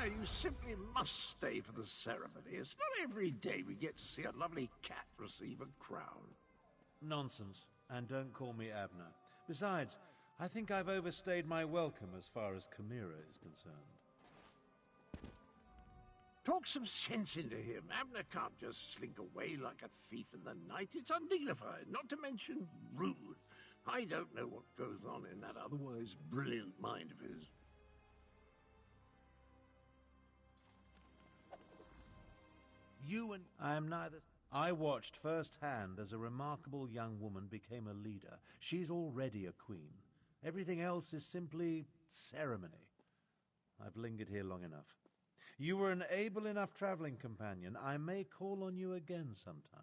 you simply must stay for the ceremony. It's not every day we get to see a lovely cat receive a crown. Nonsense. And don't call me Abner. Besides, I think I've overstayed my welcome as far as Chimera is concerned. Talk some sense into him. Abner can't just slink away like a thief in the night. It's undignified, not to mention rude. I don't know what goes on in that otherwise brilliant mind of his. I'm neither. I watched firsthand as a remarkable young woman became a leader. She's already a queen. Everything else is simply ceremony. I've lingered here long enough. You were an able enough traveling companion. I may call on you again sometime.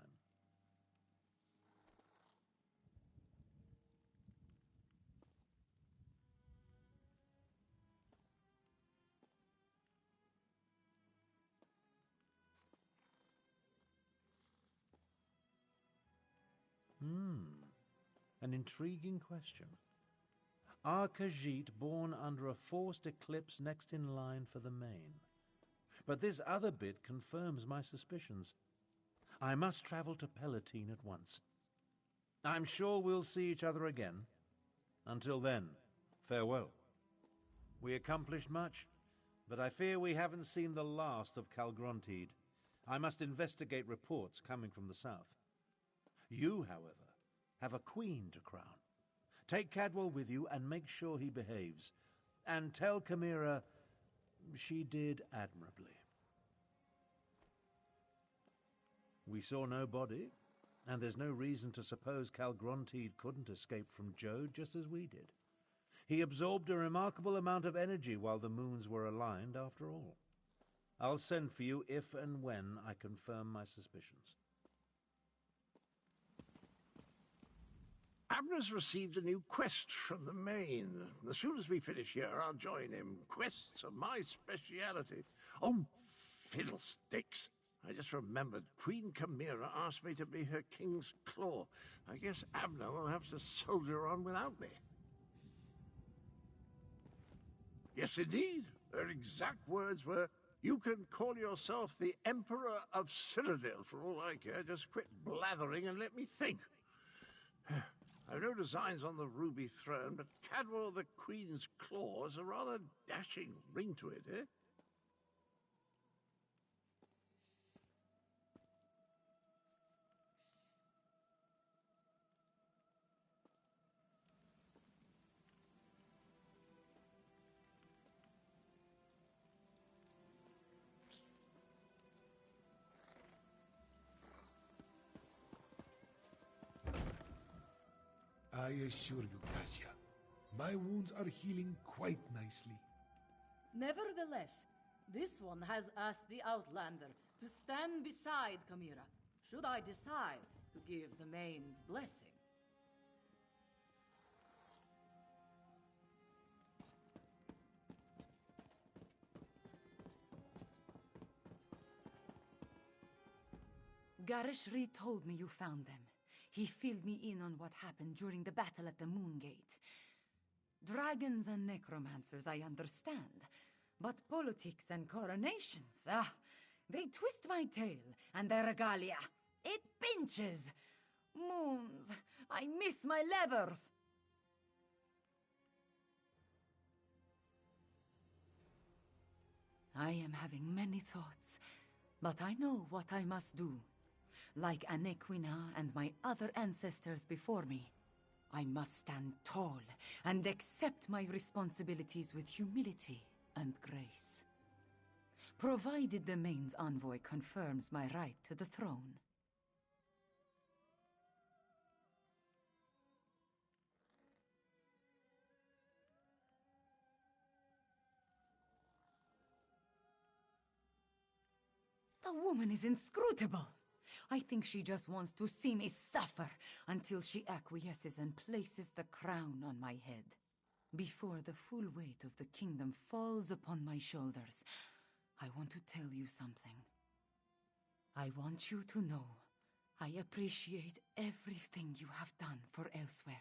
An intriguing question. Are Khajiit born under a forced eclipse next in line for the main? But this other bit confirms my suspicions. I must travel to Palatine at once. I'm sure we'll see each other again. Until then, farewell. We accomplished much, but I fear we haven't seen the last of Calgrontiid. I must investigate reports coming from the south. You, however, have a queen to crown. Take Cadwal with you and make sure he behaves. And tell Chimera she did admirably. We saw no body, and there's no reason to suppose Calgrontiid couldn't escape from Jode just as we did. He absorbed a remarkable amount of energy while the moons were aligned, after all. I'll send for you if and when I confirm my suspicions. Abner's received a new quest from the main. As soon as we finish here, I'll join him. Quests are my speciality. Oh, fiddlesticks. I just remembered Queen Chimera asked me to be her king's claw. I guess Abner will have to soldier on without me. Yes, indeed. Her exact words were, "You can call yourself the Emperor of Cyrodiil for all I care. Just quit blathering and let me think." I've no designs on the ruby throne, but Cadwal the Queen's claw has a rather dashing ring to it, eh? I assure you, Kasia, my wounds are healing quite nicely. Nevertheless, this one has asked the Outlander to stand beside Chimera, should I decide to give the Main's blessing. Garishri told me you found them. He filled me in on what happened during the battle at the Moongate. Dragons and necromancers, I understand. But politics and coronations, they twist my tail, and their regalia. It pinches. Moons, I miss my leathers. I am having many thoughts, but I know what I must do. Like Anequina and my other ancestors before me, I must stand tall and accept my responsibilities with humility and grace. Provided the Main's envoy confirms my right to the throne. The woman is inscrutable. I think she just wants to see me suffer until she acquiesces and places the crown on my head. Before the full weight of the kingdom falls upon my shoulders, I want to tell you something. I want you to know I appreciate everything you have done for Elsewhere.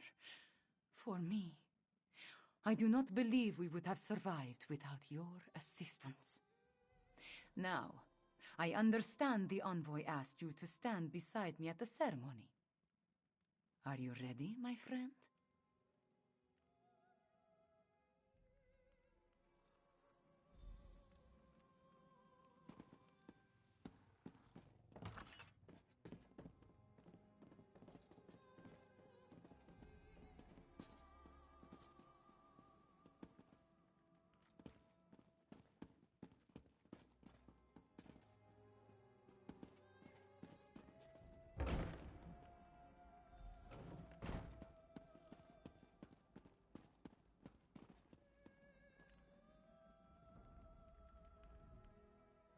For me. I do not believe we would have survived without your assistance. Now, I understand the envoy asked you to stand beside me at the ceremony. Are you ready, my friend?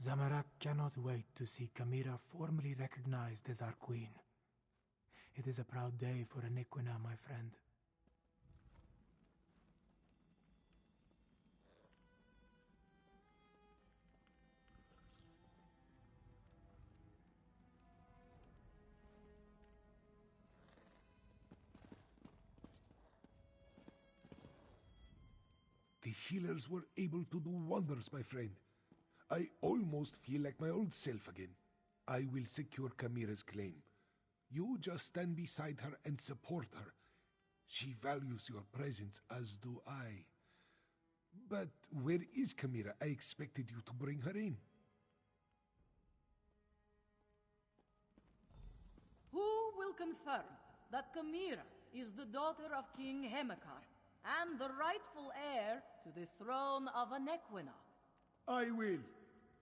Zamorak cannot wait to see Kamira formally recognized as our queen. It is a proud day for Aniquina, my friend. The healers were able to do wonders, my friend. I almost feel like my old self again. I will secure Kamira's claim. You just stand beside her and support her. She values your presence, as do I. But where is Kamira? I expected you to bring her in. Who will confirm that Kamira is the daughter of King Hemekar and the rightful heir to the throne of Aniquina? I will,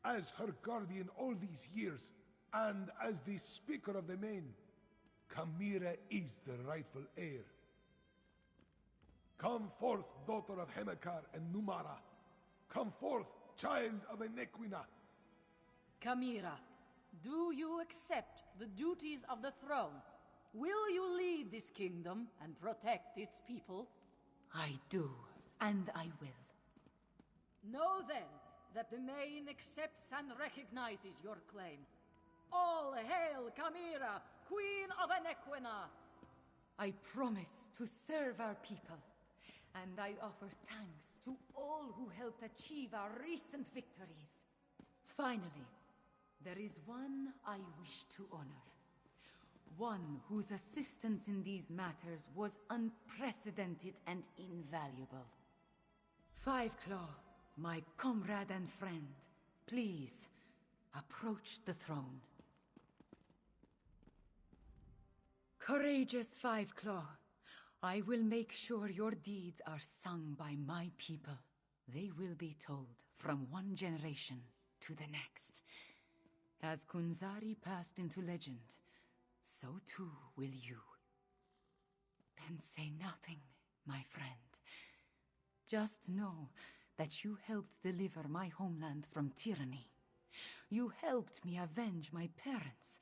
as her guardian all these years, and as the Speaker of the Main. Kamira is the rightful heir. Come forth, daughter of Hemekar and Numara. Come forth, child of Aniquina. Kamira, do you accept the duties of the throne? Will you lead this kingdom and protect its people? I do, and I will. Know then that the Main accepts and recognizes your claim. All hail Kamira, Queen of Aniquina! I promise to serve our people, and I offer thanks to all who helped achieve our recent victories. Finally, there is one I wish to honor. One whose assistance in these matters was unprecedented and invaluable. Five Claw, my comrade and friend, please, approach the throne. Courageous Five Claw, I will make sure your deeds are sung by my people. They will be told from one generation to the next. As Kunzari passed into legend, so too will you. Then say nothing, my friend. Just know that you helped deliver my homeland from tyranny. You helped me avenge my parents.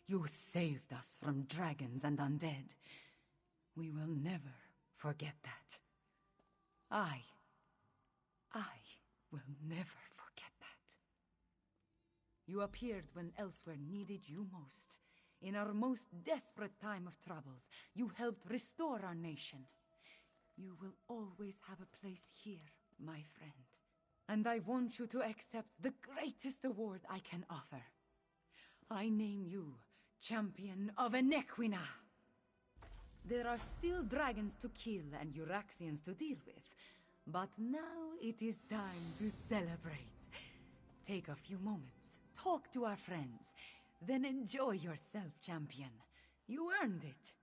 You saved us from dragons and undead. We will never forget that. I will never forget that. You appeared when elsewhere needed you most. In our most desperate time of troubles, you helped restore our nation. You will always have a place here, my friend. And I want you to accept the greatest award I can offer. I name you Champion of Aniquina. There are still dragons to kill and Euraxians to deal with, but now it is time to celebrate. Take a few moments, talk to our friends, then enjoy yourself, champion. You earned it.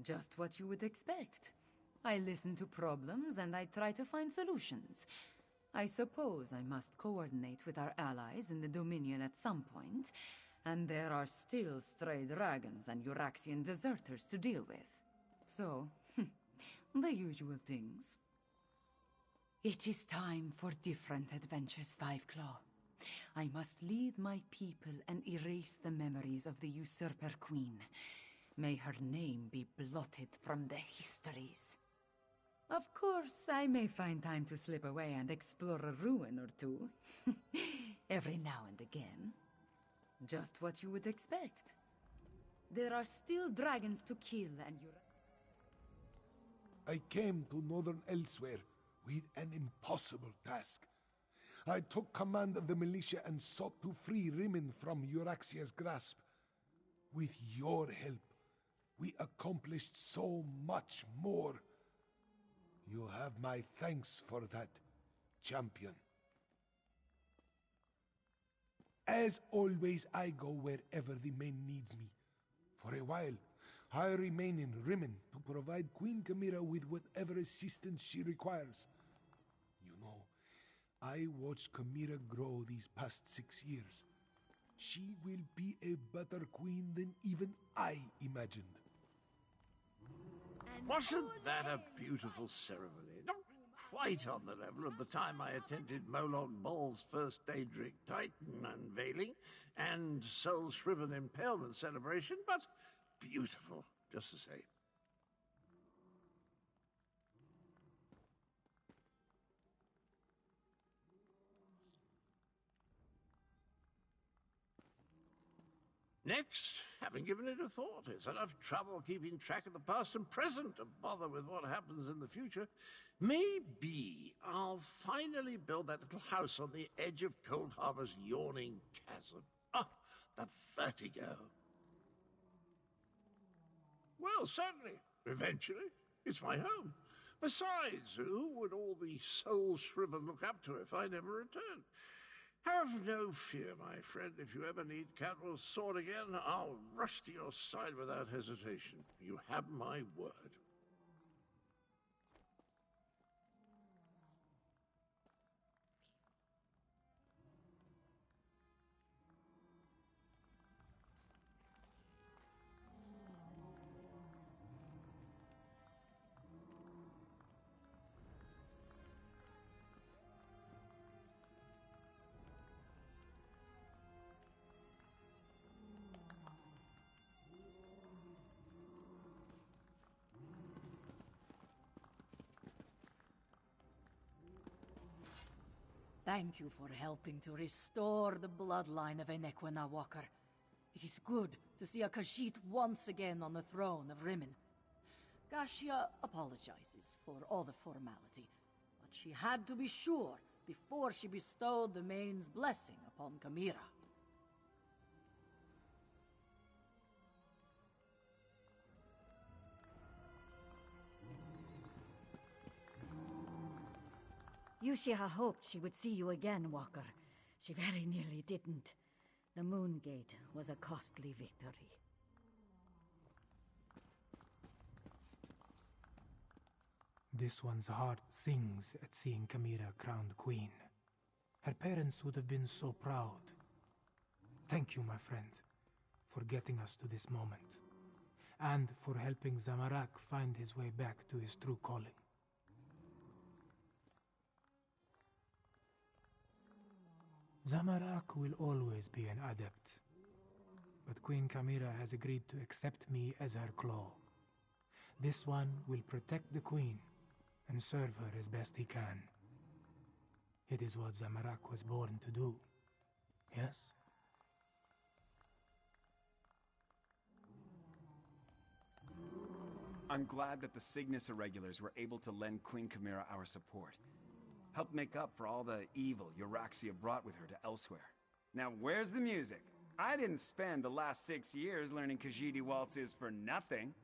Just what you would expect. I listen to problems and I try to find solutions. I suppose I must coordinate with our allies in the Dominion at some point, and there are still stray dragons and Euraxian deserters to deal with. So, the usual things. It is time for different adventures, Five Claw. I must lead my people and erase the memories of the usurper queen. May her name be blotted from the histories. Of course, I may find time to slip away and explore a ruin or two. Every now and again. Just what you would expect. There are still dragons to kill and I came to northern Elsewhere with an impossible task. I took command of the militia and sought to free Rimmon from Euraxia's grasp. With your help, we accomplished so much more. You have my thanks for that, champion. As always, I go wherever the main needs me. For a while, I remain in Rimmon to provide Queen Chimera with whatever assistance she requires. You know, I watched Chimera grow these past 6 years. She will be a better queen than even I imagined. Wasn't that a beautiful ceremony? Not quite on the level of the time I attended Moloch Ball's first Daedric Titan unveiling and Sol Shriven impalement celebration, but beautiful, just the same. Next, having given it a thought, it's enough trouble keeping track of the past and present to bother with what happens in the future. Maybe I'll finally build that little house on the edge of Cold Harbor's yawning chasm. Ah, the vertigo. Well, certainly. Eventually. It's my home. Besides, who would all the Sol Shriven look up to if I never returned? Have no fear, my friend. If you ever need Catwell's sword again, I'll rush to your side without hesitation. You have my word. Thank you for helping to restore the bloodline of Enequina Walker. It is good to see a Khajiit once again on the throne of Rimmon. Gashia apologizes for all the formality, but she had to be sure before she bestowed the Main's blessing upon Chimera. Yushia hoped she would see you again, Walker. She very nearly didn't. The Moon Gate was a costly victory. This one's heart sings at seeing Chimera crowned queen. Her parents would have been so proud. Thank you, my friend, for getting us to this moment, and for helping Zamorak find his way back to his true calling. Zamorak will always be an adept, but Queen Chimera has agreed to accept me as her claw. This one will protect the queen and serve her as best he can. It is what Zamorak was born to do, yes? I'm glad that the Cygnus Irregulars were able to lend Queen Chimera our support. Helped make up for all the evil Euraxia brought with her to Elsewhere. Now where's the music? I didn't spend the last 6 years learning Khajiit waltzes for nothing.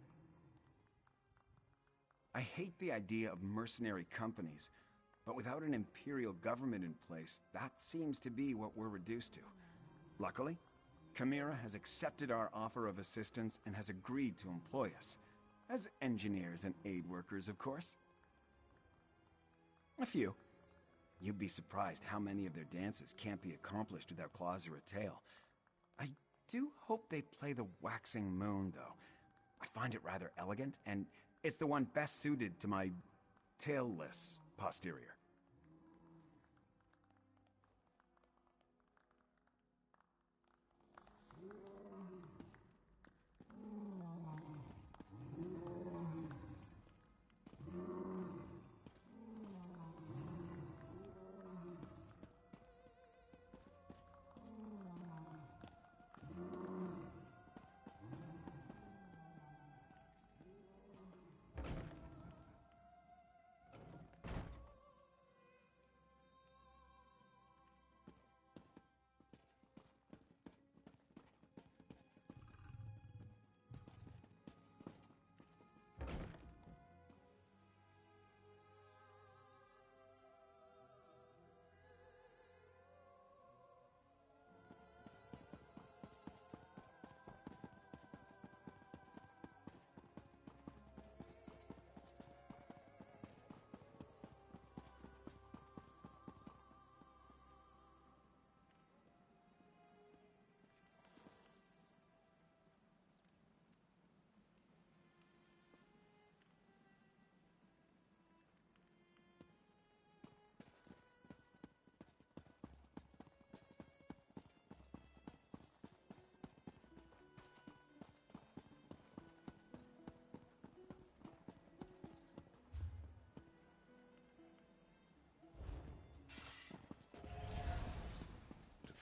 I hate the idea of mercenary companies, but without an imperial government in place, that seems to be what we're reduced to. Luckily, Chimera has accepted our offer of assistance and has agreed to employ us. As engineers and aid workers, of course. A few. You'd be surprised how many of their dances can't be accomplished without claws or a tail. I do hope they play the Waxing Moon, though. I find it rather elegant, and it's the one best suited to my tailless posterior.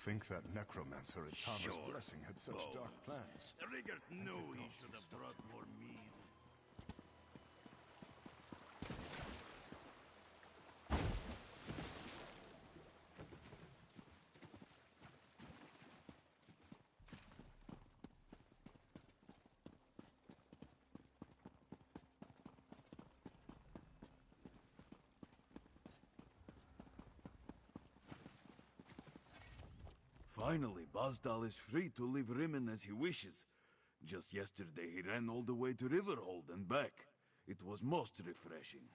think that necromancer at Thomas Sure. Blessing had such dark plans. Rigert knew he should have brought more mead. Finally, Bazdal is free to leave Rimmon as he wishes. Just yesterday he ran all the way to Riverhold and back. It was most refreshing.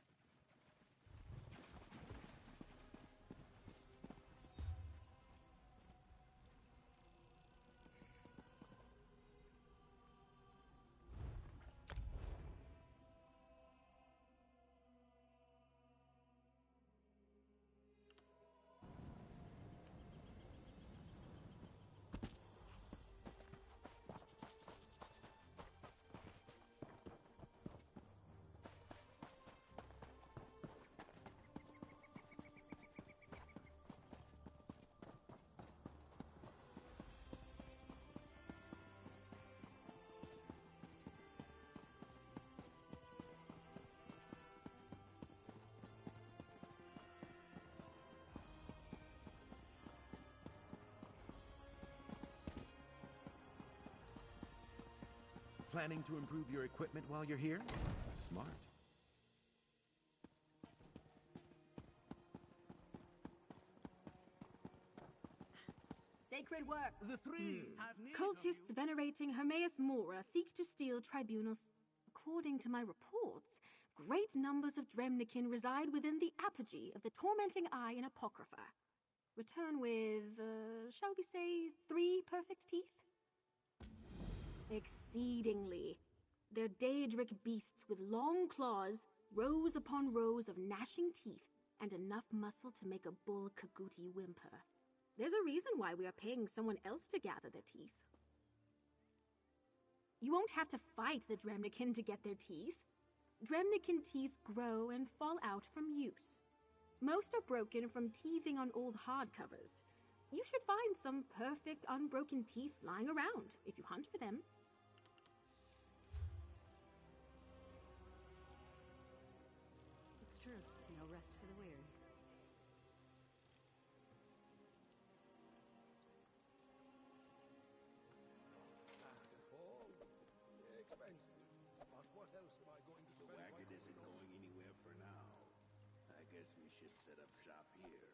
Planning to improve your equipment while you're here? Smart. Sacred work. The three have need Cultists venerating Hermaeus Mora seek to steal tribunals. According to my reports, great numbers of Dremnikin reside within the apogee of the Tormenting Eye in Apocrypha. Return with, shall we say, 3 perfect teeth? Exceedingly. They're Daedric beasts with long claws, rows upon rows of gnashing teeth, and enough muscle to make a bull Kaguti whimper. There's a reason why we are paying someone else to gather their teeth. You won't have to fight the Dremnikin to get their teeth. Dremnikin teeth grow and fall out from use. Most are broken from teething on old hardcovers. You should find some perfect, unbroken teeth lying around if you hunt for them. It's true. No rest for the weary. Expensive. But what else am I going to The wagon isn't going anywhere for now. I guess we should set up shop here.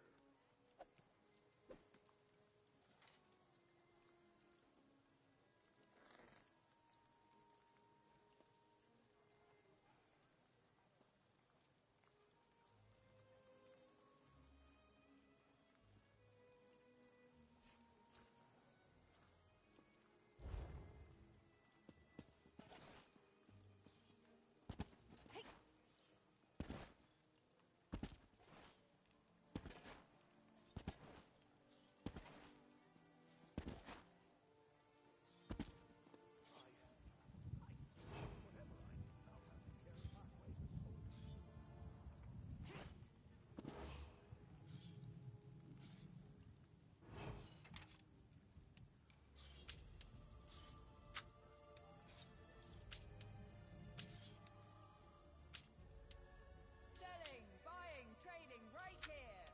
Selling, buying, trading right here.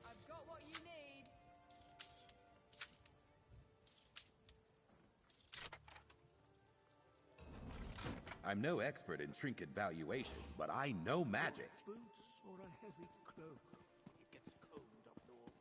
I've got what you need. I'm no expert in trinket valuation, but I know magic. Boots or a heavy cloak? It gets cold up north.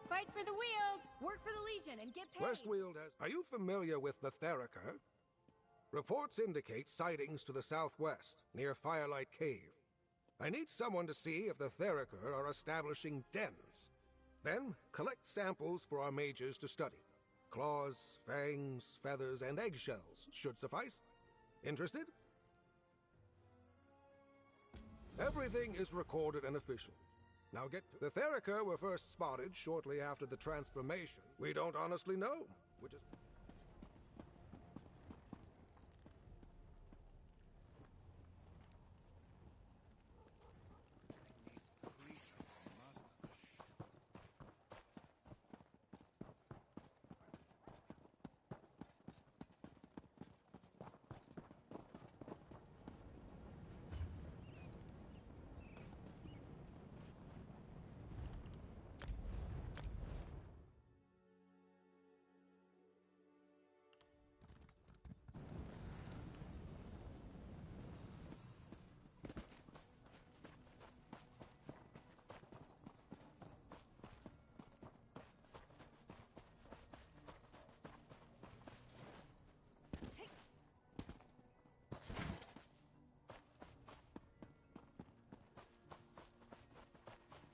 Fight for the Weald! Work for the Legion and get paid! Westweald has... Are you familiar with the Theriker? Reports indicate sightings to the southwest, near Firelight Cave. I need someone to see if the Theriker are establishing dens. Then, collect samples for our mages to study. Claws, fangs, feathers, and eggshells should suffice. Interested? Everything is recorded and official. Now get to... The Theriker were first spotted shortly after the transformation. We don't honestly know, which is...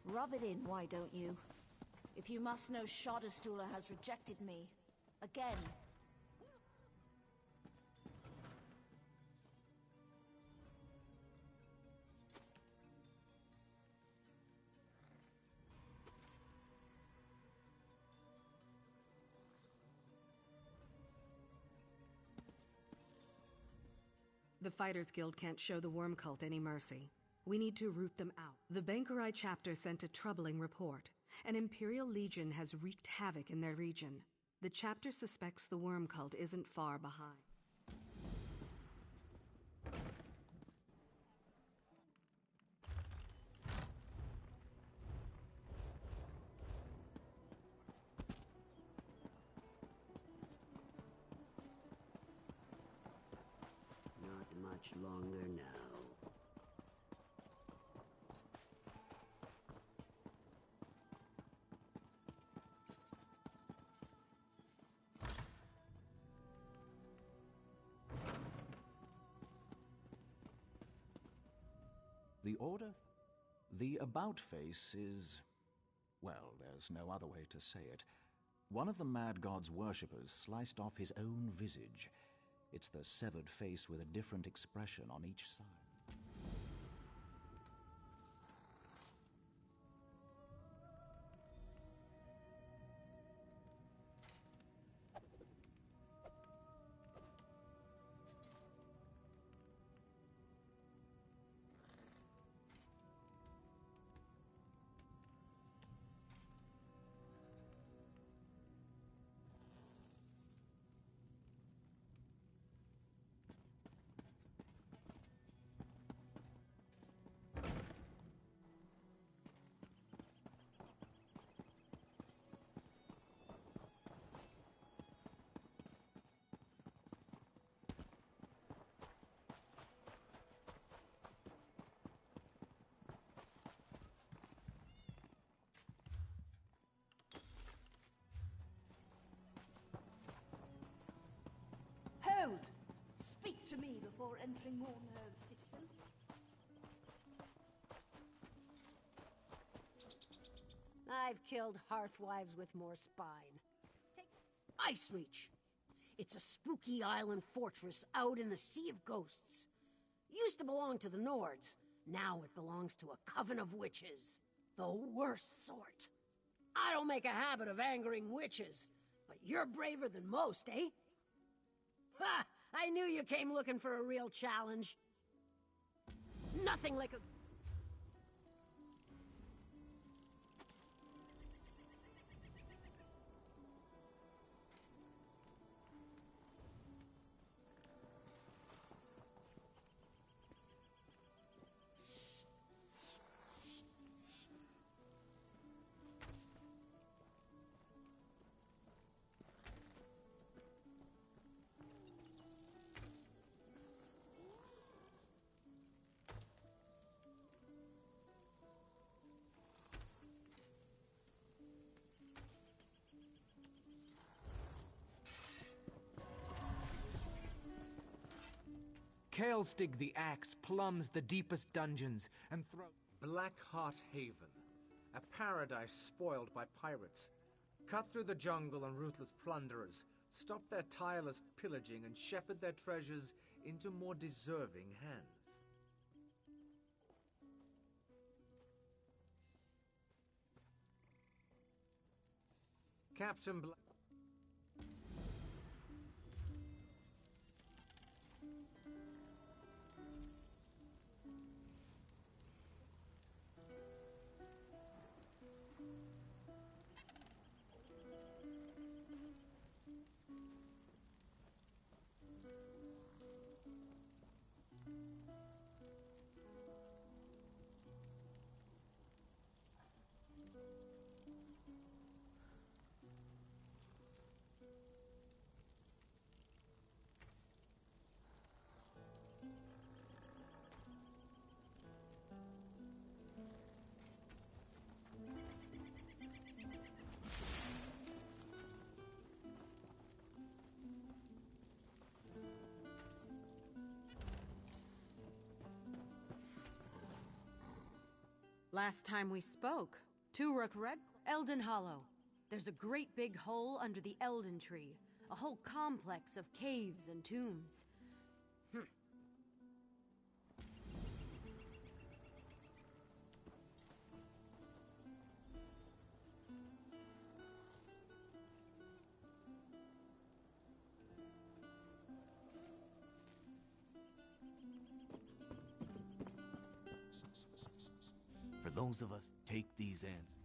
Rub it in, why don't you? If you must know, Shadowstula has rejected me. Again. The Fighters Guild can't show the Worm Cult any mercy. We need to root them out. The Bankerai chapter sent a troubling report. An Imperial Legion has wreaked havoc in their region. The chapter suspects the Worm Cult isn't far behind. Not much longer now. The Order? The about face is... well, there's no other way to say it. One of the Mad God's worshippers sliced off his own visage. It's the severed face with a different expression on each side. Hold! Speak to me before entering Mournhold, citizen. I've killed hearthwives with more spine. Take Ice Reach. It's a spooky island fortress out in the Sea of Ghosts. Used to belong to the Nords. Now it belongs to a coven of witches. The worst sort. I don't make a habit of angering witches, but you're braver than most, eh? Ha! I knew you came looking for a real challenge. Nothing like a... Kaelstig the Axe plumbs the deepest dungeons and Blackheart Haven, a paradise spoiled by pirates. Cut through the jungle and ruthless plunderers, stop their tireless pillaging, and shepherd their treasures into more deserving hands. Captain Black... Last time we spoke, Turok Red... Elden Hollow. There's a great big hole under the Elden Tree. A whole complex of caves and tombs. For those of us who take these ends.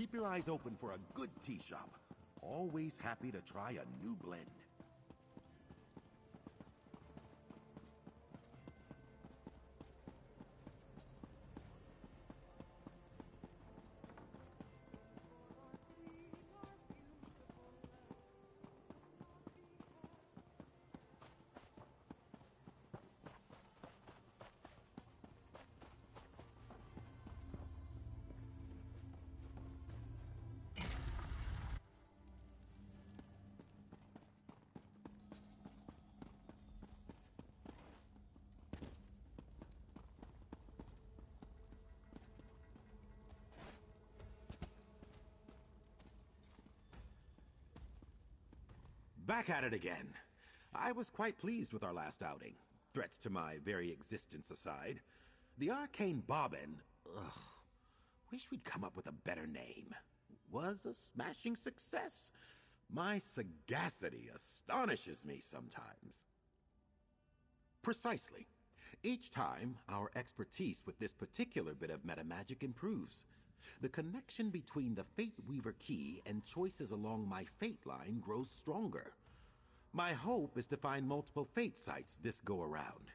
keep your eyes open for a good tea shop. Always happy to try a new blend. Back at it again. I was quite pleased with our last outing. Threats to my very existence aside. The Arcane Bobbin, wish we'd come up with a better name. Was a smashing success. My sagacity astonishes me sometimes. Precisely. Each time, our expertise with this particular bit of metamagic improves. The connection between the Fate Weaver key and choices along my fate line grows stronger. My hope is to find multiple fate sites this go around.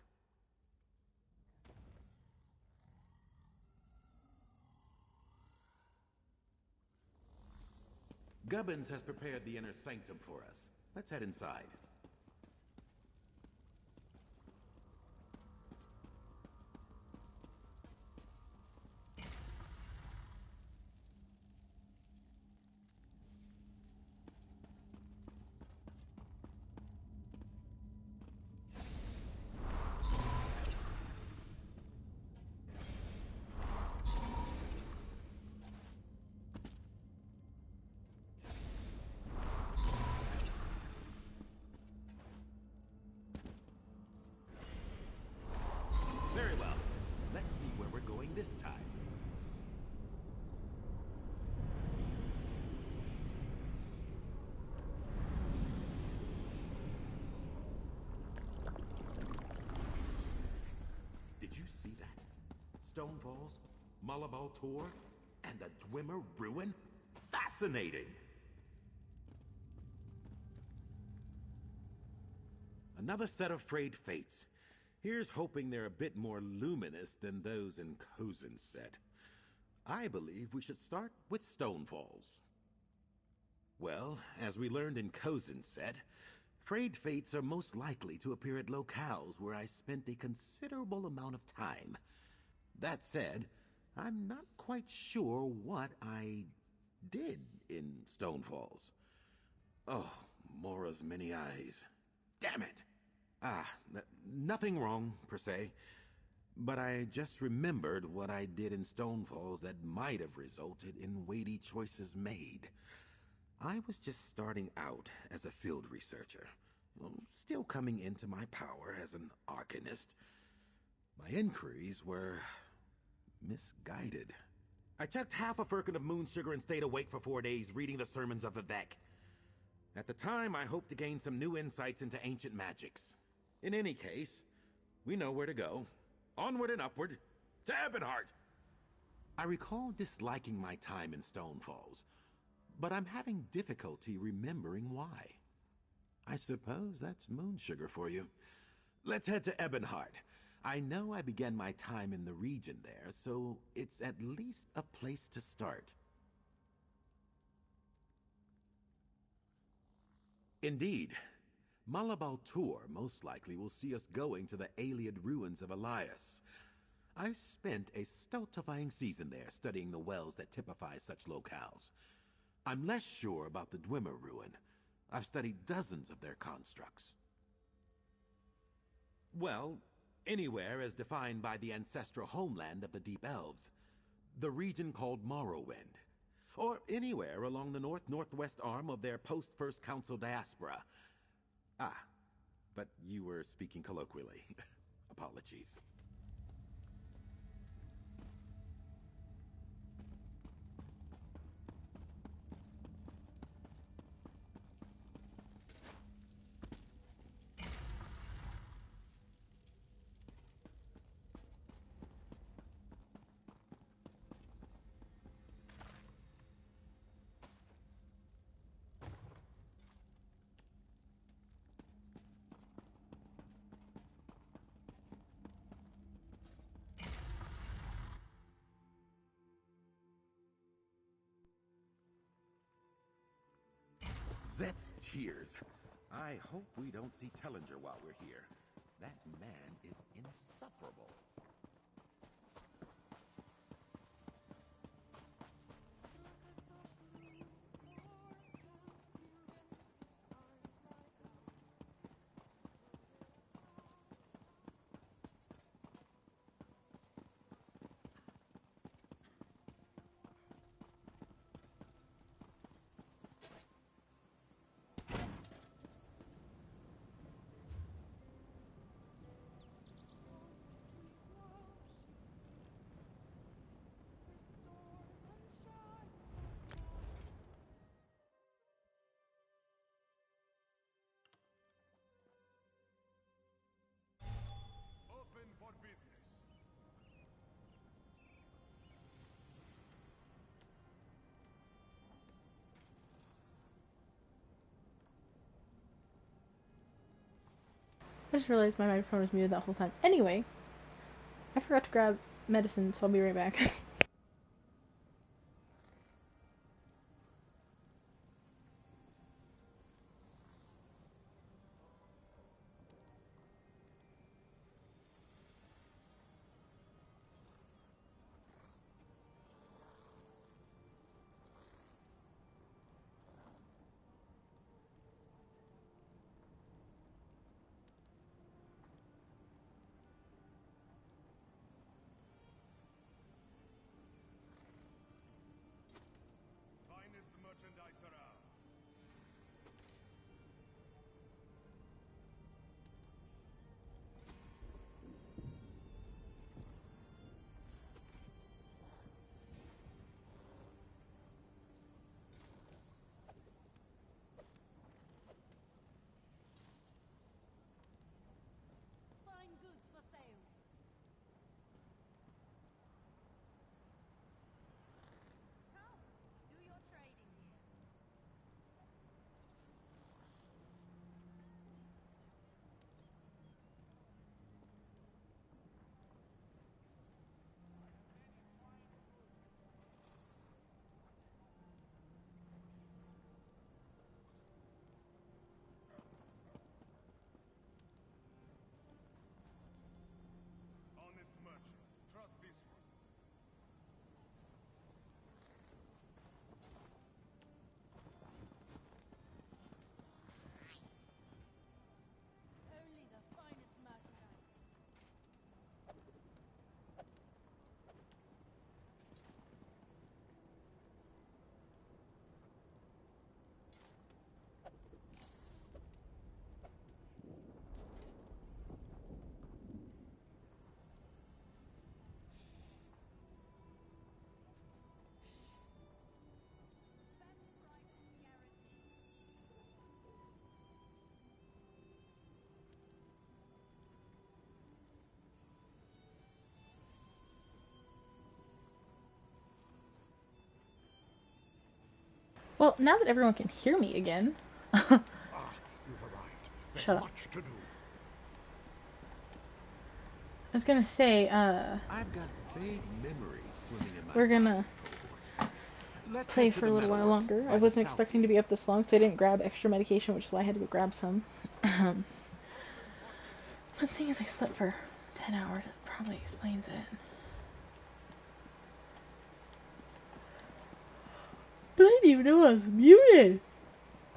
Gubbins has prepared the inner sanctum for us. Let's head inside. Very well. Let's see where we're going this time. Did you see that? Stonefalls, Malabal Tor, and the Dwemer Ruin? Fascinating! Another set of frayed fates. Here's hoping they're a bit more luminous than those in Cozen's set. I believe we should start with Stonefalls. Well, as we learned in Cozen's set, frayed fates are most likely to appear at locales where I spent a considerable amount of time. That said, I'm not quite sure what I did in Stonefalls. Oh, Mora's many eyes. Damn it! Nothing wrong, per se. But I just remembered what I did in Stonefalls that might have resulted in weighty choices made. I was just starting out as a field researcher, still coming into my power as an arcanist. My inquiries were misguided. I chucked half a firkin of moon sugar and stayed awake for 4 days reading the sermons of Vivek. At the time, I hoped to gain some new insights into ancient magics. In any case, we know where to go. Onward and upward, to Ebonheart! I recall disliking my time in Stonefalls, but I'm having difficulty remembering why. I suppose that's moon sugar for you. Let's head to Ebonheart. I know I began my time in the region there, so it's at least a place to start. Indeed. Malabal Tor most likely will see us going to the Ayleid ruins of Elias. I've spent a stultifying season there studying the wells that typify such locales. I'm less sure about the Dwemer ruin. I've studied dozens of their constructs. Well, anywhere as defined by the ancestral homeland of the Deep Elves, the region called Morrowind, or anywhere along the north-northwest arm of their post-First Council diaspora. But you were speaking colloquially. Apologies. Set's tears. I hope we don't see Tellinger while we're here. That man is insufferable. I just realized my microphone was muted that whole time. Anyway, I forgot to grab medicine, so I'll be right back. Well, now that everyone can hear me again. You've arrived. There's Shut up. much to do. I was gonna say, I've got vague memories swimming in my we're gonna Let's play head to for a the little while metalworks longer. by I the wasn't south expecting to be up this long, so I didn't grab extra medication, which is why I had to go grab some. But seeing as I slept for 10 hours, it probably explains it. But I didn't even know I was muted!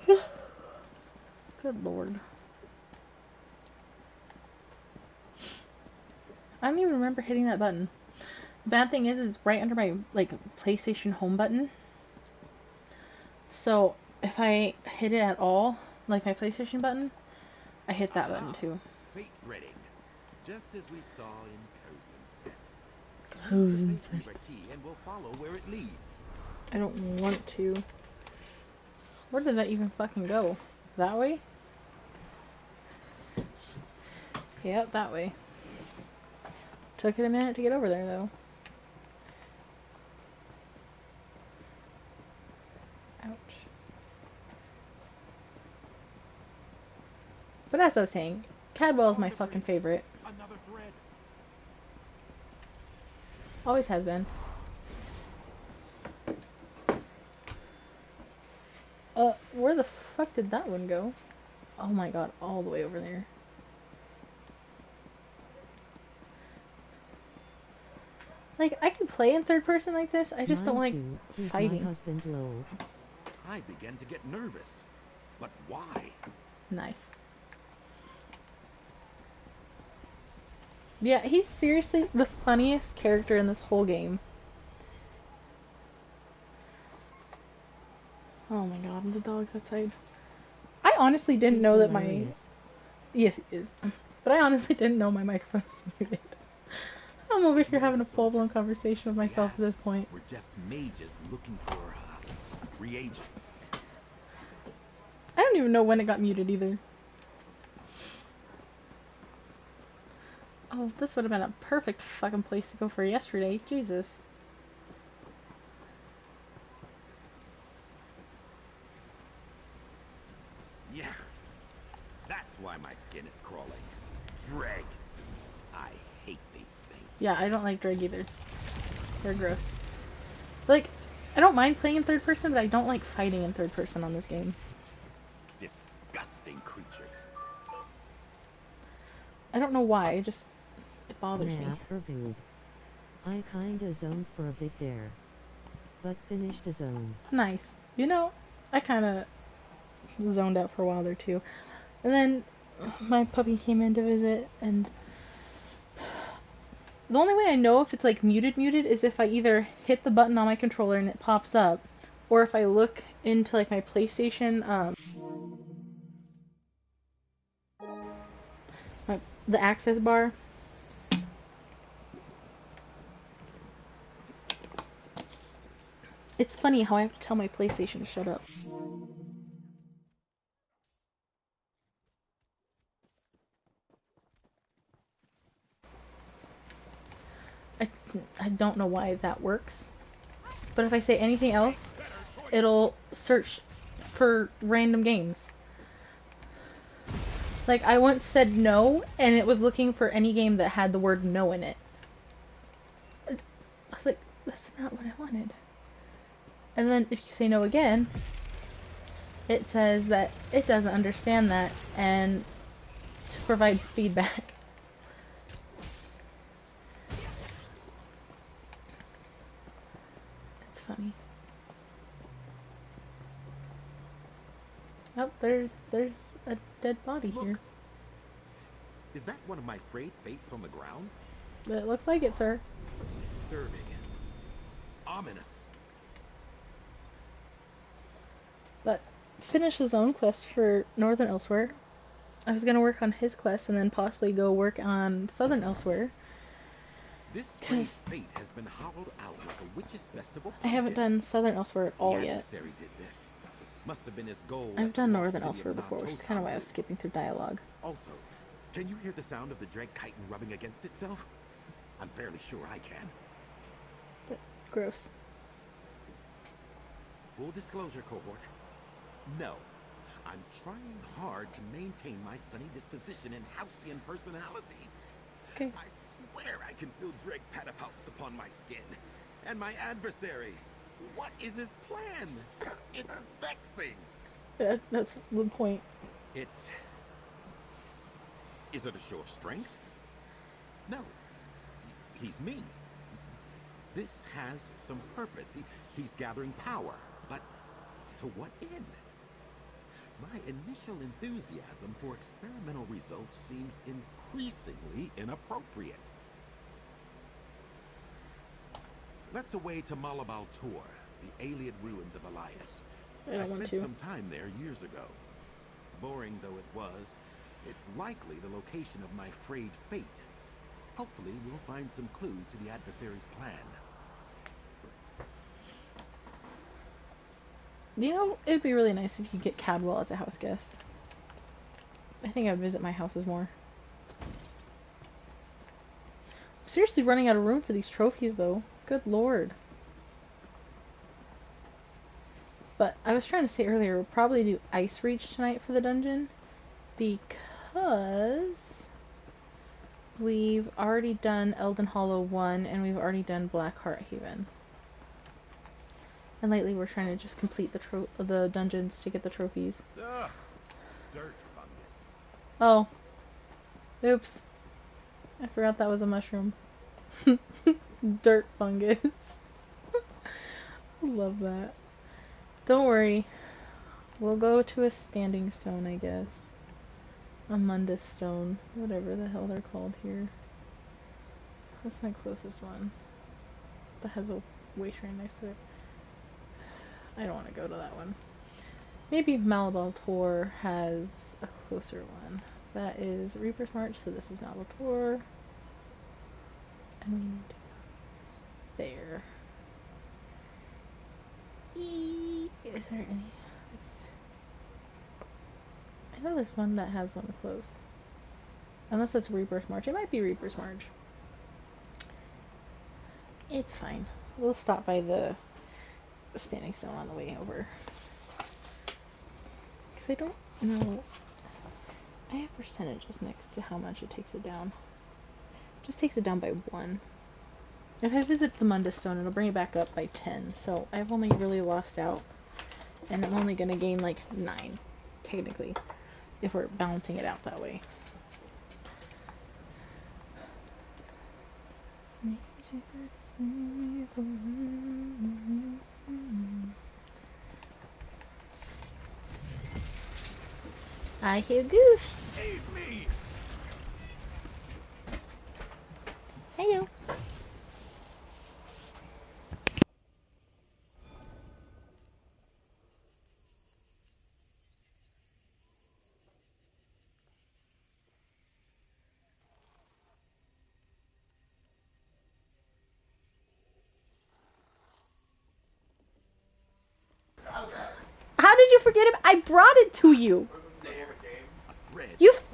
Good lord. I don't even remember hitting that button. The bad thing is, it's right under my, like, PlayStation home button. So, if I hit it at all, like my PlayStation button, I hit that button too. Fate threading, just as we saw in Cosenset. Cosenset. Key and we'll follow where it leads. I don't want to. Where did that even fucking go? That way? Yep, that way. Took it a minute to get over there, though. Ouch. But as I was saying, Cadwell is my fucking favorite. Another thread. Always has been. Where the fuck did that one go? Oh my god, all the way over there. Like, I can play in third person like this, I just don't like fighting. My husband Lowell. I began to get nervous. But why? Nice. Yeah, he's seriously the funniest character in this whole game. Oh my god, the dog's outside. I honestly didn't know that my... Yes, he is. But I honestly didn't know my microphone was muted. I'm over here having a full-blown conversation with myself at this point. We're just mages looking for reagents. I don't even know when it got muted either. Oh, this would have been a perfect fucking place to go for yesterday. Jesus. Yeah. That's why my skin is crawling. Dreg. I hate these things. Yeah, I don't like dreg either. They're gross. Like, I don't mind playing in third person, but I don't like fighting in third person on this game. Disgusting creatures. I don't know why, it bothers me. I kinda zoned for a bit there, but finished the zone. Nice. You know, I kinda zoned out for a while there too. And then my puppy came in to visit, and the only way I know if it's like muted is if I either hit the button on my controller and it pops up, or if I look into like my PlayStation, the access bar. It's funny how I have to tell my PlayStation to shut up. I don't know why that works, but if I say anything else, it'll search for random games. Like, I once said no, and it was looking for any game that had the word no in it. I was like, that's not what I wanted. And then if you say no again, it says that it doesn't understand that, and to provide feedback. It's funny. Oh, there's a dead body here. Is that one of my frayed fates on the ground? It looks like it, sir. Disturbing. Ominous. But finish his own quest for Northern Elsewhere. I was gonna work on his quest and then possibly go work on Southern Elsewhere. This frayed fate has been hollowed out like a witch's festival. I haven't done Southern Elsewhere at all The yet. adversary did this. Must have been his goal. I've done Northern Elsewhere before, which is kind of why I was skipping through dialogue. Also, can you hear the sound of the Dreg chitin rubbing against itself? I'm fairly sure I can. But gross. Full disclosure, cohort. No. I'm trying hard to maintain my sunny disposition and halcyon personality. Okay. I swear I can feel Dreg patapalps upon my skin. And my adversary. What is his plan? It's vexing. That's the point. Is it a show of strength? No. He's me. This has some purpose. He's gathering power. But to what end? My initial enthusiasm for experimental results seems increasingly inappropriate. Let's away to Malabal Tor, the Ayleid ruins of Elias. I spent some time there years ago. Boring though it was, it's likely the location of my frayed fate. Hopefully we'll find some clue to the adversary's plan. You know, it'd be really nice if you could get Cadwell as a house guest. I think I'd visit my houses more. I'm seriously running out of room for these trophies, though. Good lord. But I was trying to say earlier, we'll probably do Ice Reach tonight for the dungeon, because we've already done Elden Hollow 1 and we've already done Blackheart Haven. And lately we're trying to just complete the dungeons to get the trophies. Ugh, dirt fungus. Oh. Oops. I forgot that was a mushroom. Dirt fungus. Love that. Don't worry. We'll go to a standing stone, I guess. A Mundus stone. Whatever the hell they're called here. That's my closest one. That has a waste right next to it. I don't want to go to that one. Maybe Malabar has a closer one. That is Reaper's March, so this is Malabar. And we need to go there. Is there any? I know there's one that has one close. Unless it's Reaper's March. It might be Reaper's March. It's fine. We'll stop by the standing stone on the way over. Because I don't know. I have percentages next to how much it takes it down. It just takes it down by 1. If I visit the Mundus stone, it'll bring it back up by 10. So I've only really lost out. And I'm only going to gain like 9, technically. If we're balancing it out that way. I hear Goose. Save me! Hello. How did you forget it? I brought it to you.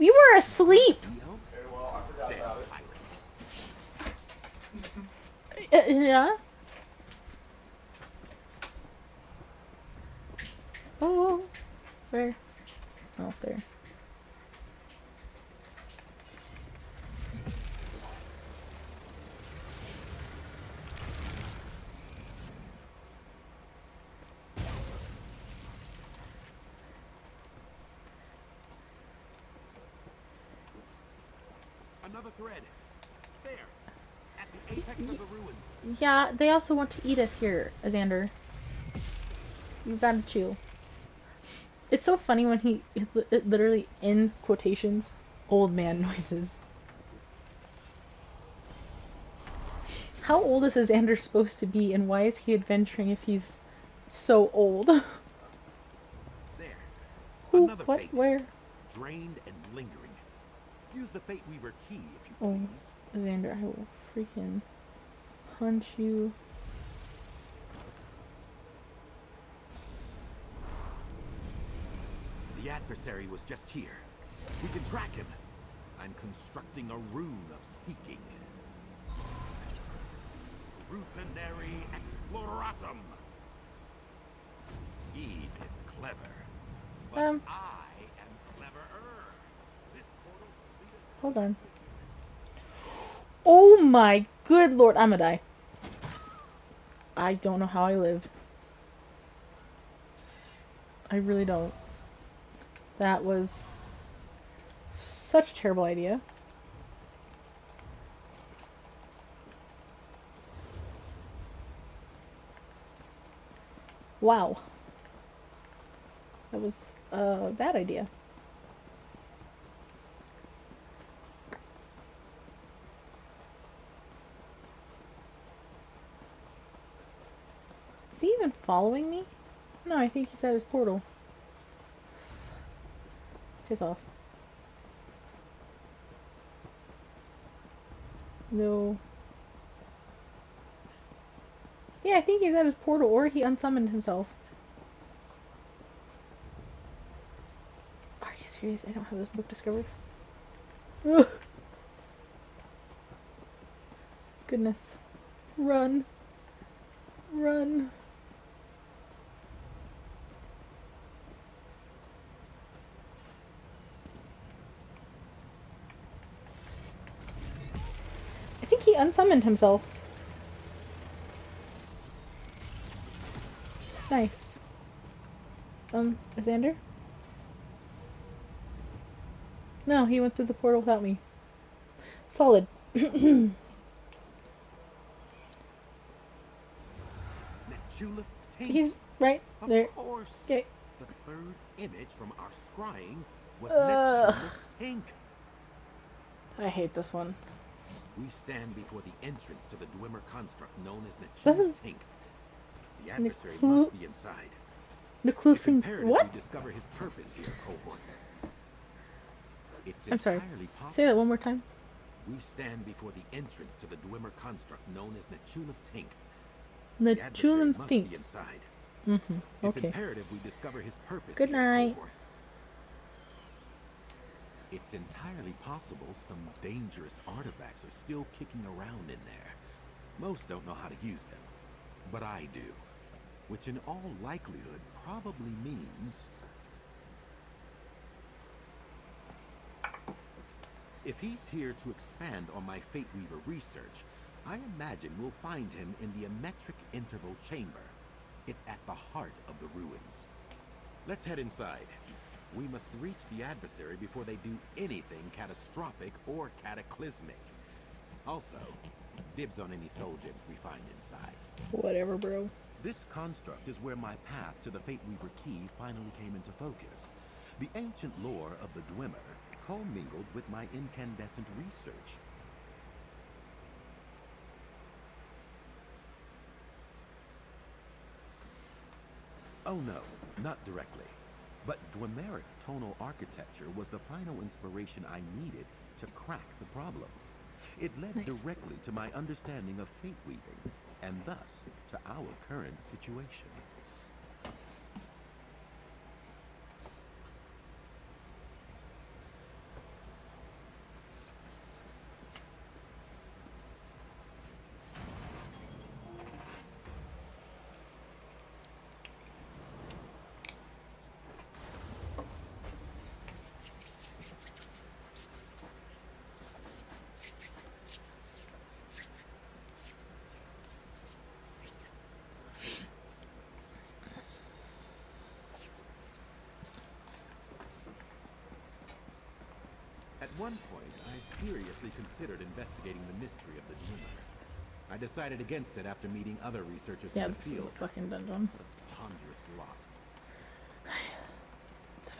You were asleep. Yeah. Oh, where? Oh, there. Another thread. There. At the apex of the ruins. Yeah, they also want to eat us here, Xander. You gotta chew. It's so funny when he literally, in quotations, old man noises. How old is Xander supposed to be, and why is he adventuring if he's so old? There. Who? Another What? fate. Where? Drained and lingering. Use the Fate Weaver key if you Oh, please. Xander, I will freaking punch you. The adversary was just here. We can track him. I'm constructing a rune of seeking. Rutinary exploratum. He is clever, but I am cleverer. This portal should lead us. Hold on. Oh my good lord, I'm gonna die. I don't know how I lived. I really don't. That was such a terrible idea. Wow. That was a bad idea. Is he even following me? No, I think he's at his portal. Piss off. No. Yeah, I think he's at his portal, or he unsummoned himself. Are you serious? I don't have this book discovered. Ugh. Goodness. Run. Run. I think he unsummoned himself. Xander? No, he went through the portal without me. Solid. Netchulaf Tink. He's right there. Of course. Okay. The third image from our scrying was Netchulaf Tink. I hate this one. We stand before the entrance to the Dwemer construct known as This Netchulaf is Tink. The adversary Neclu- must be inside. It's Neclusin. imperative What? we discover his purpose here, cohort. It's I'm sorry. entirely possible. Say that one more time. We stand before the entrance to the Dwemer construct known as Netchulaf Tink. The adversary Netchulaf must Tink. be inside. Mm-hmm. It's Okay. imperative we discover his purpose Good here, night. cohort. It's entirely possible some dangerous artifacts are still kicking around in there. Most don't know how to use them, but I do. Which in all likelihood probably means... If he's here to expand on my Fate Weaver research, I imagine we'll find him in the Emetric Interval Chamber. It's at the heart of the ruins. Let's head inside. We must reach the adversary before they do anything catastrophic or cataclysmic. Also, dibs on any soul gems we find inside. Whatever, bro. This construct is where my path to the Fate Weaver key finally came into focus. The ancient lore of the Dwemer commingled with my incandescent research. Oh no, not directly. But Dwemeric tonal architecture was the final inspiration I needed to crack the problem. It led directly to my understanding of fate weaving, and thus to our current situation. At one point, I seriously considered investigating the mystery of the Dwemer. I decided against it after meeting other researchers Yeah, in the this is field. a fucking dungeon. A ponderous lot. It's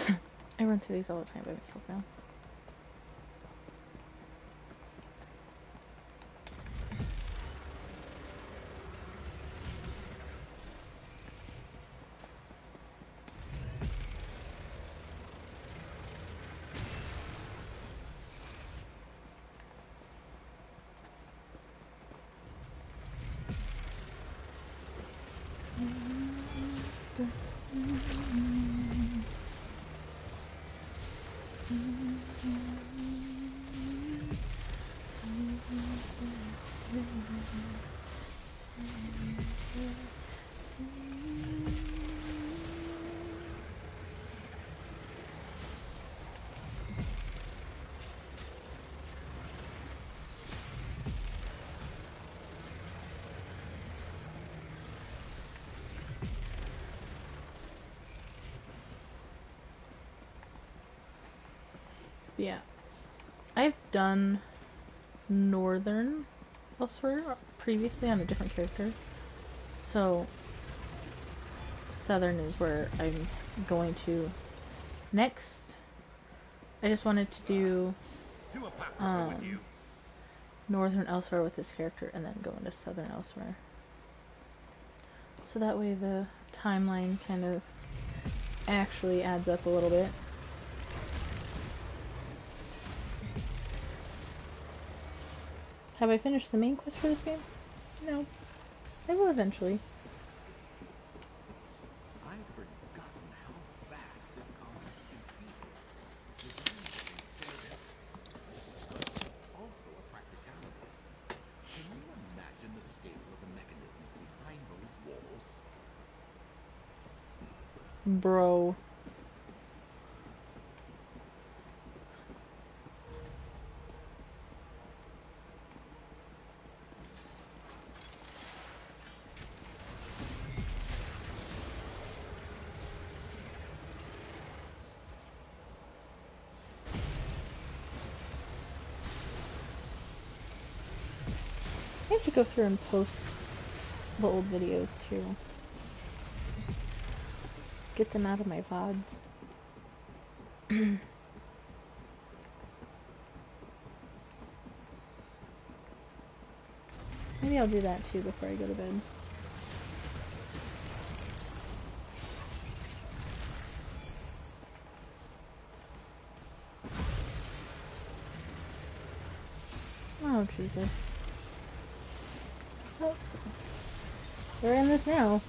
fine. I run through these all the time by myself now. Yeah. I've done Northern elsewhere previously on a different character. So Southern is where I'm going to next. I just wanted to do Northern elsewhere with this character and then go into Southern elsewhere. So that way the timeline kind of actually adds up a little bit. Have I finished the main quest for this game? No. I will eventually. I'd forgotten how vast this complex can be. Also a practicality. Can you imagine the scale of the mechanisms behind those walls? Bro. have to go through and post the old videos too. Get them out of my VODs. Maybe I'll do that too before I go to bed. Oh, Jesus. Oh. We're in this now.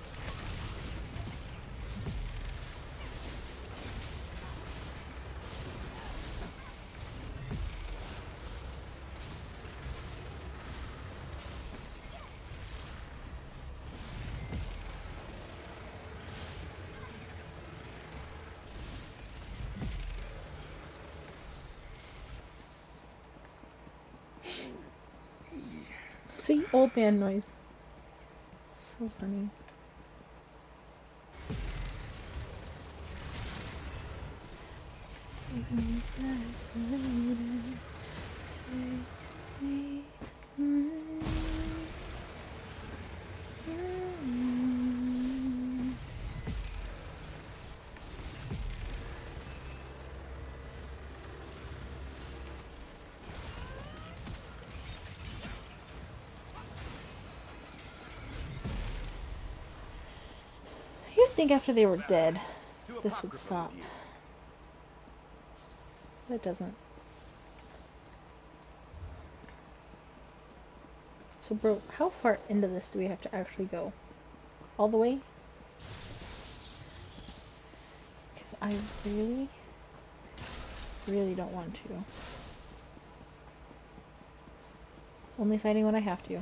See? Old man noise. So funny. You'd think after they were dead, this would stop. But it doesn't. So bro, how far into this do we have to actually go? All the way? Because I really don't want to. Only fighting when I have to.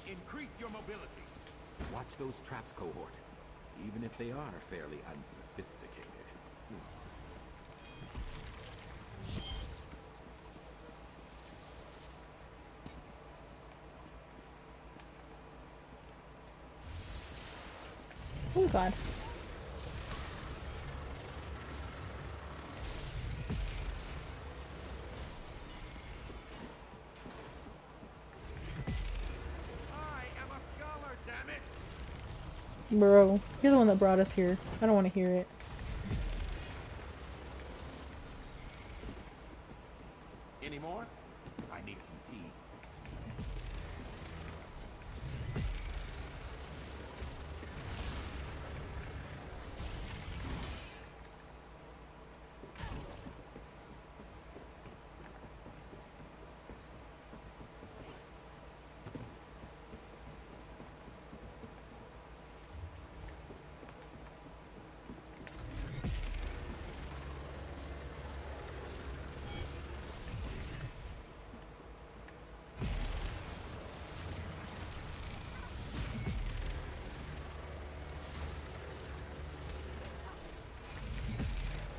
Increase your mobility. Watch those traps, cohort. Even if they are fairly unsophisticated. Oh god. Bro, you're the one that brought us here. I don't want to hear it. Any more? I need some tea.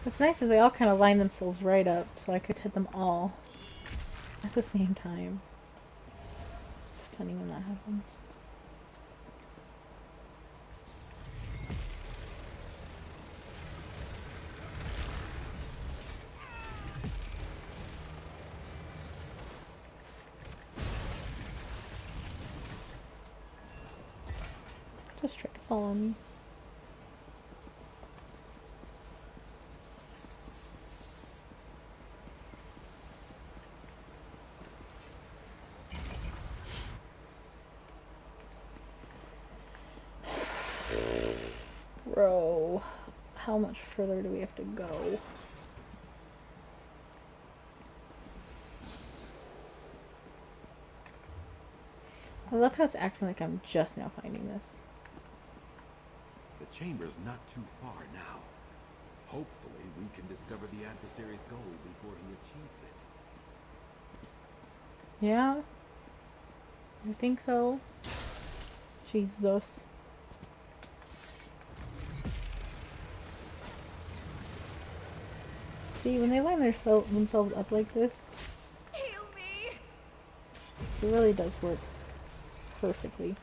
What's nice is they all kind of line themselves right up, so I could hit them all at the same time. It's funny when that happens. Just try to follow me. Bro, how much further do we have to go? I love how it's acting like I'm just now finding this. The chamber's not too far now. Hopefully, we can discover the adversary's goal before he achieves it. Yeah? I think so. Jesus. See, when they line themselves up like this, Heal me. it really does work perfectly.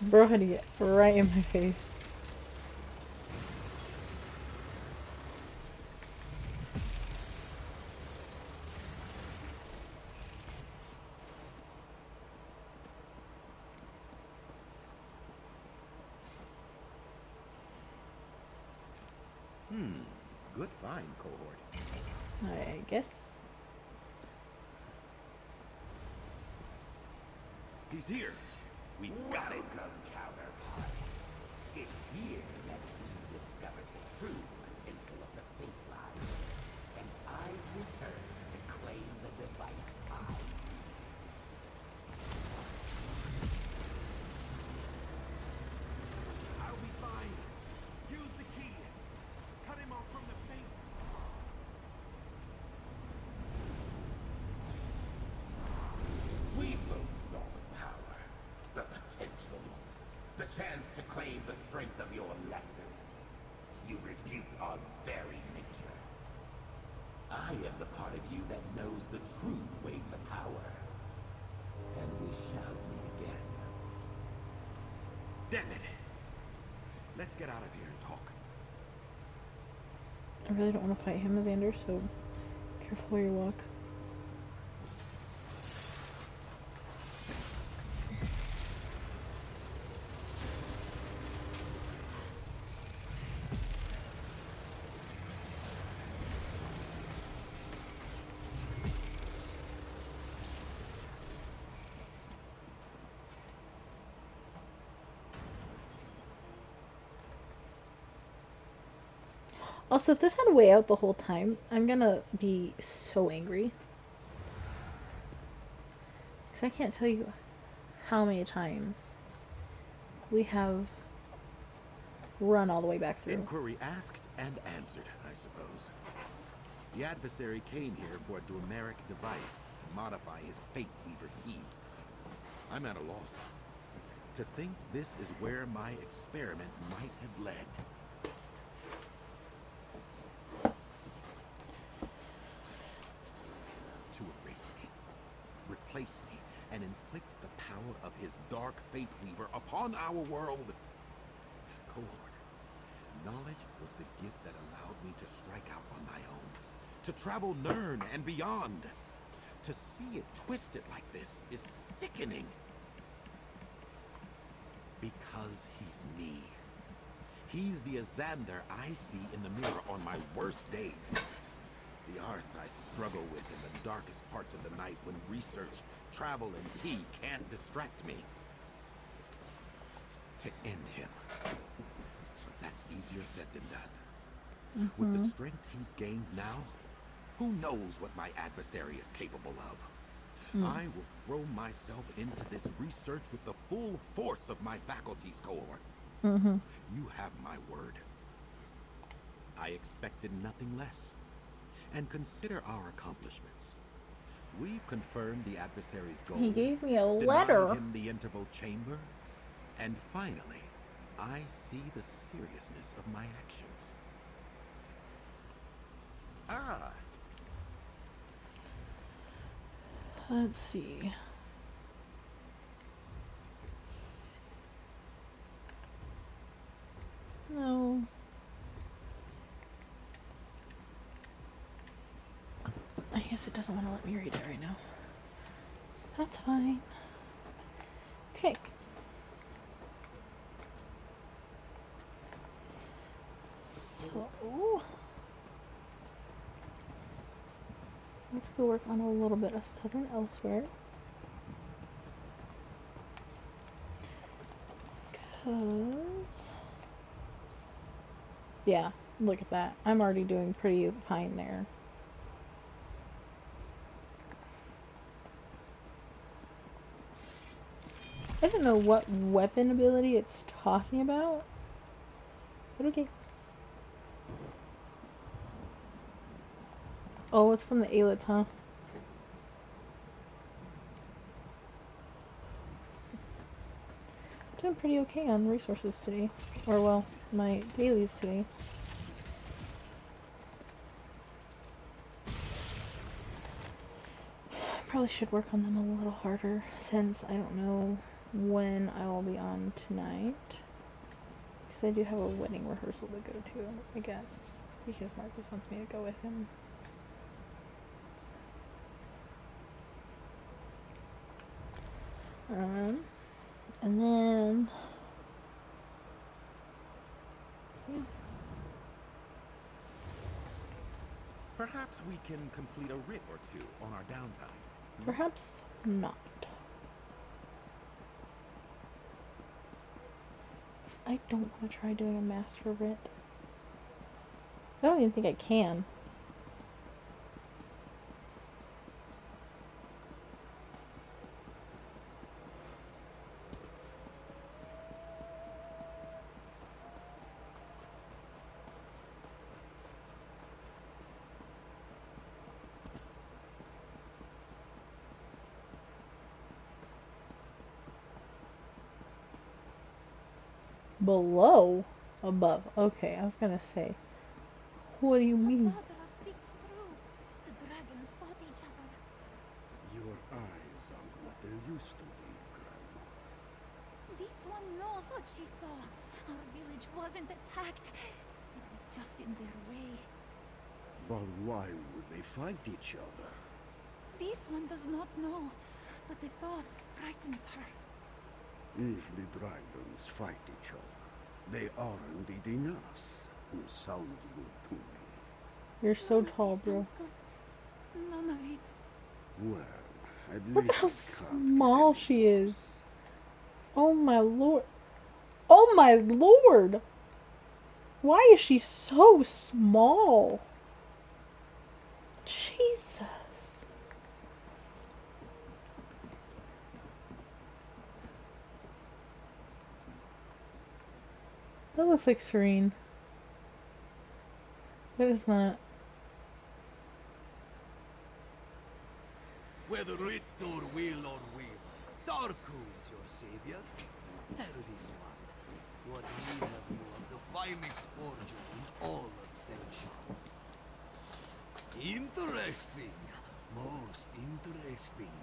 Bro had to get right in my face. Good find, cohort. I guess. He's here. We got him. Counterpart. It's here that we discovered the true potential of the fake line. And I've returned to claim the device I. I'll be fine. Use the key. Cut him off from the fate. We both saw the power, the potential, the chance to claim the strength of your lessers. You rebuked our very nature. I am the part of you that knows the true way to power. And we shall meet again. Damn it. Let's get out of here and talk. I really don't want to fight him, Xander, so careful where you walk. Also, if this had a way out the whole time, I'm gonna be so angry. Because I can't tell you how many times we have run all the way back through. Inquiry asked and answered, I suppose. The adversary came here for a Dwemeric device to modify his Fate Weaver key. I'm at a loss. To think this is where my experiment might have led. To erase me, replace me, and inflict the power of his dark Fate Weaver upon our world. Cohort, knowledge was the gift that allowed me to strike out on my own, to travel Nirn and beyond. To see it twisted like this is sickening. Because he's me. He's the Azander I see in the mirror on my worst days. The arse I struggle with in the darkest parts of the night when research, travel, and tea can't distract me. To end him. But that's easier said than done. With the strength he's gained now, who knows what my adversary is capable of? I will throw myself into this research with the full force of my faculties, cohort. You have my word. I expected nothing less. And consider our accomplishments. We've confirmed the adversary's goal. He gave me a denied letter. him the interval chamber. And finally, I see the seriousness of my actions. Ah! Let's see. No. I guess it doesn't want to let me read it right now. That's fine. Okay. So, let's go work on a little bit of Southern Elsewhere. Because, yeah, look at that. I'm already doing pretty fine there. I don't know what weapon ability it's talking about, but okay. Oh, it's from the Aelits, huh? Doing pretty okay on resources today. Or, well, my dailies today. Probably should work on them a little harder, since I don't know when I will be on tonight. Because I do have a wedding rehearsal to go to, I guess. Because Marcus wants me to go with him. And then... yeah. Perhaps we can complete a writ or two on our downtime. Perhaps not. I don't want to try doing a master writ. I don't even think I can. Below? Above. Okay, I was gonna say. What do you mean? Speaks true. The dragons fought each other. Your eyes aren't what they used to be, Grandmother. This one knows what she saw. Our village wasn't attacked. It was just in their way. But why would they fight each other? This one does not know, but the thought frightens her. If the dragons fight each other, they aren't eating us. Sounds good to me. You're so tall, bro. None of it. Well, at Look least how small she is. Oh my lord. Oh my lord! Why is she so small? Jesus. That looks like Serene. But it's not. Whether writ or will or will, Darku is your savior. Tell this one, what need have you of the finest forger in all of Selsham? Interesting. Most interesting.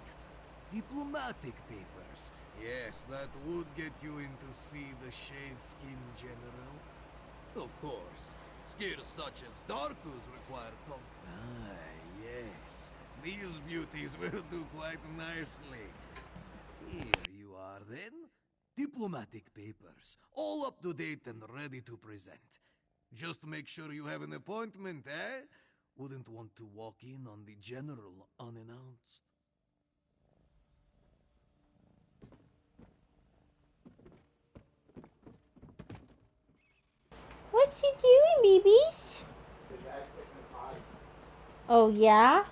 Diplomatic papers. Yes, that would get you in to see the Shaveskin General. Of course, skills such as Darkus require yes. These beauties will do quite nicely. Here you are then. Diplomatic papers. All up to date and ready to present. Just make sure you have an appointment, eh? Wouldn't want to walk in on the General unannounced. What's he doing, babies? Oh, yeah?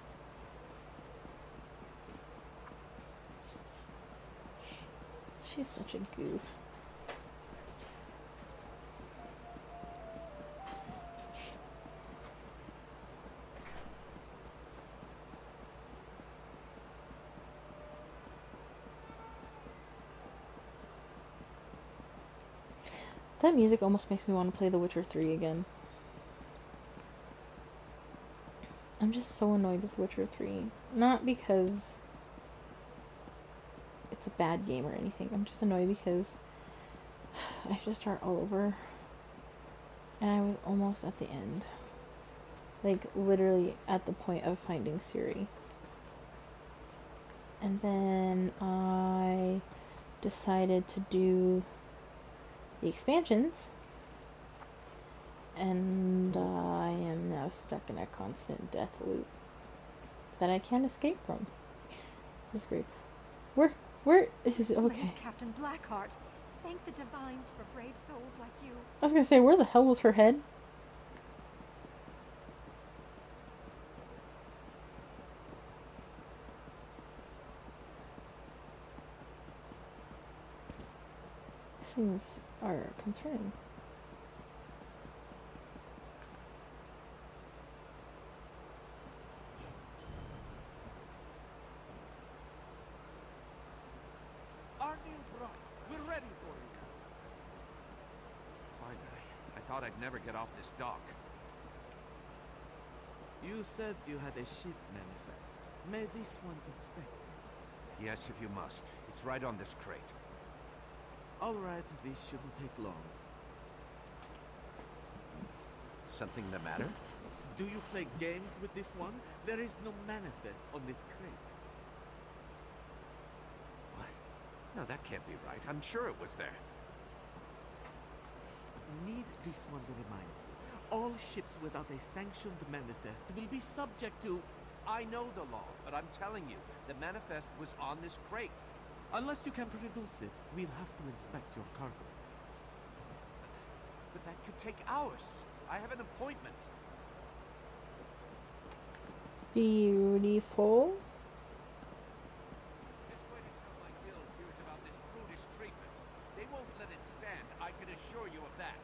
She's such a goof. That music almost makes me want to play The Witcher 3 again. I'm just so annoyed with Witcher 3. Not because it's a bad game or anything. I'm just annoyed because I have to start all over. And I was almost at the end. Like, literally at the point of finding Ciri. And then I decided to do the expansions. And I am now stuck in a constant death loop that I can't escape from. It's great. Where is it? Okay. Captain Blackheart. Thank the divines for brave souls like you. I was gonna say, where the hell was her head? These things are concerning. We're ready for you. Finally. I thought I'd never get off this dock. You said you had a ship manifest. May this one inspect it? Yes, if you must. It's right on this crate. Alright, this shouldn't take long. Something the matter? Do you play games with this one? There is no manifest on this crate. What? No, that can't be right. I'm sure it was there. Need this one to remind you. All ships without a sanctioned manifest will be subject to... I know the law, but I'm telling you, the manifest was on this crate. Unless you can produce it, we'll have to inspect your cargo. But that could take hours. I have an appointment. Beautiful. Just wait until my guild hears about this brutish treatment. They won't let it stand, I can assure you of that.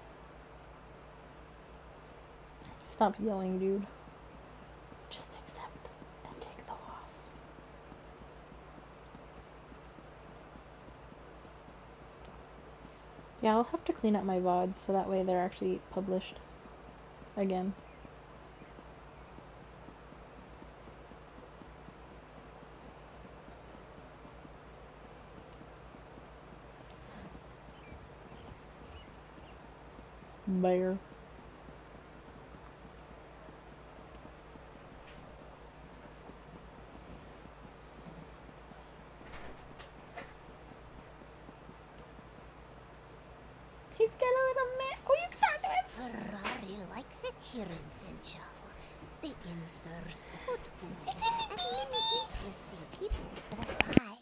Stop yelling, dude. Just accept and take the loss. Yeah, I'll have to clean up my VODs so that way they're actually published again. Bear. He's got a little man. Oh, you can talk to him. Ferrari likes it here in Central. The inn serves good food, and many interesting people stop by.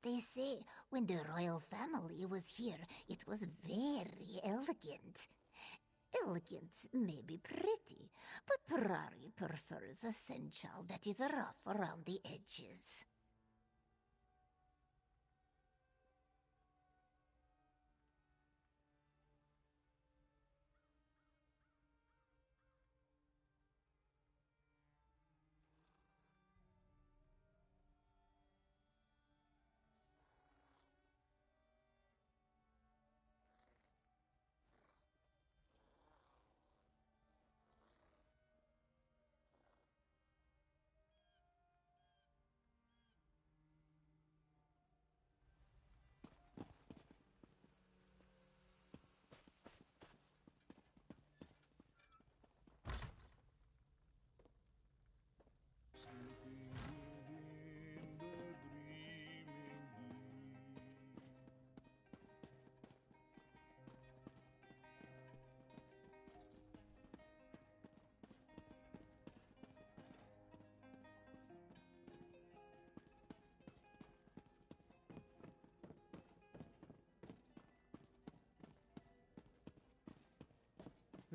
They say when the royal family was here, it was very elegant. Elegant may be pretty, but Ferrari prefers a Central that is rough around the edges.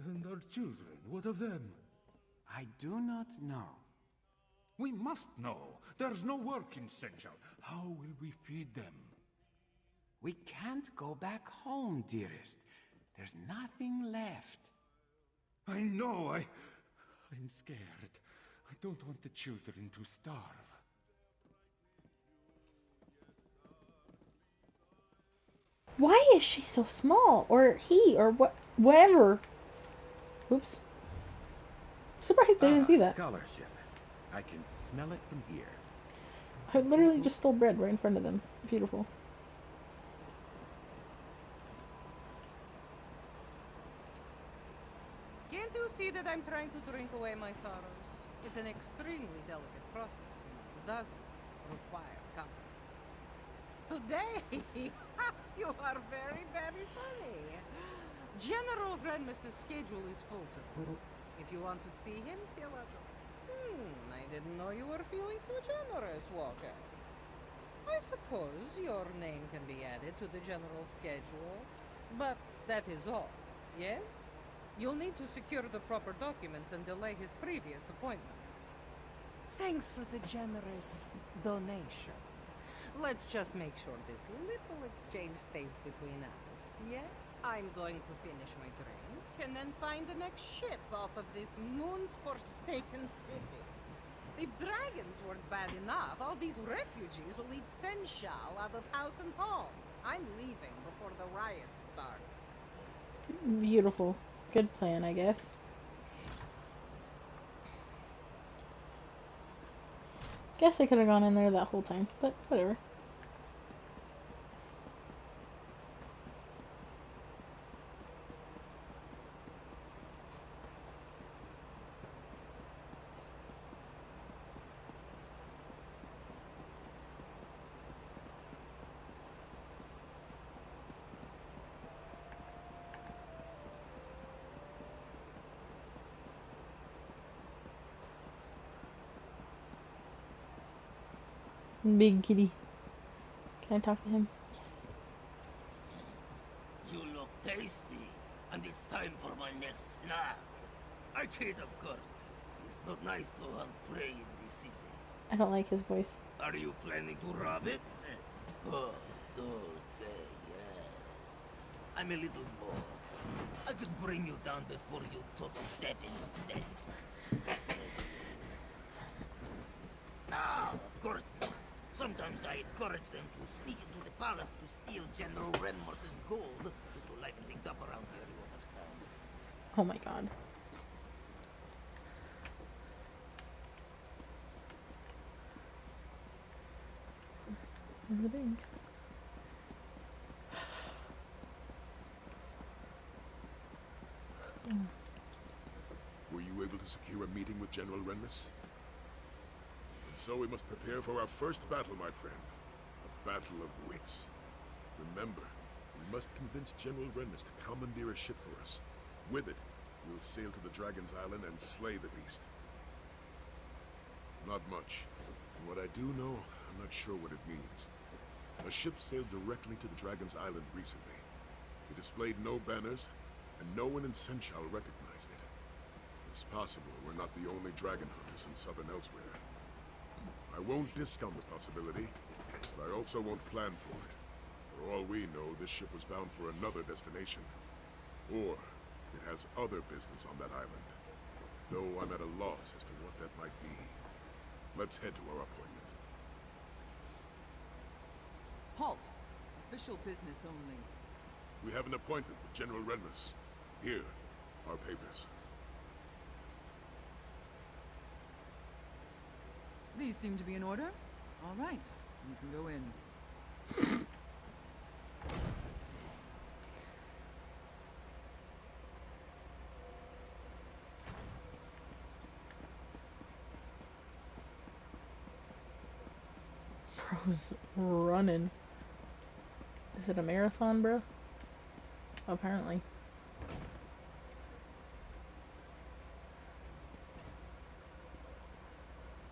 And our children, what of them? I do not know. We must know. There's no work in Central. How will we feed them? We can't go back home, dearest. There's nothing left. I know, I'm scared. I don't want the children to starve. Why is she so small? Or he, or whatever. Oops. Surprised I didn't see that. Scholarship. I can smell it from here. I literally just stole bread right in front of them. Beautiful. Can't you see that I'm trying to drink away my sorrows? It's an extremely delicate process, doesn't require company. Today, you are very, very funny. General Renmus's schedule is full today. If you want to see him, fill out your... I didn't know you were feeling so generous, Walker. I suppose your name can be added to the general schedule, but that is all, yes? You'll need to secure the proper documents and delay his previous appointment. Thanks for the generous donation. Let's just make sure this little exchange stays between us, yeah? I'm going to finish my drink and then find the next ship off of this moon's forsaken city. If dragons weren't bad enough, all these refugees will eat Senshal out of house and home. I'm leaving before the riots start. Beautiful. Good plan, I guess. Guess I could have gone in there that whole time, but whatever. Big kitty. Can I talk to him? You look tasty, and it's time for my next snack. I kid, of course. It's not nice to hunt prey in this city. I don't like his voice. Are you planning to rob it? Oh, do say yes. I'm a little bored. I could bring you down before you took 7 steps. No, of course not. Sometimes I encourage them to sneak into the palace to steal General Renmos's gold, just to liven things up around here, you understand? Oh my god. In the bank. Were you able to secure a meeting with General Renmus? And so we must prepare for our first battle, my friend. A battle of wits. Remember, we must convince General Renmus to commandeer a ship for us. With it, we'll sail to the Dragon's Island and slay the beast. Not much. And what I do know, I'm not sure what it means. A ship sailed directly to the Dragon's Island recently. It displayed no banners, and no one in Senchal recognized it. It's possible we're not the only dragon hunters in southern Elsewhere. I won't discount the possibility, but I also won't plan for it. For all we know, this ship was bound for another destination. Or it has other business on that island. Though I'm at a loss as to what that might be. Let's head to our appointment. Halt! Official business only. We have an appointment with General Renmus. Here, our papers. These seem to be in order. All right, you can go in. Bro's running. Is it a marathon, bro? Apparently.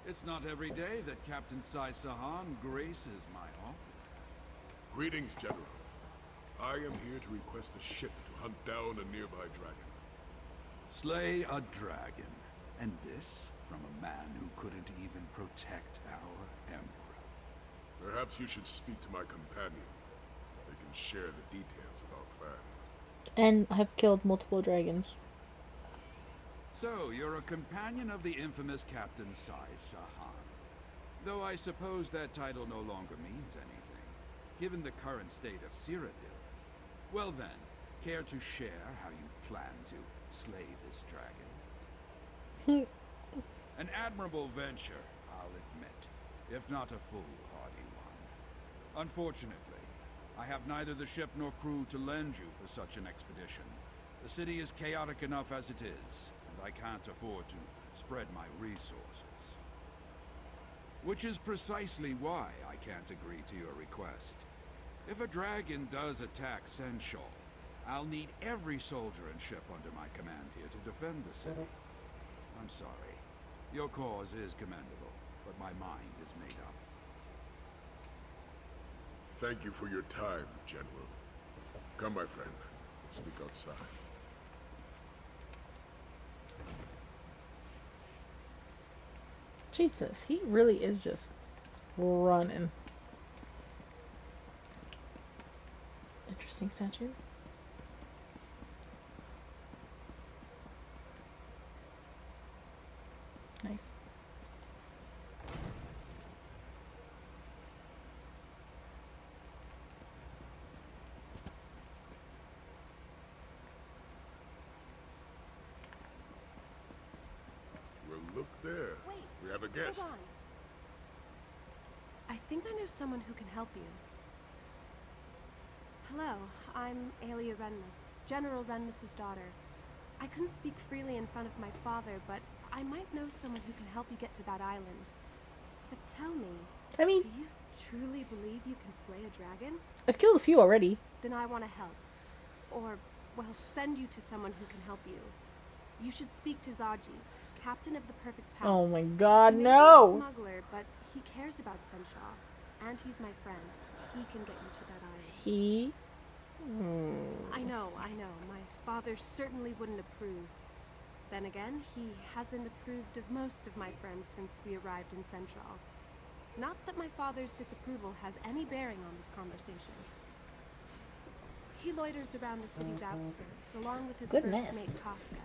It's not every day that Captain Sai Sahan graces my office. Greetings, General. I am here to request a ship to hunt down a nearby dragon. Slay a dragon. And this from a man who couldn't even protect our Emperor. Perhaps you should speak to my companion. They can share the details of our plan. And I've killed multiple dragons. So, you're a companion of the infamous Captain Sai Sahan. Though I suppose that title no longer means anything, given the current state of Cyrodiil. Well then, care to share how you plan to slay this dragon? An admirable venture, I'll admit, if not a foolhardy one. Unfortunately, I have neither the ship nor crew to lend you for such an expedition. The city is chaotic enough as it is, and I can't afford to spread my resources. Which is precisely why I can't agree to your request. If a dragon does attack Senchal, I'll need every soldier and ship under my command here to defend the city. I'm sorry. Your cause is commendable, but my mind is made up. Thank you for your time, General. Come, my friend. Let's speak outside. Jesus, he really is just running. Interesting statue. Nice. Well, look there. We have a guest. Hold on. I think I know someone who can help you. Hello, I'm Aelia Renmus, General Renmus's daughter. I couldn't speak freely in front of my father, but I might know someone who can help you get to that island. But tell me, do you truly believe you can slay a dragon? I've killed a few already. Then I want to help. Or, well, send you to someone who can help you. You should speak to Zaji, captain of the Perfect Palace. Oh my god, He may be no! a smuggler, but He cares about Senshaw, and he's my friend. He can get you to that island. He? I know. My father certainly wouldn't approve. Then again, he hasn't approved of most of my friends since we arrived in Senshaw. Not that my father's disapproval has any bearing on this conversation. He loiters around the city's outskirts, along with his Goodness. first mate, Casca.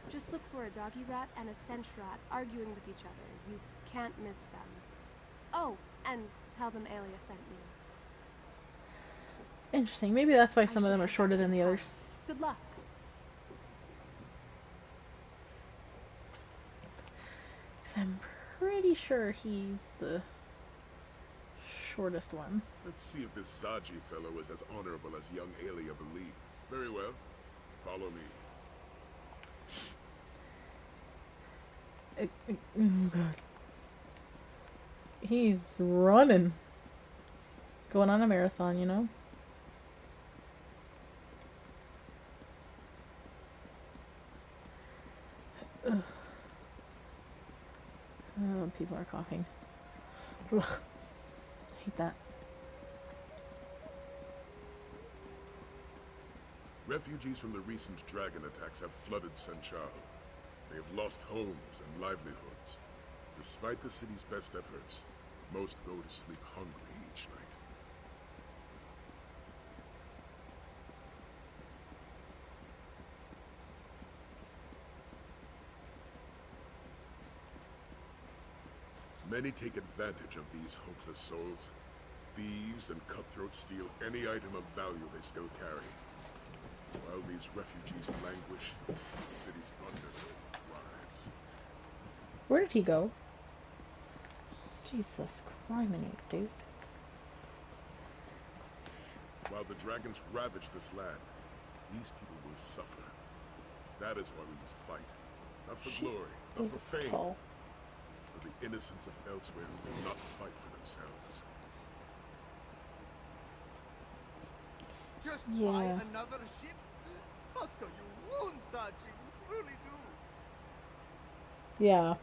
Just look for a doggy rat and a cinch rat arguing with each other. You can't miss them. Oh, and tell them Aelia sent you. Interesting. Maybe that's why some of them are shorter than the others. Good luck. 'Cause I'm pretty sure he's the shortest one. Let's see if this Zaji fellow is as honorable as young Aelia believes. Very well. Follow me. Oh god. He's running. Going on a marathon, you know? Ugh. Oh, people are coughing. Ugh. Hate that. Refugees from the recent dragon attacks have flooded Senchal. They have lost homes and livelihoods. Despite the city's best efforts, most go to sleep hungry each night. Many take advantage of these hopeless souls. Thieves and cutthroats steal any item of value they still carry. While these refugees languish, the city's undergrowth thrives. Where did he go? Jesus criminy, dude. While the dragons ravage this land, these people will suffer. That is why we must fight. Not for glory, not for fame. For the innocents of elsewhere who will not fight for themselves. Just Yeah. buy another ship? Casca, you ruin Zaji, you truly do. Yeah.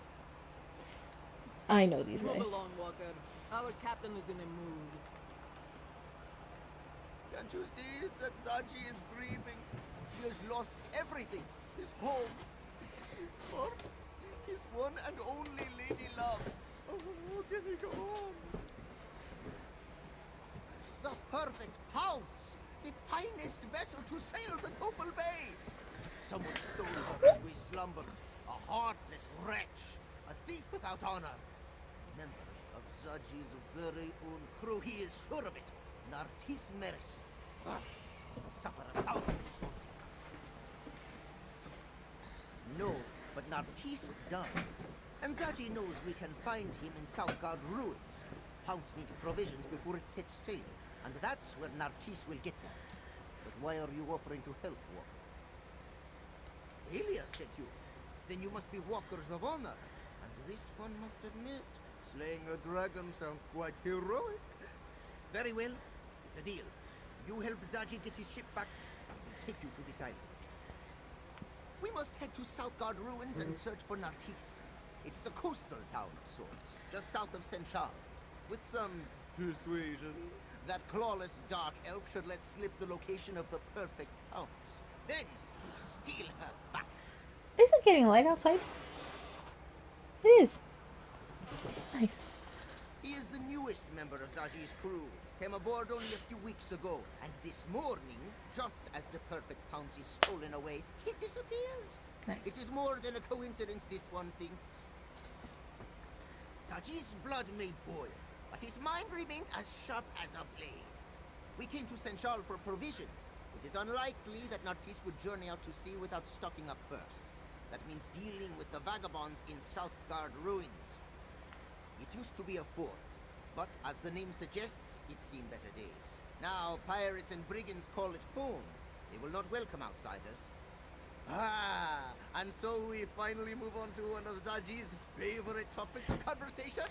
I know these Move guys. along, Walker. Our captain is in a mood. Can't you see that Zaji is grieving? He has lost everything. His home, his heart, his one and only lady love. Oh, how can he go on? The perfect pounce! The finest vessel to sail the Copal Bay! Someone stole her as we slumbered. A heartless wretch. A thief without honor. Member of Zaji's very own crew. He is sure of it. Nartis Meris. Suffer 1,000 salty cuts. No, but Nartis does. And Zaji knows we can find him in Southgard ruins. Pounce needs provisions before it sets sail. And that's where Nartis will get them. But why are you offering to help, Walker? Aelia sent you. Then you must be walkers of honor. And this one must admit, slaying a dragon sounds quite heroic. Very well. It's a deal. You help Zaji get his ship back, I'll take you to this island. We must head to Southgard ruins and search for Nartis. It's a coastal town of sorts, just south of Senchal. With some persuasion, that clawless dark elf should let slip the location of the perfect pounce. Then we steal her back. Is it getting light outside? It is. Nice. He is the newest member of Zaji's crew. Came aboard only a few weeks ago, and this morning, just as the perfect pounce is stolen away, he disappears. Nice. It is more than a coincidence, this one thinks. Zaji's blood may boil, but his mind remains as sharp as a blade. We came to Senchal for provisions. It is unlikely that Nartis would journey out to sea without stocking up first. That means dealing with the vagabonds in Southgard ruins. It used to be a fort, but as the name suggests, it's seen better days. Now, pirates and brigands call it home. They will not welcome outsiders. Ah, and so we finally move on to one of Zaji's favorite topics of conversation.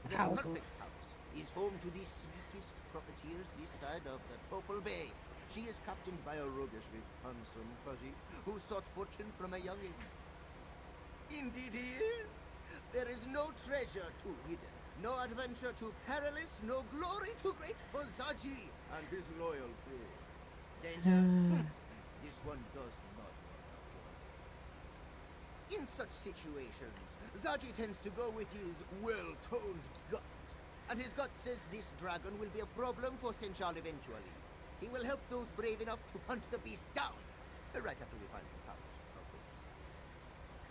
The perfect house is home to the sleekest profiteers this side of the Copal Bay. She is captained by a roguishly handsome Baji who sought fortune from a young age. Indeed he is. There is no treasure too hidden, no adventure too perilous, no glory too great for Zaji and his loyal crew. Danger? This one does not work out well. In such situations, Zaji tends to go with his well-toned gut. And his gut says this dragon will be a problem for Senchal eventually. He will help those brave enough to hunt the beast down. Right after we find the Pounce, of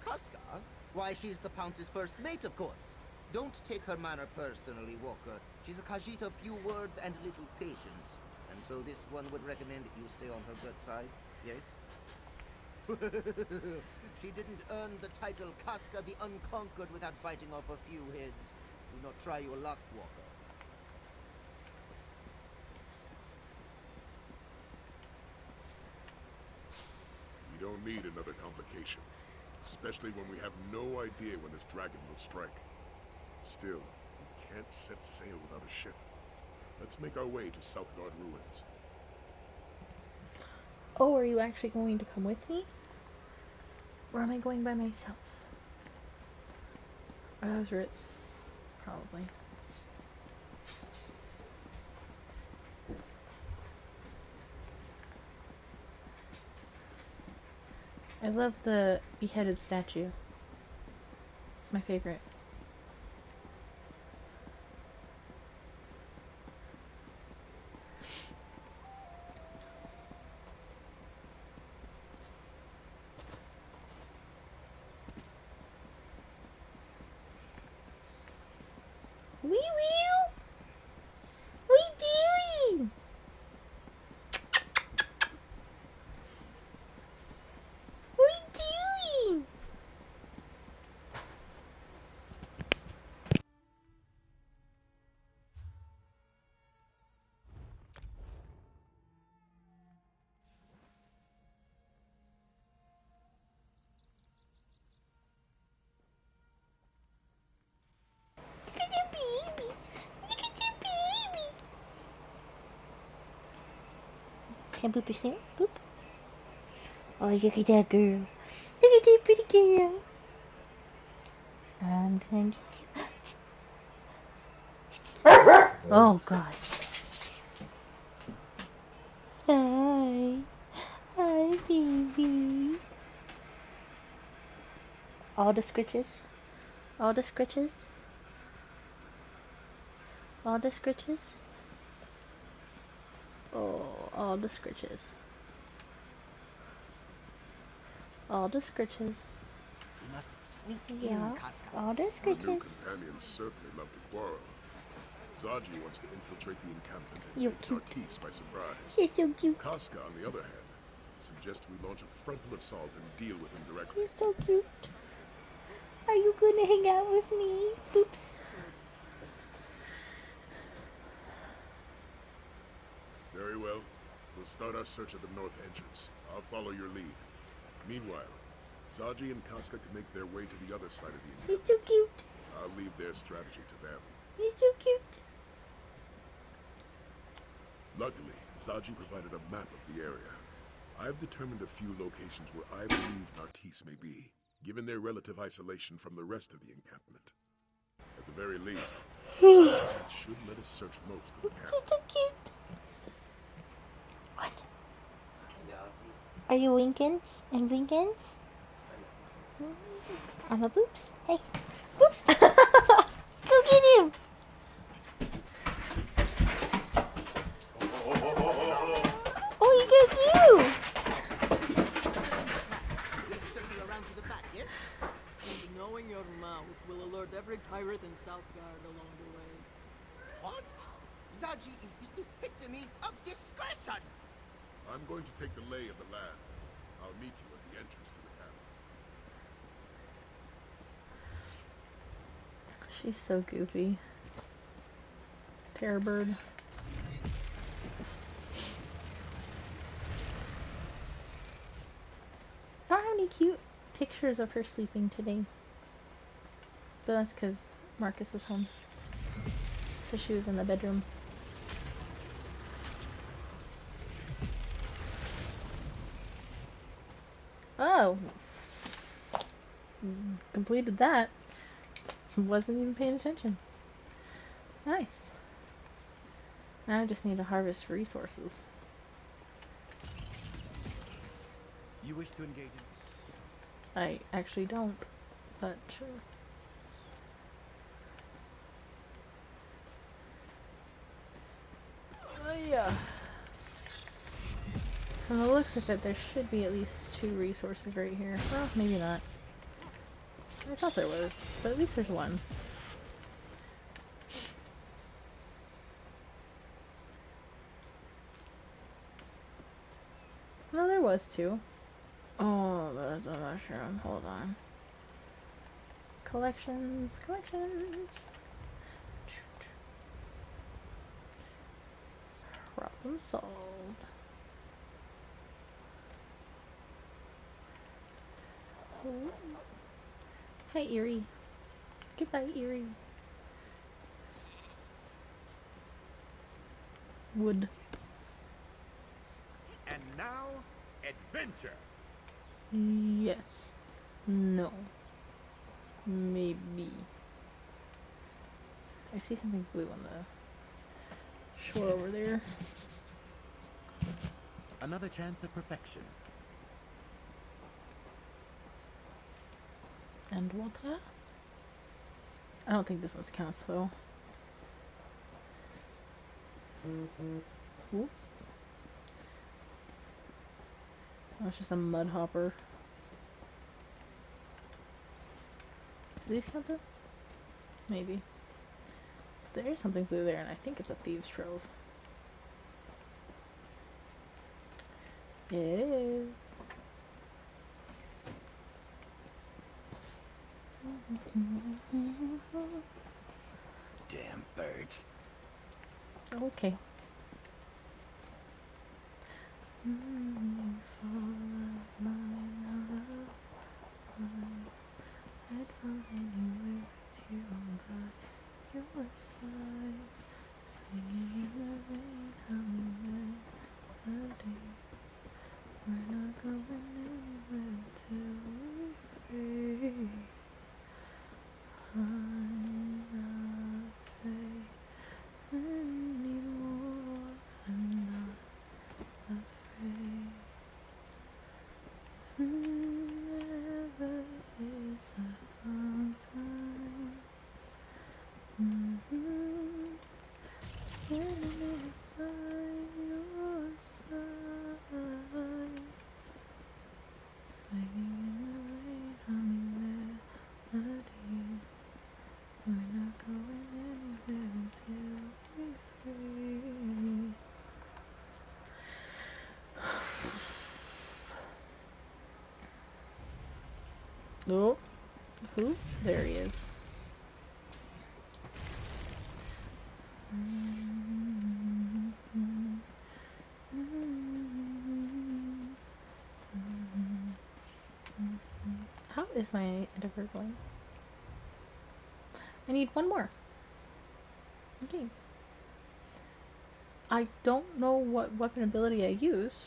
course. Casca? Why, she's the Pounce's first mate, of course. Don't take her manner personally, Walker. She's a Khajiit of few words and little patience. And so this one would recommend you stay on her good side, yes? She didn't earn the title Casca the Unconquered without biting off a few heads. Do not try your luck, Walker. We don't need another complication. Especially when we have no idea when this dragon will strike. Still, we can't set sail without a ship. Let's make our way to Southgard Ruins. Oh, are you actually going to come with me? Or am I going by myself? Oh, that was Ritz. Probably. I love the beheaded statue. It's my favorite. Wee wee! What are you doing? What are you doing? Look at your baby. Look at your baby. Can Boop just there? Boop. Oh, look at that girl. Look at that pretty girl. I'm going to... Oh, God. Hi. Hi, baby. All the scritches. All the scritches. All the scritches. Oh, all the scritches. All the scritches. We must sneak Yeah, in, Casca. all the Our new scritches. companions certainly love to quarrel. Zaji wants to infiltrate the encampment and You're take cute. Nartis by surprise. You're so cute. Casca, on the other hand, suggests we launch a frontal assault and deal with him directly. You're so cute. Are you gonna hang out with me? Oops. Very well. We'll start our search at the north entrance. I'll follow your lead. Meanwhile, Zaji and Casca can make their way to the other side of the You're encampment. so cute. I'll leave their strategy to them. You're so cute. Luckily, Zaji provided a map of the area. I've determined a few locations where I believe Nartis may be, given their relative isolation from the rest of the encampment. At the very least, this path should let us search most of the camp. You're so cute. What? Are you Winkins and Winkins? I'm a Boops. Hey. Boops. Go get him. Oh, you got you. We'll circle around to the back, yes? And knowing your mouth will alert every pirate in Southgard along the way. What? Zaji is the epitome of discretion! I'm going to take the lay of the land. I'll meet you at the entrance to the camp. She's so goofy. Terror bird. I don't have any cute pictures of her sleeping today. But that's because Marcus was home. So she was in the bedroom. Oh. Completed that. Wasn't even paying attention. Nice. Now I just need to harvest resources. You wish to engage in? I actually don't, but sure. Oh yeah. From the looks of it, there should be at least 2 resources right here. Well, maybe not. I thought there was, but at least there's 1. No, there was 2. Oh, that's a mushroom. Hold on. Collections, collections. Problem solved. Oh. Hey, Eerie. Goodbye, Eerie. Wood. And now, adventure. Yes. No. Maybe. I see something blue on the shore over there. Another chance at perfection. And water? I don't think this one counts though. Ooh. Oh, it's just a mud hopper. Do these count though? Maybe. There is something blue there, and I think it's a thieves' trove. It is. Damn birds. Okay. I'd fall anywhere with you by your side, swinging in the rain, humming melody. We're not going anywhere till we freeze. I'm not afraid anymore. I'm not afraid. Never is a long time. Standing by your side, swinging in the rain, humming melody. We're not going anywhere until we freeze. Oh, who? There he is. How is my endeavor going? I need 1 more. Okay. I don't know what weapon ability I used,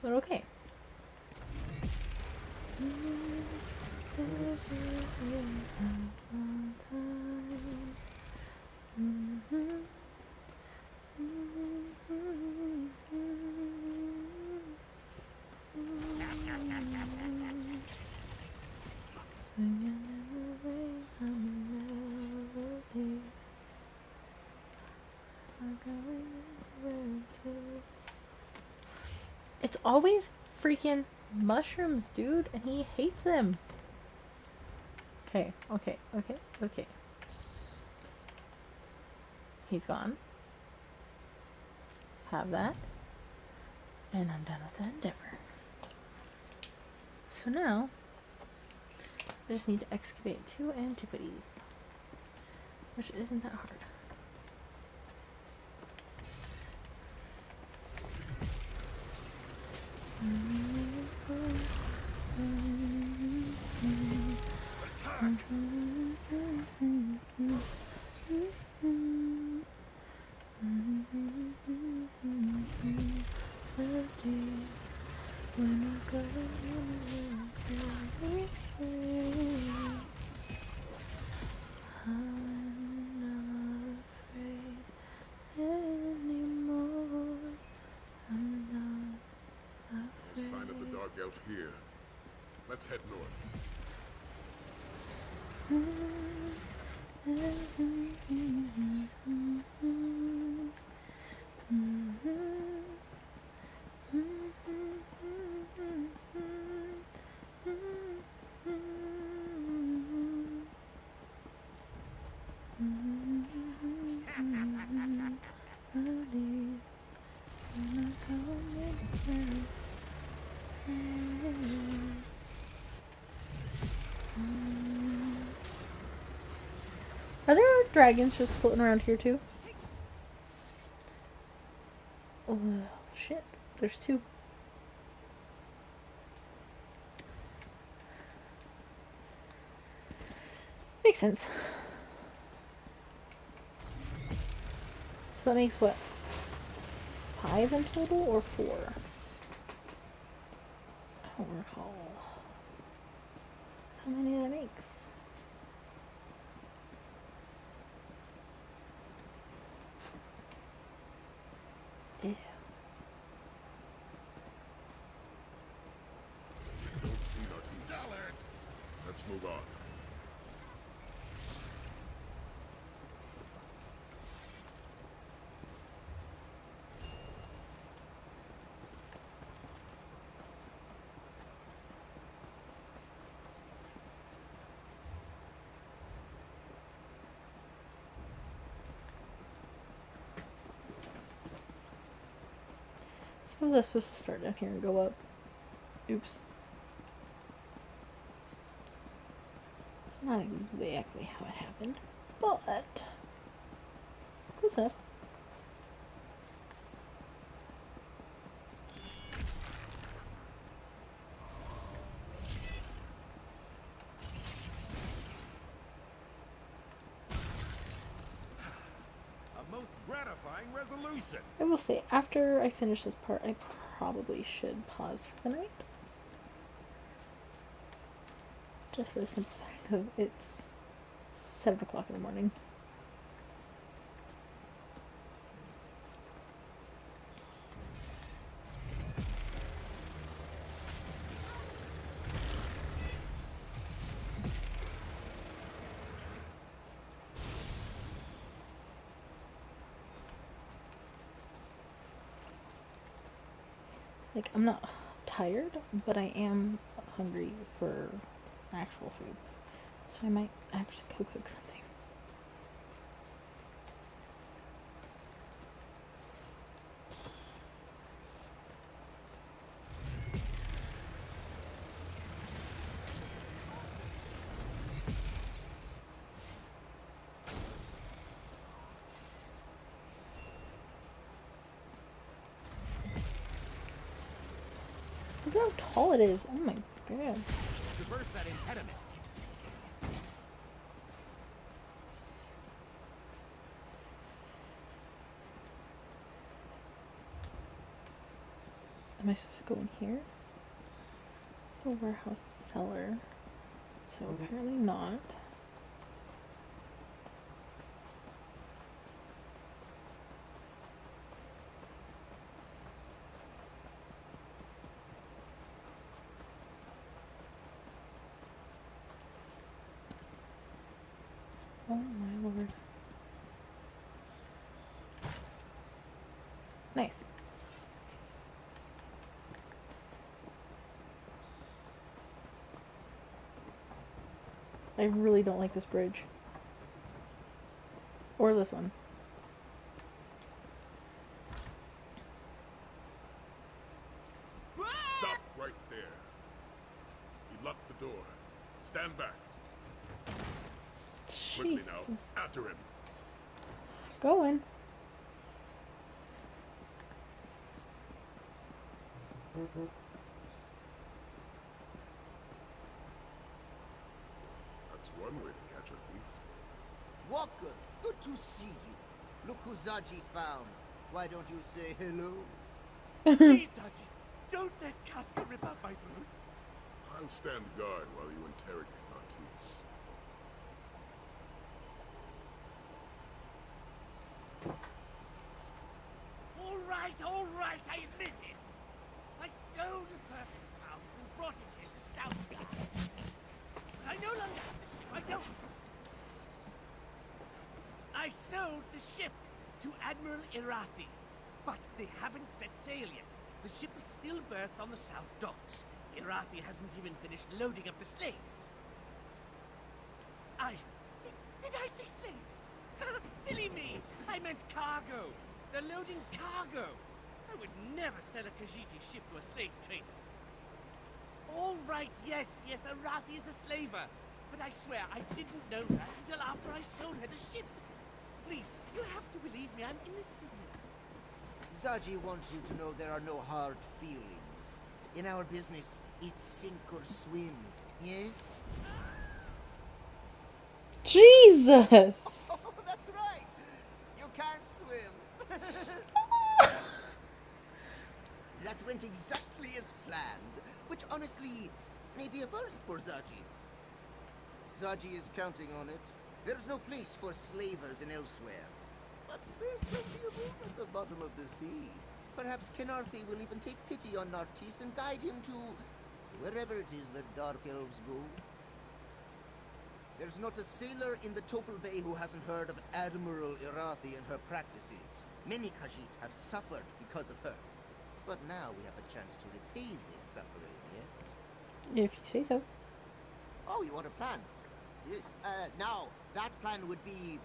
but okay. It's always freaking mushrooms, dude, and he hates them. Okay, okay, okay, okay. He's gone. Have that. And I'm done with that endeavor. So now, I just need to excavate 2 antiquities. Which isn't that hard. elf here. Let's head north. Are there dragons just floating around here too? Oh shit, there's two. Makes sense. So that makes what? 5 in total or 4? I don't recall how many that makes. Ew. Don't see Narcisse. Let's move on. Suppose I was supposed to start down here and go up. Oops. It's not exactly how it happened, but close enough. A most gratifying resolution. I will say, after I finish this part, I probably should pause for the night. Just for the simple fact of it's 7 o'clock in the morning. Like, I'm not tired, but I am hungry for actual food. So I might actually go cook something. Look how tall it is. Oh my god. Reverse that impediment. Am I supposed to go in here? It's the warehouse cellar. So apparently not. Oh my lord. Nice. I really don't like this bridge. Or this one. Stop right there. He locked the door. Stand back. Quickly now. After him. Going. That's one way to catch a thief. Walker, good to see you. Look who Zaji found. Why don't you say hello? Please, Zaji, don't let Casca rip out my throat. I'll stand guard while you interrogate Narcisse. All right, I admit it. I stole the perfect house brought it here to Southgard. But I no longer have the ship, I don't. I sold the ship to Admiral Irathi, but they haven't set sail yet. The ship is still berthed on the south docks. Irathi hasn't even finished loading up the slaves. Did I say slaves? Silly me! I meant cargo. They're loading cargo. I would never sell a Khajiiti ship to a slave trader. All right, yes, Irathi is a slaver. But I swear I didn't know that until after I sold her the ship. Please, you have to believe me, I'm innocent here. Zaji wants you to know there are no hard feelings. In our business, it's sink or swim, yes? Jesus! Oh, that's right! You can't swim! That went exactly as planned, which honestly may be a first for Zaji. Zaji is counting on it. There's no place for slavers in elsewhere. But there's plenty of room at the bottom of the sea. Perhaps Kenarthi will even take pity on Nartis and guide him to wherever it is the Dark Elves go. There's not a sailor in the Topal Bay who hasn't heard of Admiral Irathi and her practices. Many Khajiit have suffered because of her. But now we have a chance to repay this suffering, yes? If you say so. Oh, you want a plan? Now, that plan would be...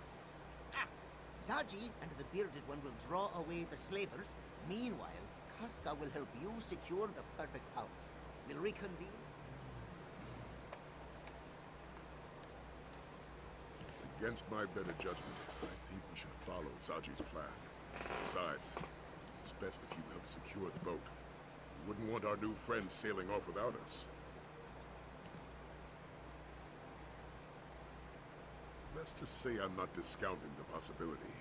Zaji and the Bearded One will draw away the slavers. Meanwhile, Casca will help you secure the perfect house. We'll reconvene. Against my better judgment, I think we should follow Zaji's plan. Besides, it's best if you help secure the boat. We wouldn't want our new friends sailing off without us. Let's just say I'm not discounting the possibility.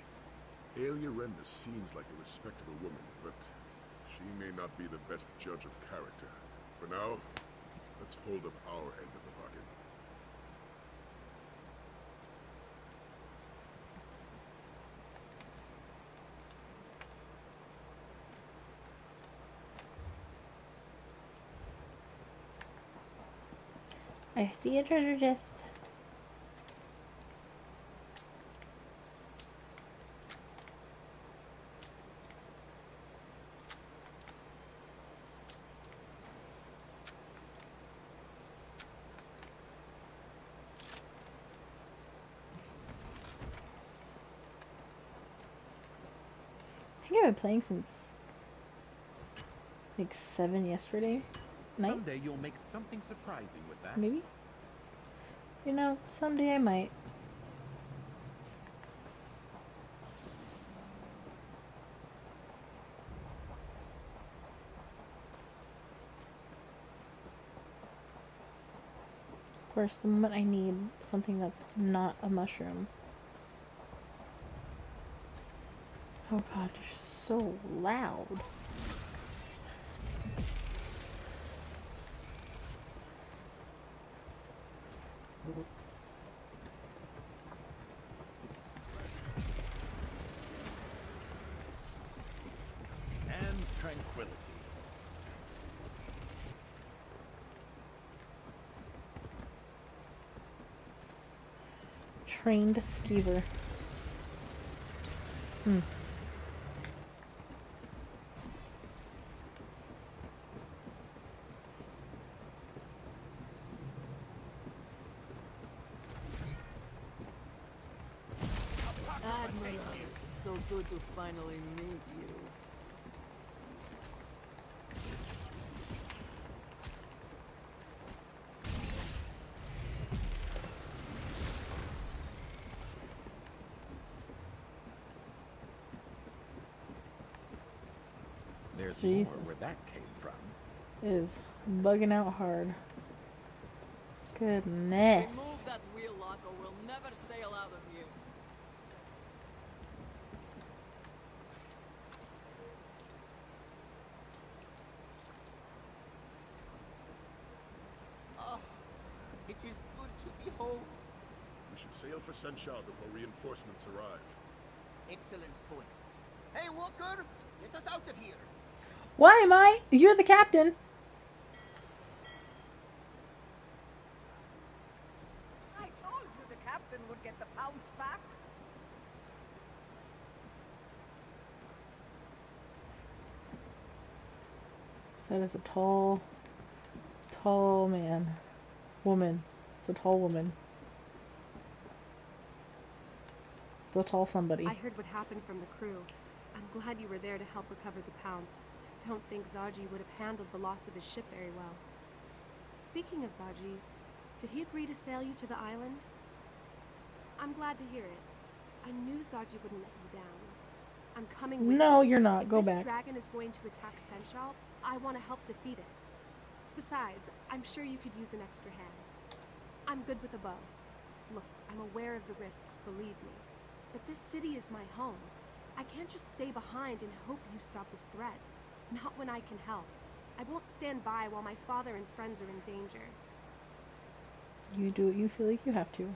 Aelia Renmus seems like a respectable woman, but she may not be the best judge of character. For now, let's hold up our end of the bargain. I see a treasure chest. I think I've been playing since like 7 yesterday night. Someday you'll make something surprising with that. Maybe. You know, someday I might. Of course, the moment I need something that's not a mushroom. Oh god, you're so loud. And tranquility. Trained skeever. Admiral, so good to finally meet you. There's Jesus. more where that came from. It is bugging out hard. Goodness. Remove that wheel lock or we'll never sail out of here. Oh, it is good to be home. We should sail for Senchal before reinforcements arrive. Excellent point. Hey, Walker, get us out of here. Why am I? You're the captain. That is a tall man. Woman. It's a tall woman. It's a tall somebody. I heard what happened from the crew. I'm glad you were there to help recover the Pounce. I don't think Zaji would have handled the loss of his ship very well. Speaking of Zaji, did he agree to sail you to the island? I'm glad to hear it. I knew Zaji wouldn't let you down. I'm coming with No, you. you're not. If Go this back. dragon is going to attack Senchal, I want to help defeat it. Besides, I'm sure you could use an extra hand. I'm good with a bow. Look, I'm aware of the risks, believe me. But this city is my home. I can't just stay behind and hope you stop this threat. Not when I can help. I won't stand by while my father and friends are in danger. You do what you feel like you have to.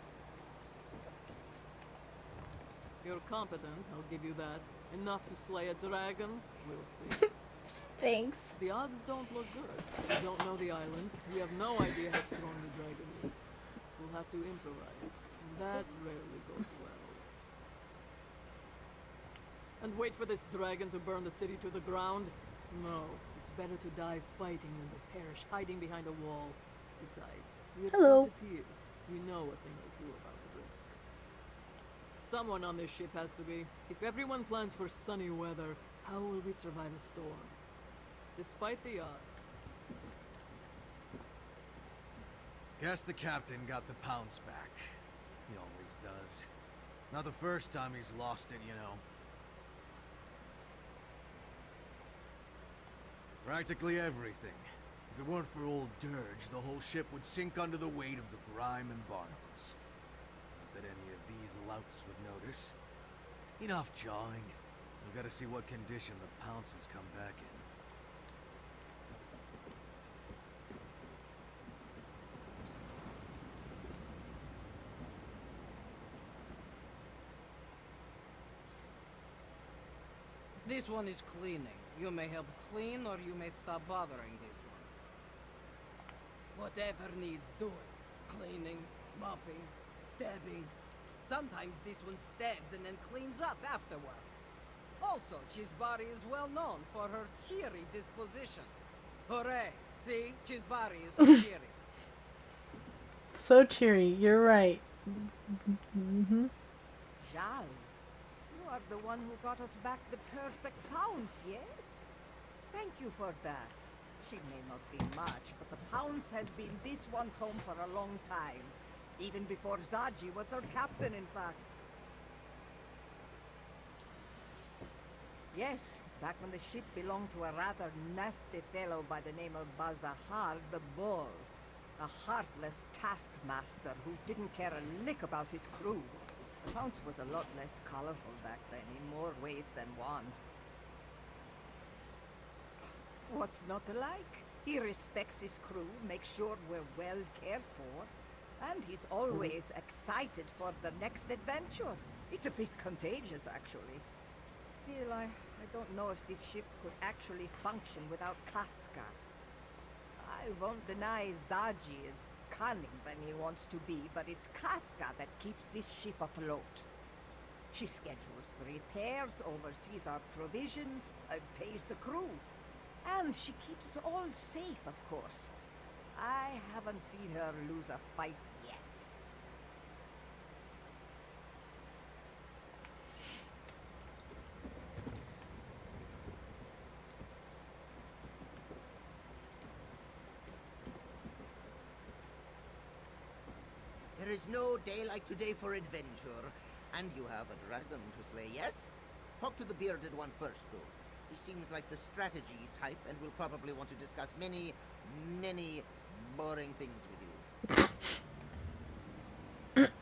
You're competent, I'll give you that. Enough to slay a dragon? We'll see. Thanks. The odds don't look good. We don't know the island. We have no idea how strong the dragon is. We'll have to improvise, and that rarely goes well. And wait for this dragon to burn the city to the ground? No, it's better to die fighting than to perish hiding behind a wall. Besides, we're profiteers. We know a thing or two about the risk. Someone on this ship has to be. If everyone plans for sunny weather, how will we survive a storm? Despite the odds. Guess the captain got the Pounce back. He always does. Not the first time he's lost it, you know. Practically everything. If it weren't for old Dirge, the whole ship would sink under the weight of the grime and barnacles. Not that any of these louts would notice. Enough jawing. We've got to see what condition the Pounce has come back in. This one is cleaning. You may help clean, or you may stop bothering this one. Whatever needs doing. Cleaning, mopping, stabbing. Sometimes this one stabs and then cleans up afterward. Also, Chisbari is well known for her cheery disposition. Hooray! See? Chisbari is so cheery. So cheery. You're right. Mm-hmm. Zhao, you are the one who got us back the perfect Pounce, yes? Thank you for that. She may not be much, but the Pounce has been this one's home for a long time. Even before Zaji was her captain, in fact. Yes, back when the ship belonged to a rather nasty fellow by the name of Bazahar the Bull. A heartless taskmaster who didn't care a lick about his crew. The Pounce was a lot less colorful back then, in more ways than one. What's not to like? He respects his crew, makes sure we're well cared for, and he's always excited for the next adventure. It's a bit contagious, actually. Still, I don't know if this ship could actually function without Casca. I won't deny Zaji is cunning than he wants to be, but it's Casca that keeps this ship afloat. She schedules repairs, oversees our provisions, pays the crew. And she keeps us all safe, of course. I haven't seen her lose a fight yet. There is no day like today for adventure. And you have a dragon to slay, yes? Talk to the bearded one first, though. He seems like the strategy type and will probably want to discuss many, many boring things with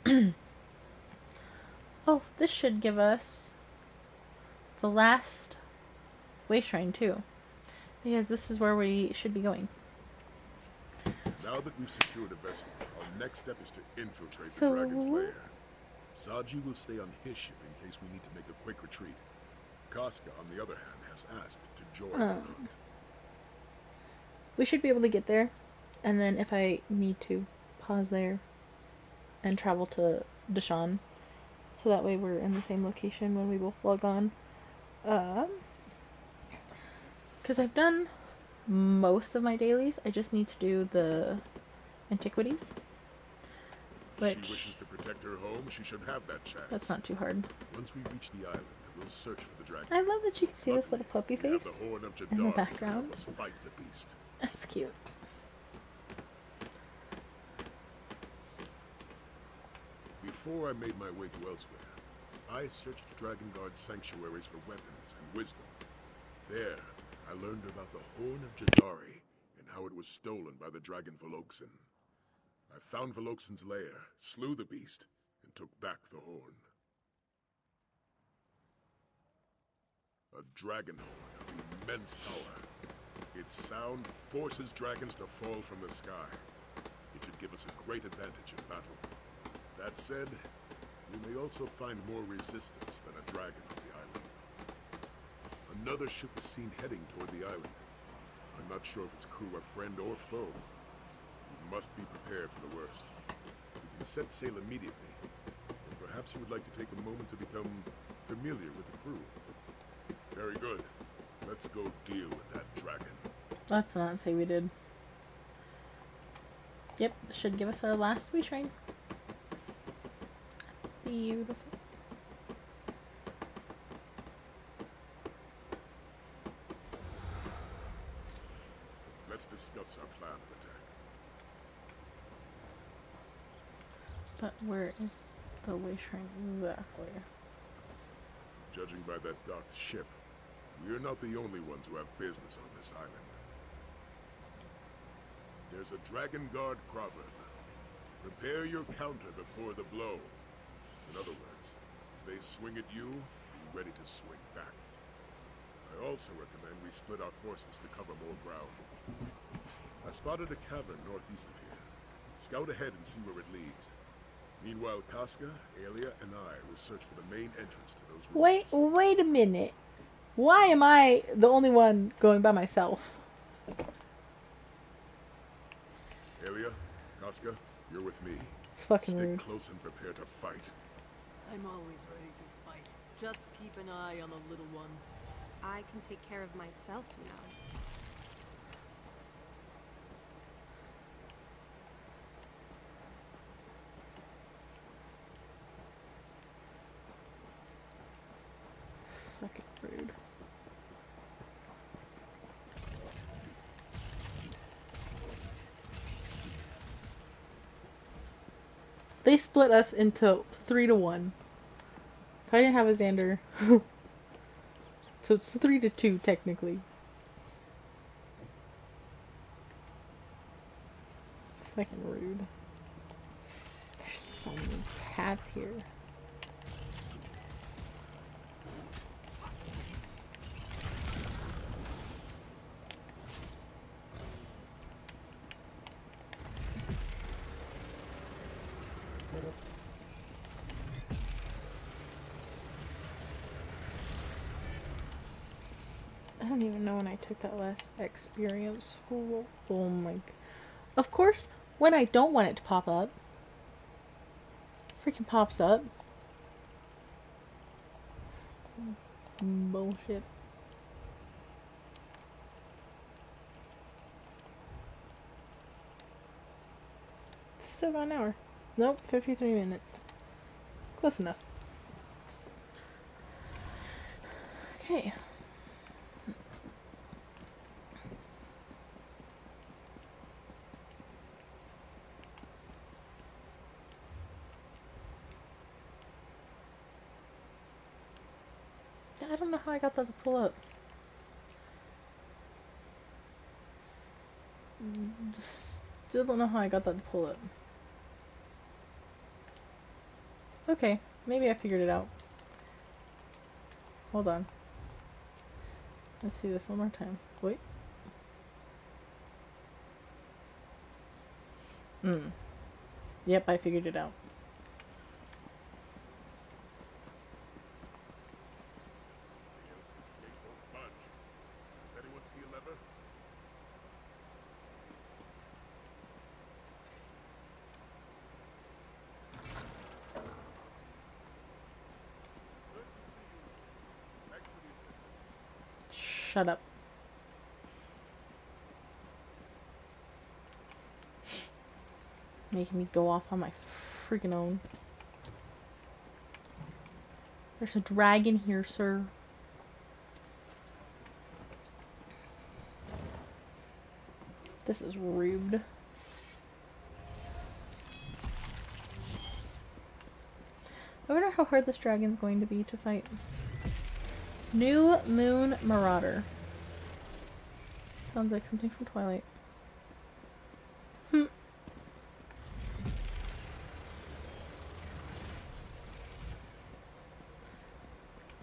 you. Oh, this should give us the last way shrine too. Because this is where we should be going. Now that we've secured a vessel, our next step is to infiltrate the dragon's lair. Zaji will stay on his ship in case we need to make a quick retreat. Casca, on the other hand, has asked to join the hunt. We should be able to get there, and then if I need to, pause there and travel to Deshawn, so that way we're in the same location when we both log on. Because I've done most of my dailies. I just need to do the antiquities. If she wishes to protect her home, she should have that chance. That's not too hard. Once we reach the island, we'll search for the dragon. I love that you can see this little puppy We have face the Horn of in the Jadar to background. help us fight the beast. That's cute. Before I made my way to elsewhere, I searched Drakengard sanctuaries for weapons and wisdom. There, I learned about the Horn of Jadari and how it was stolen by the dragon Veloxin. I found Veloxin's lair, slew the beast, and took back the horn. A dragon horn of immense power. Its sound forces dragons to fall from the sky. It should give us a great advantage in battle. That said, we may also find more resistance than a dragon on the island. Another ship was seen heading toward the island. I'm not sure if its crew are friend or foe. We must be prepared for the worst. We can set sail immediately, or perhaps you would like to take a moment to become familiar with the crew. Very good. Let's go deal with that dragon. Let's not say we did. Yep, should give us our last wee train. Beautiful. Let's discuss our plan of attack. But where is the way train exactly? Judging by that docked ship, we're not the only ones who have business on this island. There's a Drakengard proverb. Prepare your counter before the blow. In other words, if they swing at you, be ready to swing back. I also recommend we split our forces to cover more ground. I spotted a cavern northeast of here. Scout ahead and see where it leads. Meanwhile, Casca, Aelia, and I will search for the main entrance to those ruins. Wait a minute. Why am I the only one going by myself? Aelia, Casca, you're with me. It's fucking Stick rude. close and prepare to fight. I'm always ready to fight. Just keep an eye on the little one. I can take care of myself now. Fucking rude. They split us into 3 to 1. If I didn't have a Xander. So it's 3 to 2 technically. Fucking rude. There's so many cats here. I don't even know when I took that last experience school. Oh my. Of course, when I don't want it to pop up, freaking pops up. Bullshit. Still got an hour. Nope, 53 minutes. Close enough. Okay. I don't know how I got that to pull up. Still don't know how I got that to pull up. Okay, maybe I figured it out. Hold on. Let's see this one more time. Wait. Yep, I figured it out. Does anyone see a lever? Shut up. Making me go off on my freaking own. There's a dragon here, sir. This is rude. I wonder how hard this dragon's going to be to fight. New Moon Marauder. Sounds like something from Twilight.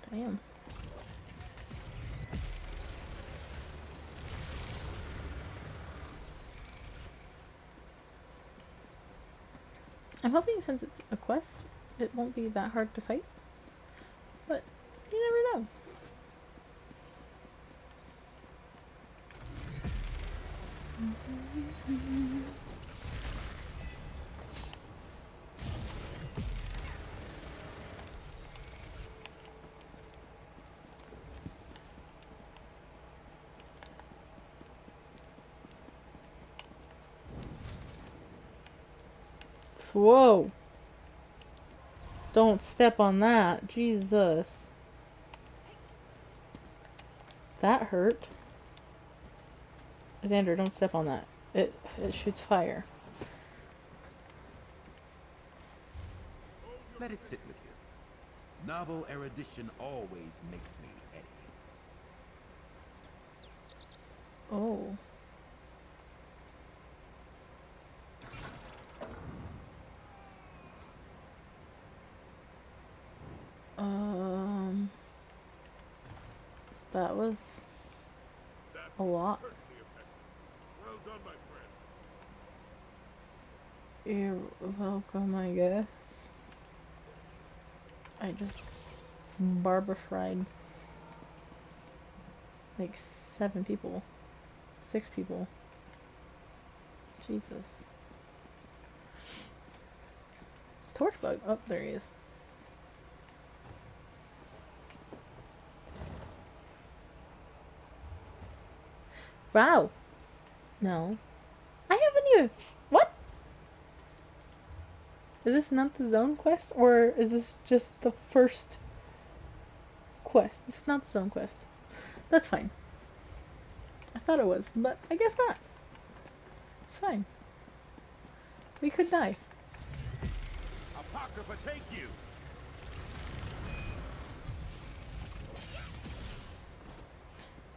Damn. I'm hoping since it's a quest, it won't be that hard to fight. But you never know. Whoa. Don't step on that. Jesus. That hurt. Xander, don't step on that. It shoots fire. Let it sit with you. Novel erudition always makes me heady. Oh. That was a lot. Well done, my friend. You're welcome, I guess. I just barber fried like 7 people. 6 people. Jesus. Torchbug. Oh, there he is. Wow. No. I haven't even... What? Is this not the zone quest? Or is this just the first quest? This is not the zone quest. That's fine. I thought it was, but I guess not. It's fine. We could die. Apocrypha, take you!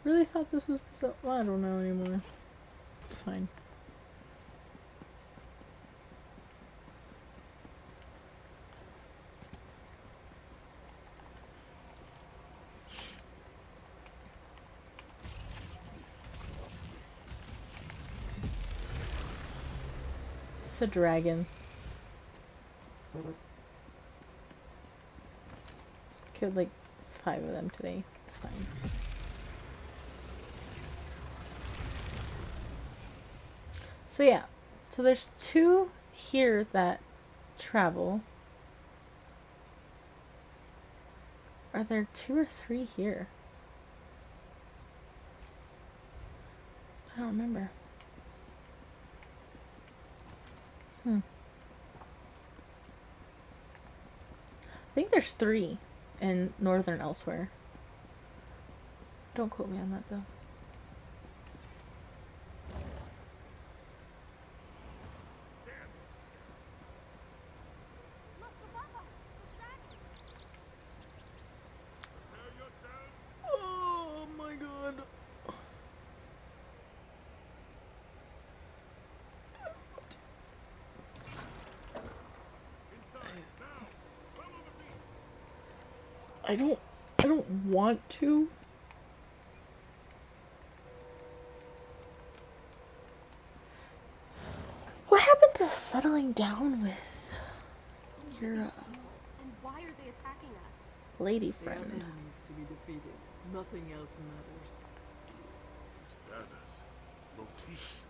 Really thought this was the zone. Well, I don't know anymore. It's fine. It's a dragon. Killed like 5 of them today. It's fine. So yeah, so there's 2 here that travel. Are there 2 or 3 here? I don't remember. I think there's 3 in Northern Elsewhere. Don't quote me on that though. Oh my god. I don't want to. What happened to settling down with your And why are they attacking us? lady They are friend? enemies to be defeated. Nothing else matters. These banners, motifs.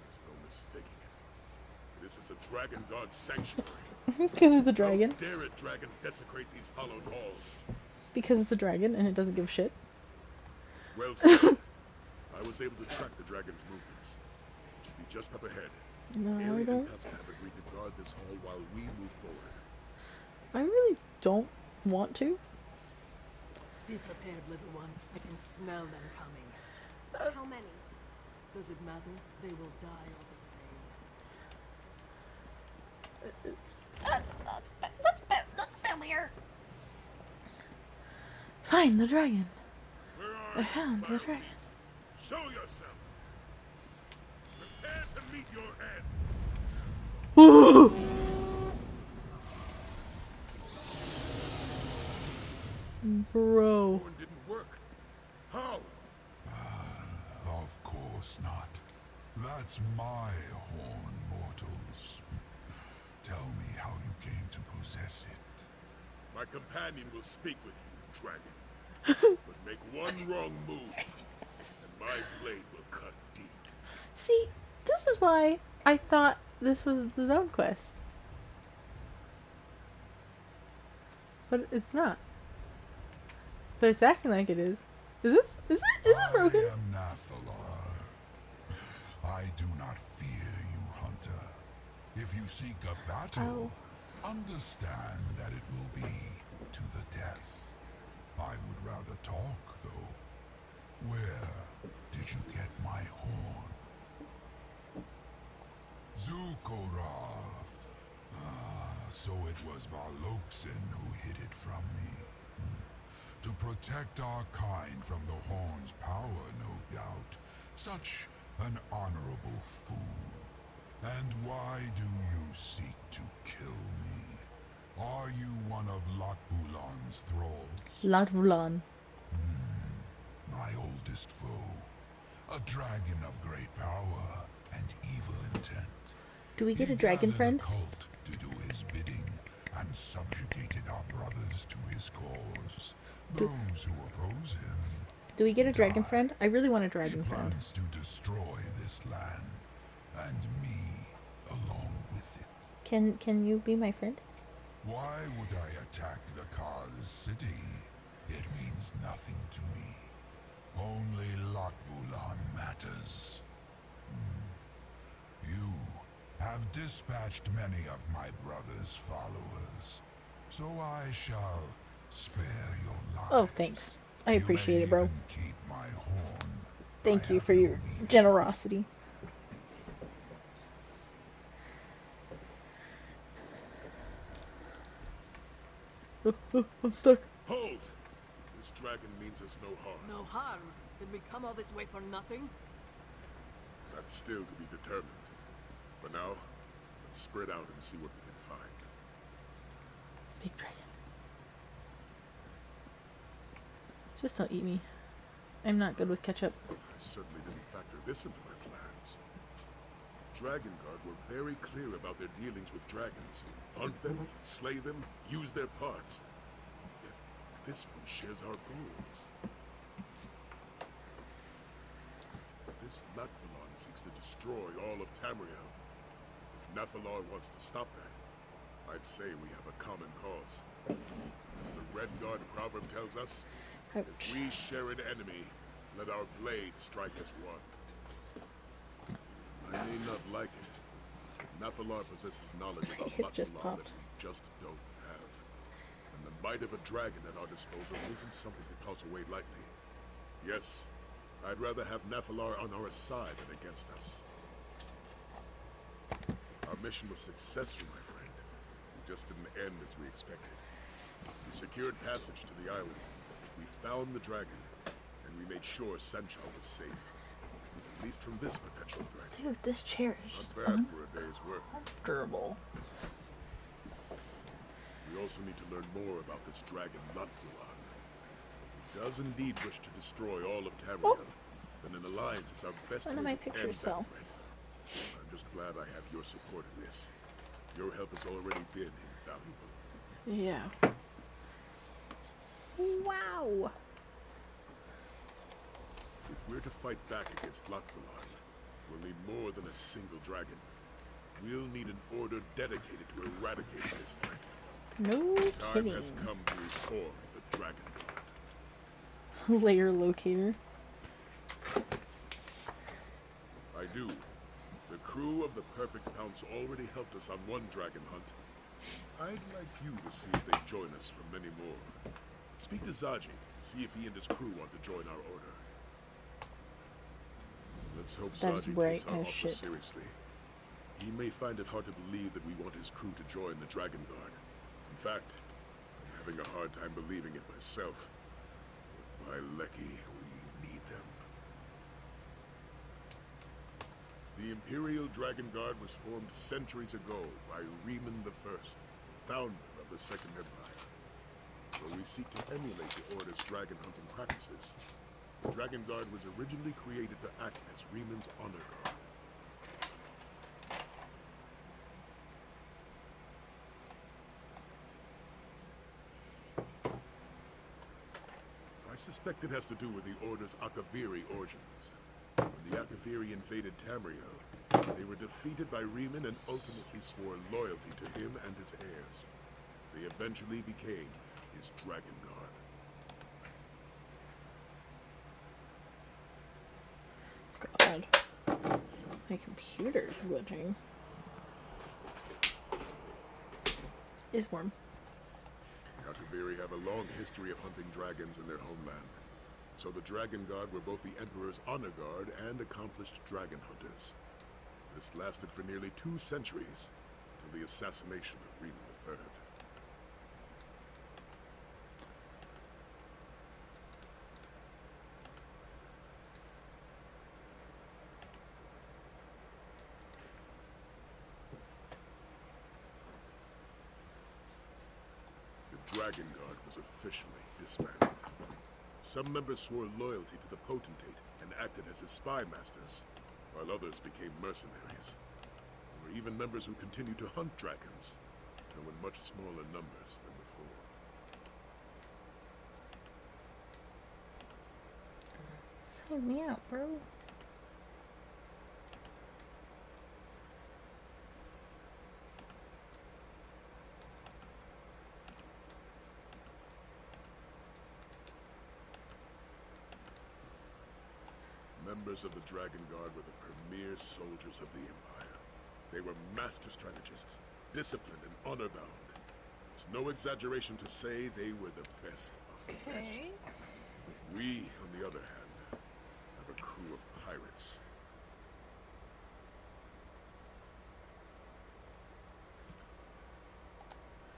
There's no mistaking it. This is a dragon god sanctuary. Because it's a dragon. How dare a dragon desecrate these hallowed halls? Because it's a dragon and it doesn't give a shit. Well said. I was able to track the dragon's movements. It should be just up ahead. No, I Aelia and don't. Pesca have agreed to guard this hall while we move forward. I really don't want to. Be prepared, little one. I can smell them coming. How many? Does it matter? They will die all the same. That's familiar. Find the dragon. I found the dragon. Show yourself. Prepare to meet your end. Bro. Horn didn't work. How? Of course not. That's my horn, mortals. Tell me how you came to possess it. My companion will speak with you, dragon. But make one wrong move, and my blade will cut deep. See, this is why I thought this was the zone quest. But it's not. But it's acting like it is. Is it broken? I am Nathalar. I do not fear you, hunter. If you seek a battle, understand that it will be to the death. I would rather talk, though. Where did you get my horn? Zukorov. So it was Valoksin who hid it from me. To protect our kind from the horn's power, no doubt. Such an honorable fool. And why do you seek to kill me? Are you one of Latvulan's thralls? Latvulan. My oldest foe. A dragon of great power and evil intent. Do we get a dragon friend? He gathered a cult to do his bidding and subjugated our brothers to his cause. Those who oppose him. Do we get a dragon friend? I really want a dragon He friend. plans to destroy this land, and me along with it. Can you be my friend? Why would I attack the Kaz city? It means nothing to me. Only Latvulan matters. You have dispatched many of my brother's followers, so I shall spare your life. Oh, thanks. I appreciate it, bro. Keep my horn. Thank you for your generosity. I'm stuck. Hold! This dragon means us no harm. No harm? Did we come all this way for nothing? That's still to be determined. For now, let's spread out and see what we can find. Big dragon. Just don't eat me. I'm not good with ketchup. I certainly didn't factor this into my plans. Dragon Guard were very clear about their dealings with dragons. Hunt them, slay them, use their parts. Yet this one shares our goals. This Latvulan seeks to destroy all of Tamriel. If Nathalar wants to stop that, I'd say we have a common cause. As the Red Guard proverb tells us, if we share an enemy, let our blade strike as one. I may not like it. Nathalar possesses knowledge about Latvulan that we just don't have. And the might of a dragon at our disposal isn't something to toss away lightly. Yes, I'd rather have Nathalar on our side than against us. Our mission was successful, my friend. It just didn't end as we expected. We secured passage to the island. We found the dragon, and we made sure Senchal was safe. At least from this potential threat. Dude, this chair is just not bad for a day's work. Uncomfortable. We also need to learn more about this dragon Latvulan. If he does indeed wish to destroy all of Tamriel, then an alliance is our best way One of my to end pictures that fell. threat. I'm just glad I have your support in this. Your help has already been invaluable. Yeah. Wow. If we're to fight back against Latvulan, we'll need more than a single dragon. We'll need an order dedicated to eradicating this threat. No The time kidding. has come to reform the Dragon Guard. Layer locator. I do. The crew of the Perfect Pounce already helped us on one dragon hunt. I'd like you to see if they join us for many more. Speak to Zaji, see if he and his crew want to join our order. Let's hope Zaji takes our offer seriously. He may find it hard to believe that we want his crew to join the Dragon Guard. In fact, I'm having a hard time believing it myself. But by Lecky, we need them. The Imperial Dragon Guard was formed centuries ago by Riemann I, founder of the Second Empire. Though we seek to emulate the Order's dragon hunting practices, the Dragon Guard was originally created to act as Riemann's honor guard. I suspect it has to do with the Order's Akaviri origins. When the Akaviri invaded Tamriel, they were defeated by Riemann and ultimately swore loyalty to him and his heirs. They eventually became his Dragon Guard. God. My computer's glitching. It's warm. The Akaviri have a long history of hunting dragons in their homeland. So the Dragon Guard were both the Emperor's honor guard and accomplished dragon hunters. This lasted for nearly 2 centuries, until the assassination of Riemann III. The Dragon Guard was officially disbanded. Some members swore loyalty to the Potentate and acted as his spy masters, while others became mercenaries. There were even members who continued to hunt dragons, though in much smaller numbers than before. Sign me out, bro. Members of the Dragon Guard were the premier soldiers of the Empire. They were master strategists, disciplined and honor-bound. It's no exaggeration to say they were the best of the best. We, on the other hand, have a crew of pirates.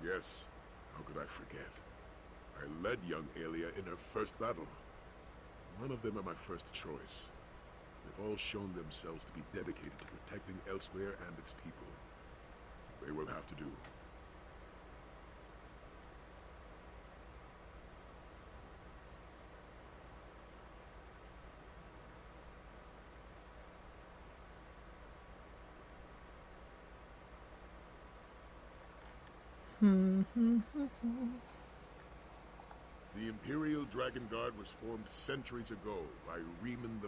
Yes, how could I forget? I led young Aelia in her first battle. None of them are my first choice. They've all shown themselves to be dedicated to protecting Elsewhere and its people. They will have to do. The Imperial Dragon Guard was formed centuries ago by Riemann I,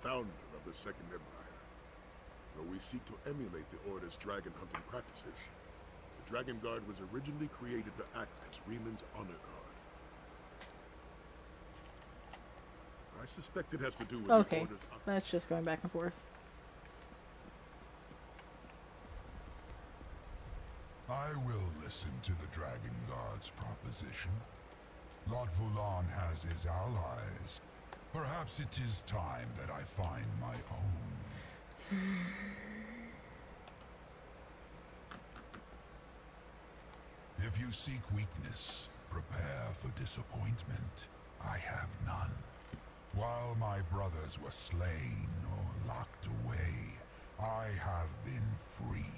founder of the Second Empire. Though we seek to emulate the Order's dragon hunting practices, the Dragon Guard was originally created to act as Riemann's honor guard. I suspect it has to do with the Order's... That's just going back and forth. I will listen to the Dragon Guard's proposition. Lord Voulon has his allies. Perhaps it is time that I find my own. If you seek weakness, prepare for disappointment. I have none. While my brothers were slain or locked away, I have been free.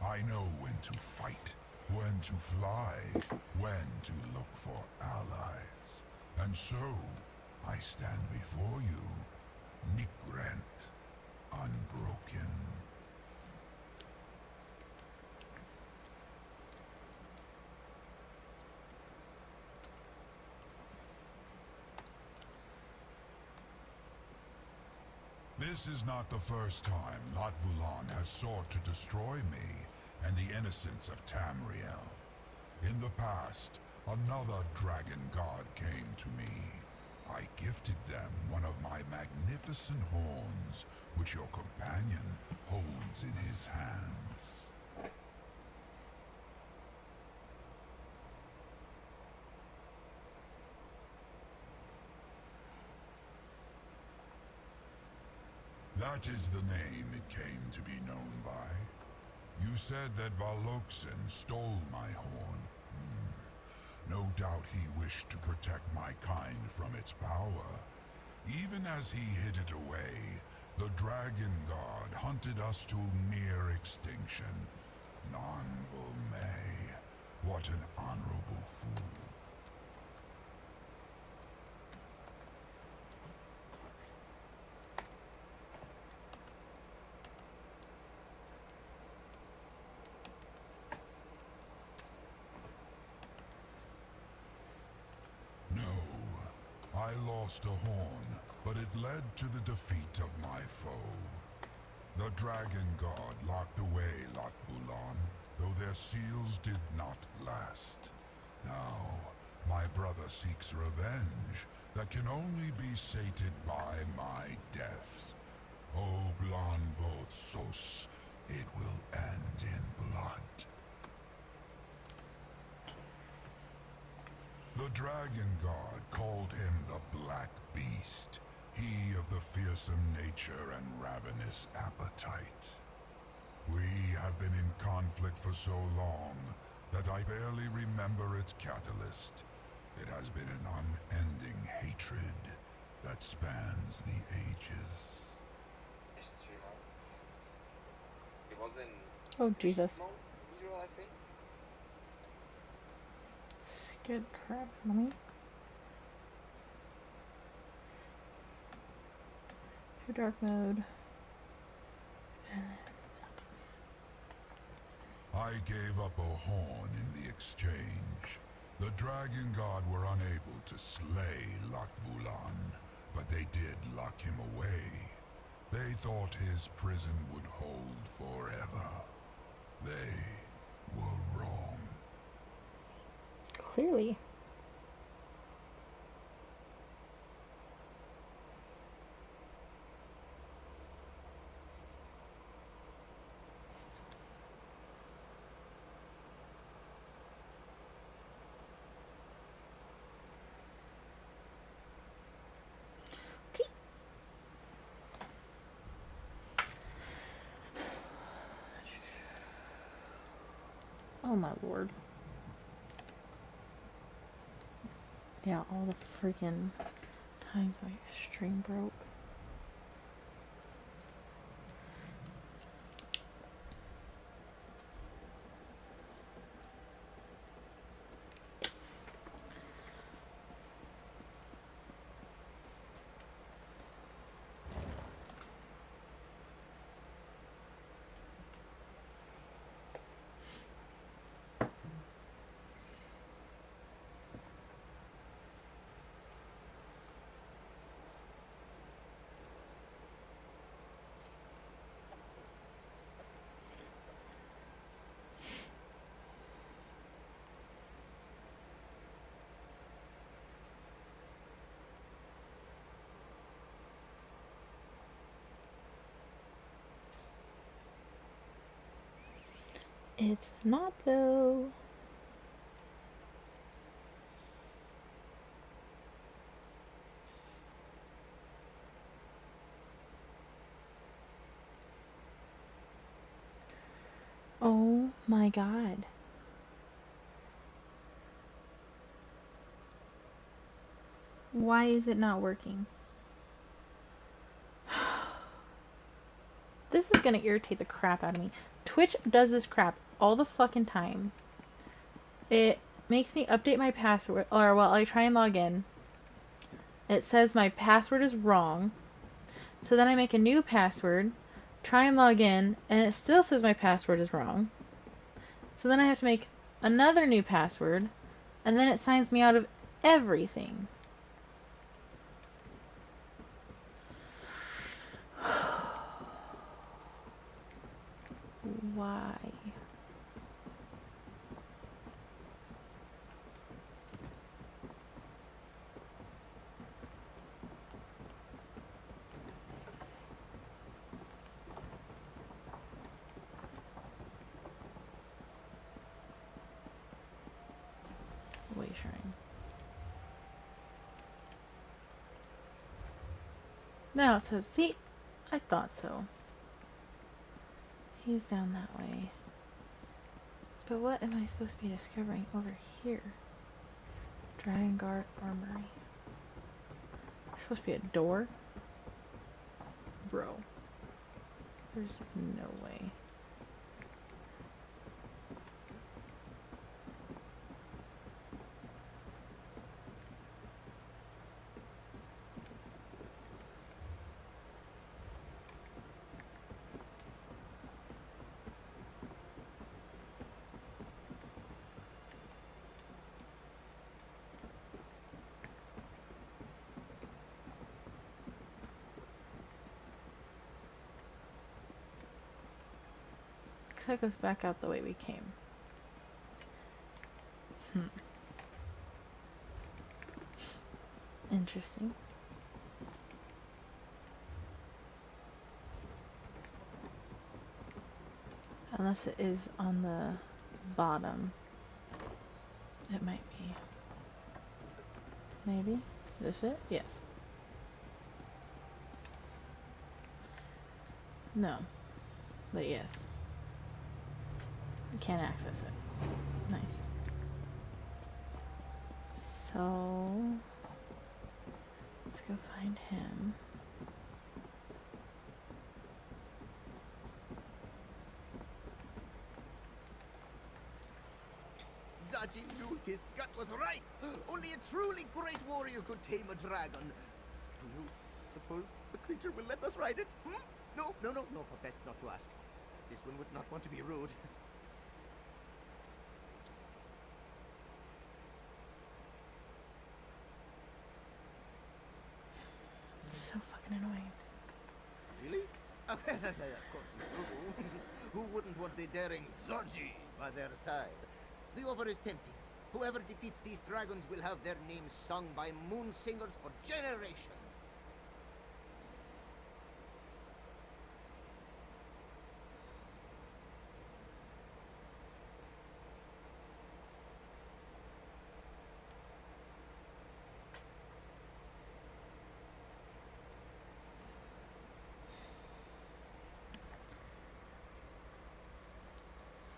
I know when to fight, when to fly, when to look for allies. And so, I stand before you, Nigrent, unbroken. This is not the first time Lot Voulon has sought to destroy me and the innocents of Tamriel. In the past, another dragon god came to me. I gifted gifted them one of my magnificent horns, which your companion holds in his hands. That is the name it came to be known by. You said that Valoxen stole my horn. No doubt he wished to protect my kind from its power. Even as he hid it away, the Dragon God hunted us to near extinction. Nanvil May, what an honorable fool. I lost a horn, but it led to the defeat of my foe. The Dragon God locked away Latvulan, though their seals did not last. Now, my brother seeks revenge that can only be sated by my death. O Blanvot Sos, it will end in blood. The Dragon God called him the Black Beast, he of the fearsome nature and ravenous appetite. We have been in conflict for so long that I barely remember its catalyst. It has been an unending hatred that spans the ages. It was in Oh, Jesus. Usual, I think. Scared the crap out of me. For dark mode. I gave up a horn in the exchange. The Dragon God were unable to slay Latvulan, but they did lock him away. They thought his prison would hold forever. They were wrong. Clearly. Oh my lord. Yeah, all the freaking times my stream broke. It's not though. Oh my god. Why is it not working? This is gonna irritate the crap out of me. Twitch does this crap all the fucking time. It makes me update my password, or well, I try and log in. It says my password is wrong. So then I make a new password, try and log in, and it still says my password is wrong. So then I have to make another new password, and then it signs me out of everything. Why? Now it says, see, I thought so. He's down that way. But what am I supposed to be discovering over here? Drakengard Armory. There's supposed to be a door? Bro. There's no way. That goes back out the way we came. Interesting. Unless it is on the bottom. It might be. Maybe? Is this it? Yes. No. But yes. We can't access it. Nice. So let's go find him. Zaji knew his gut was right. Only a truly great warrior could tame a dragon. Do you suppose the creature will let us ride it? No, best not to ask. This one would not want to be rude. So fucking annoying. Really? Of course you do. Who wouldn't want the daring Zaji by their side? The offer is tempting. Whoever defeats these dragons will have their names sung by moon singers for generations.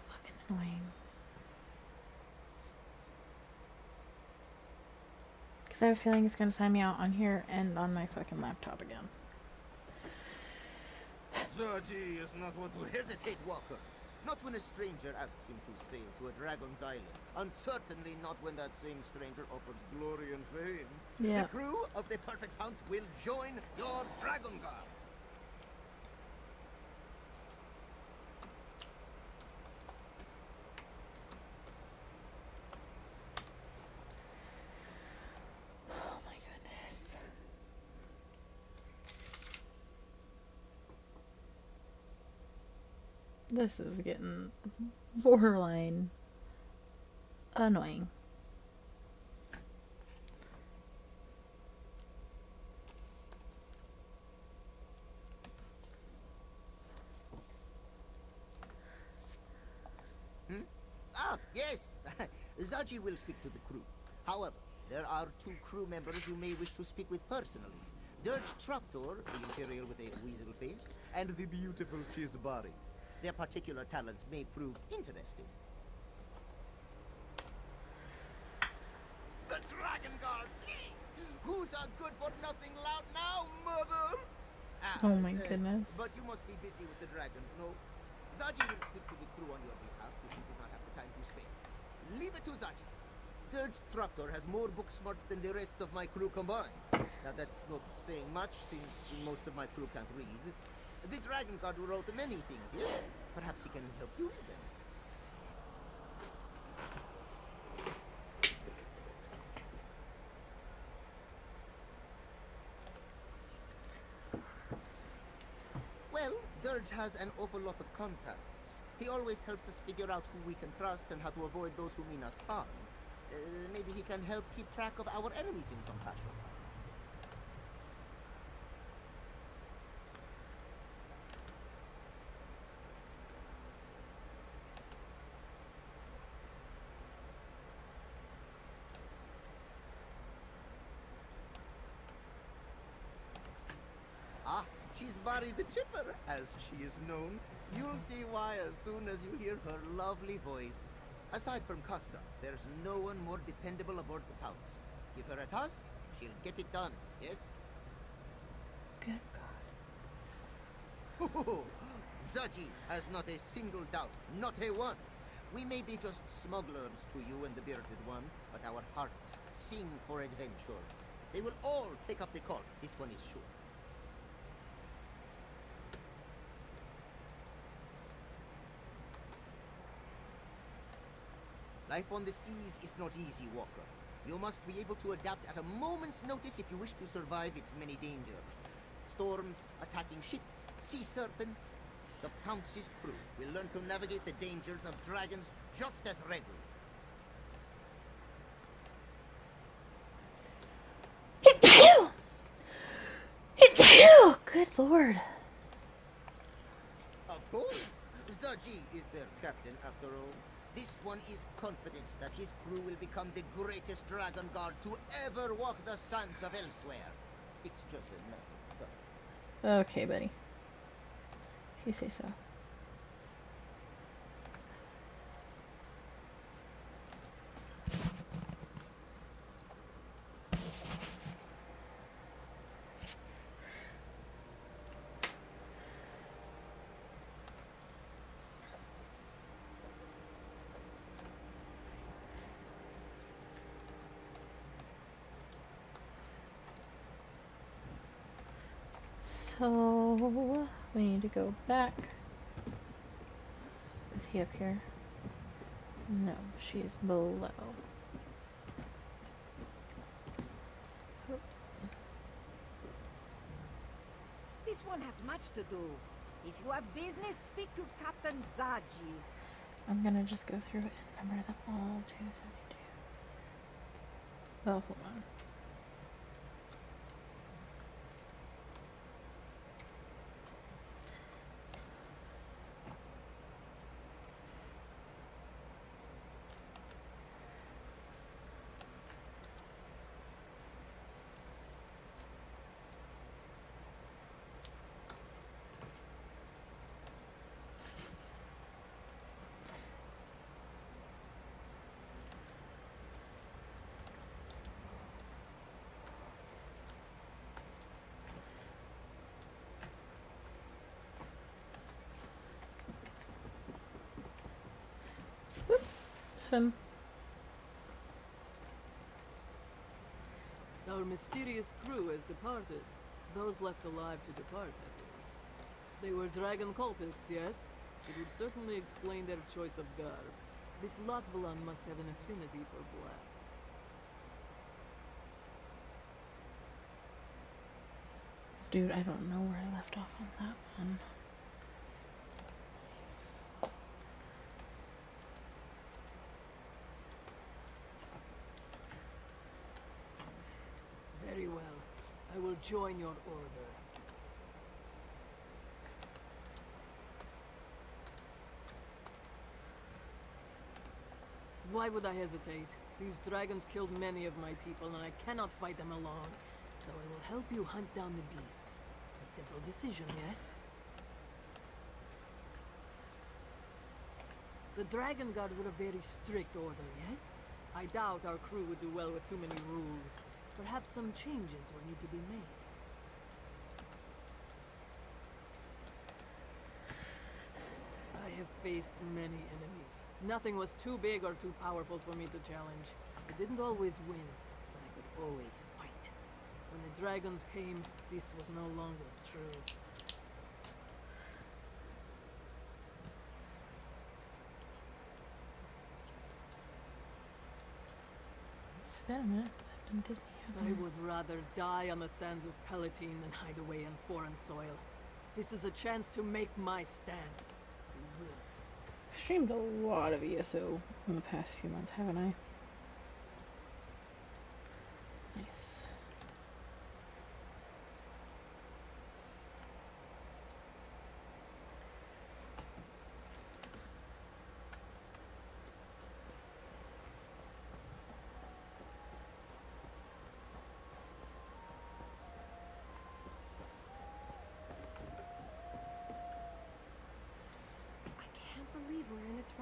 Fucking annoying. I have a feeling it's going to sign me out on here and on my fucking laptop again. Zaji is not one to hesitate, Walker. Not when a stranger asks him to sail to a dragon's island, and certainly not when that same stranger offers glory and fame. Yeah. The crew of the Perfect Hounds will join your Dragon Guard. This is getting borderline annoying. Ah, yes! Zaji will speak to the crew. However, there are 2 crew members you may wish to speak with personally. Dirge Traktor, the Imperial with a weasel face, and the beautiful Chizbari. Their particular talents may prove interesting. The Dragon Guard! Who's a good-for-nothing lout now, mother? Oh my goodness. But you must be busy with the dragon, no? Zaji will speak to the crew on your behalf if you do not have the time to spare. Leave it to Zaji. Dirge Traktor has more book smarts than the rest of my crew combined. Now that's not saying much, since most of my crew can't read. The Dragon Guard wrote many things, yes? Perhaps he can help you read them. Well, Dirge has an awful lot of contacts. He always helps us figure out who we can trust and how to avoid those who mean us harm. Maybe he can help keep track of our enemies in some fashion. She's Barry the Chipper, as she is known. You'll see why as soon as you hear her lovely voice. Aside from Casca, there's no one more dependable aboard the Pounce. Give her a task, she'll get it done, yes? Good God. Zaji has not a single doubt, not a one. We may be just smugglers to you and the Bearded One, but our hearts sing for adventure. They will all take up the call, this one is sure. Life on the seas is not easy, Walker. You must be able to adapt at a moment's notice if you wish to survive its many dangers. Storms, attacking ships, sea serpents. The Pounce's crew will learn to navigate the dangers of dragons just as readily. Good lord. Of course. Zaji is their captain after all. This one is confident that his crew will become the greatest dragon guard to ever walk the sands of Elsewhere. It's just a matter of time. Okay, buddy. If you say so. So, we need to go back. Is he up here? No, she's below. This one has much to do. If you have business, speak to Captain Zaji. I'm gonna just go through it and number them all. 272. Oh, hold on. Swim. Our mysterious crew has departed. Those left alive to depart, that is. They were dragon cultists, yes? It would certainly explain their choice of garb. This Latvalan must have an affinity for black. Dude, I don't know where I left off on that one. Very well. I will join your order. Why would I hesitate? These dragons killed many of my people, and I cannot fight them alone. So I will help you hunt down the beasts. A simple decision, yes? The Dragon Guard were a very strict order, yes? I doubt our crew would do well with too many rules. Perhaps some changes will need to be made. I have faced many enemies. Nothing was too big or too powerful for me to challenge. I didn't always win, but I could always fight. When the dragons came, this was no longer true. It's been a minute since I've done Disney. I would rather die on the sands of Palatine than hide away in foreign soil. This is a chance to make my stand. I will. I've streamed a lot of ESO in the past few months, haven't I? Nice.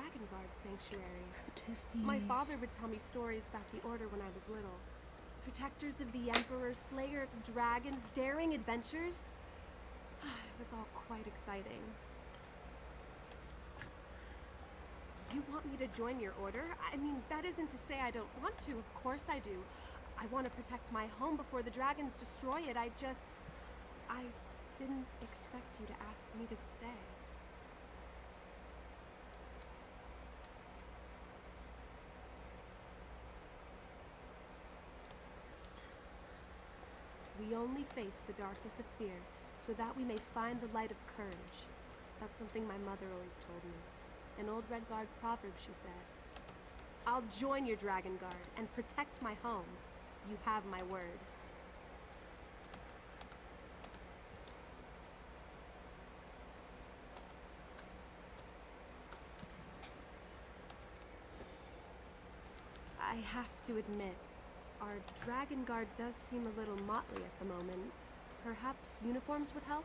Dragon Guard Sanctuary. Disney. My father would tell me stories about the Order when I was little. Protectors of the Emperor, slayers of dragons, daring adventures. It was all quite exciting. You want me to join your order? I mean, that isn't to say I don't want to. Of course I do. I want to protect my home before the dragons destroy it. I didn't expect you to ask me to stay. We only face the darkness of fear so that we may find the light of courage. That's something my mother always told me. An old Red Guard proverb, she said. I'll join your Dragon Guard and protect my home. You have my word. I have to admit, our Dragon Guard does seem a little motley at the moment. Perhaps uniforms would help?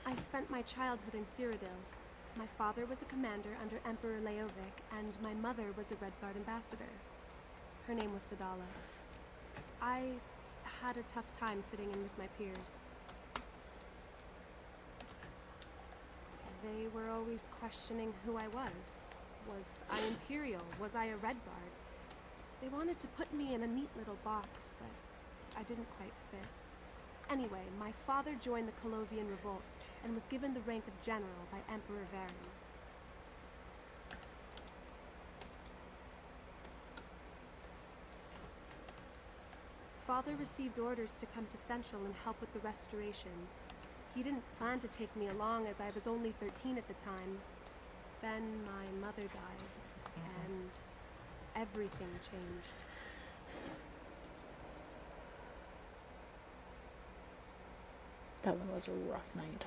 I spent my childhood in Cyrodiil. My father was a commander under Emperor Leovic, and my mother was a Red Guard ambassador. Her name was Sadala. I had a tough time fitting in with my peers. They were always questioning who I was. Was I Imperial? Was I a Red Guard? They wanted to put me in a neat little box, but I didn't quite fit. Anyway, my father joined the Colovian Revolt and was given the rank of general by Emperor Varen. Father received orders to come to Central and help with the restoration. He didn't plan to take me along as I was only 13 at the time. Then my mother died, and everything changed. That one was a rough night.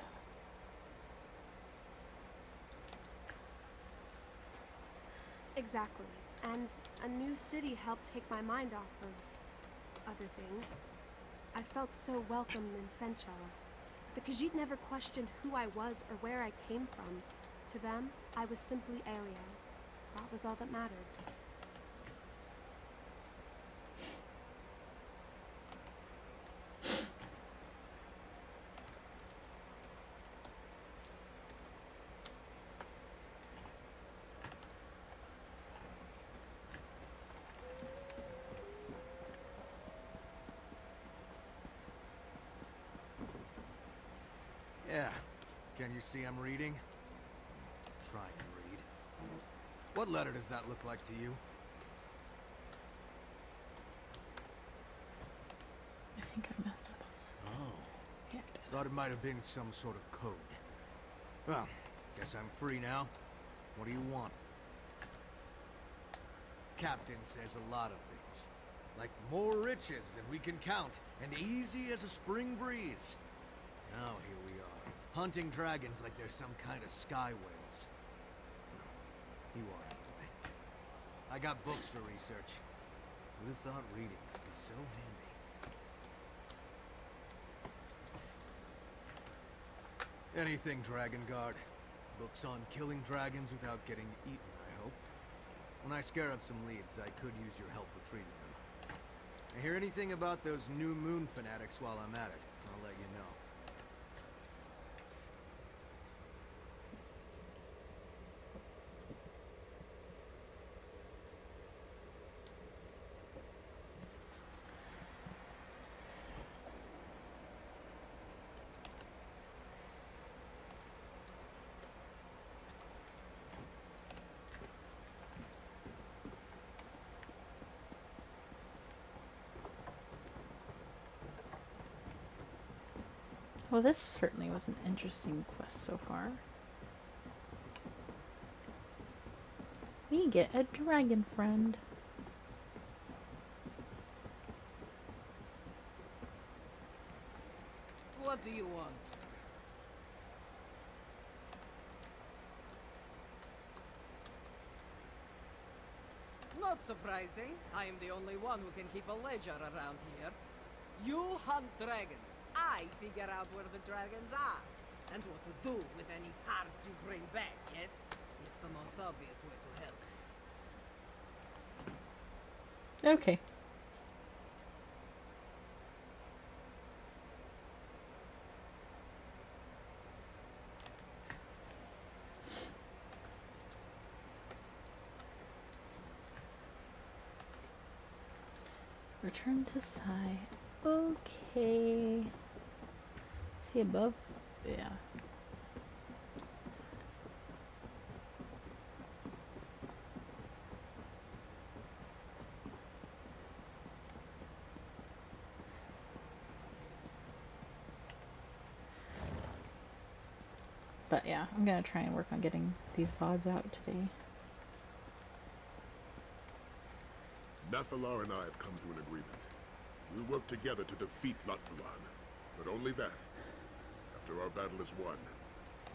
Exactly. And a new city helped take my mind off of other things. I felt so welcome in Senchal. The Khajiit never questioned who I was or where I came from. To them, I was simply Aelia. That was all that mattered. Yeah. Can you see I'm reading? Trying to read. What letter does that look like to you? I think I messed up. Oh. Yeah. Thought it might have been some sort of code. Well, guess I'm free now. What do you want? Captain says a lot of things. Like more riches than we can count, and easy as a spring breeze. Now here we are, hunting dragons like they're some kind of sky whales. You are anyway. I got books for research. Who'd have thought reading could be so handy? Anything, Dragon Guard. Books on killing dragons without getting eaten, I hope. When I scare up some leads, I could use your help retrieving them. I hear anything about those new moon fanatics while I'm at it, I'll let you know. Well, this certainly was an interesting quest so far. We get a dragon friend. What do you want? Not surprising. I am the only one who can keep a ledger around here. You hunt dragons. I figure out where the dragons are. And what to do with any parts you bring back, yes? It's the most obvious way to help. Okay. Return to Sai. Okay. Is he above? Yeah. But yeah, I'm gonna try and work on getting these VODs out today. Nathalar and I have come to an agreement. We'll work together to defeat Lotfalan, but only that. After our battle is won,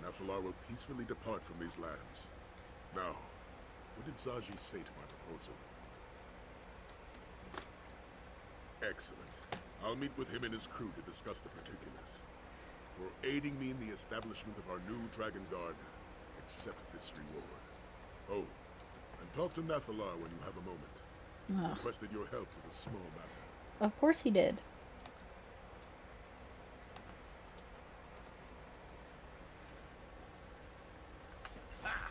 Nathalar will peacefully depart from these lands. Now, what did Zaji say to my proposal? Excellent. I'll meet with him and his crew to discuss the particulars. For aiding me in the establishment of our new Dragon Guard, accept this reward. Oh, and talk to Nathalar when you have a moment. He requested your help with a small matter. Of course he did. Ha!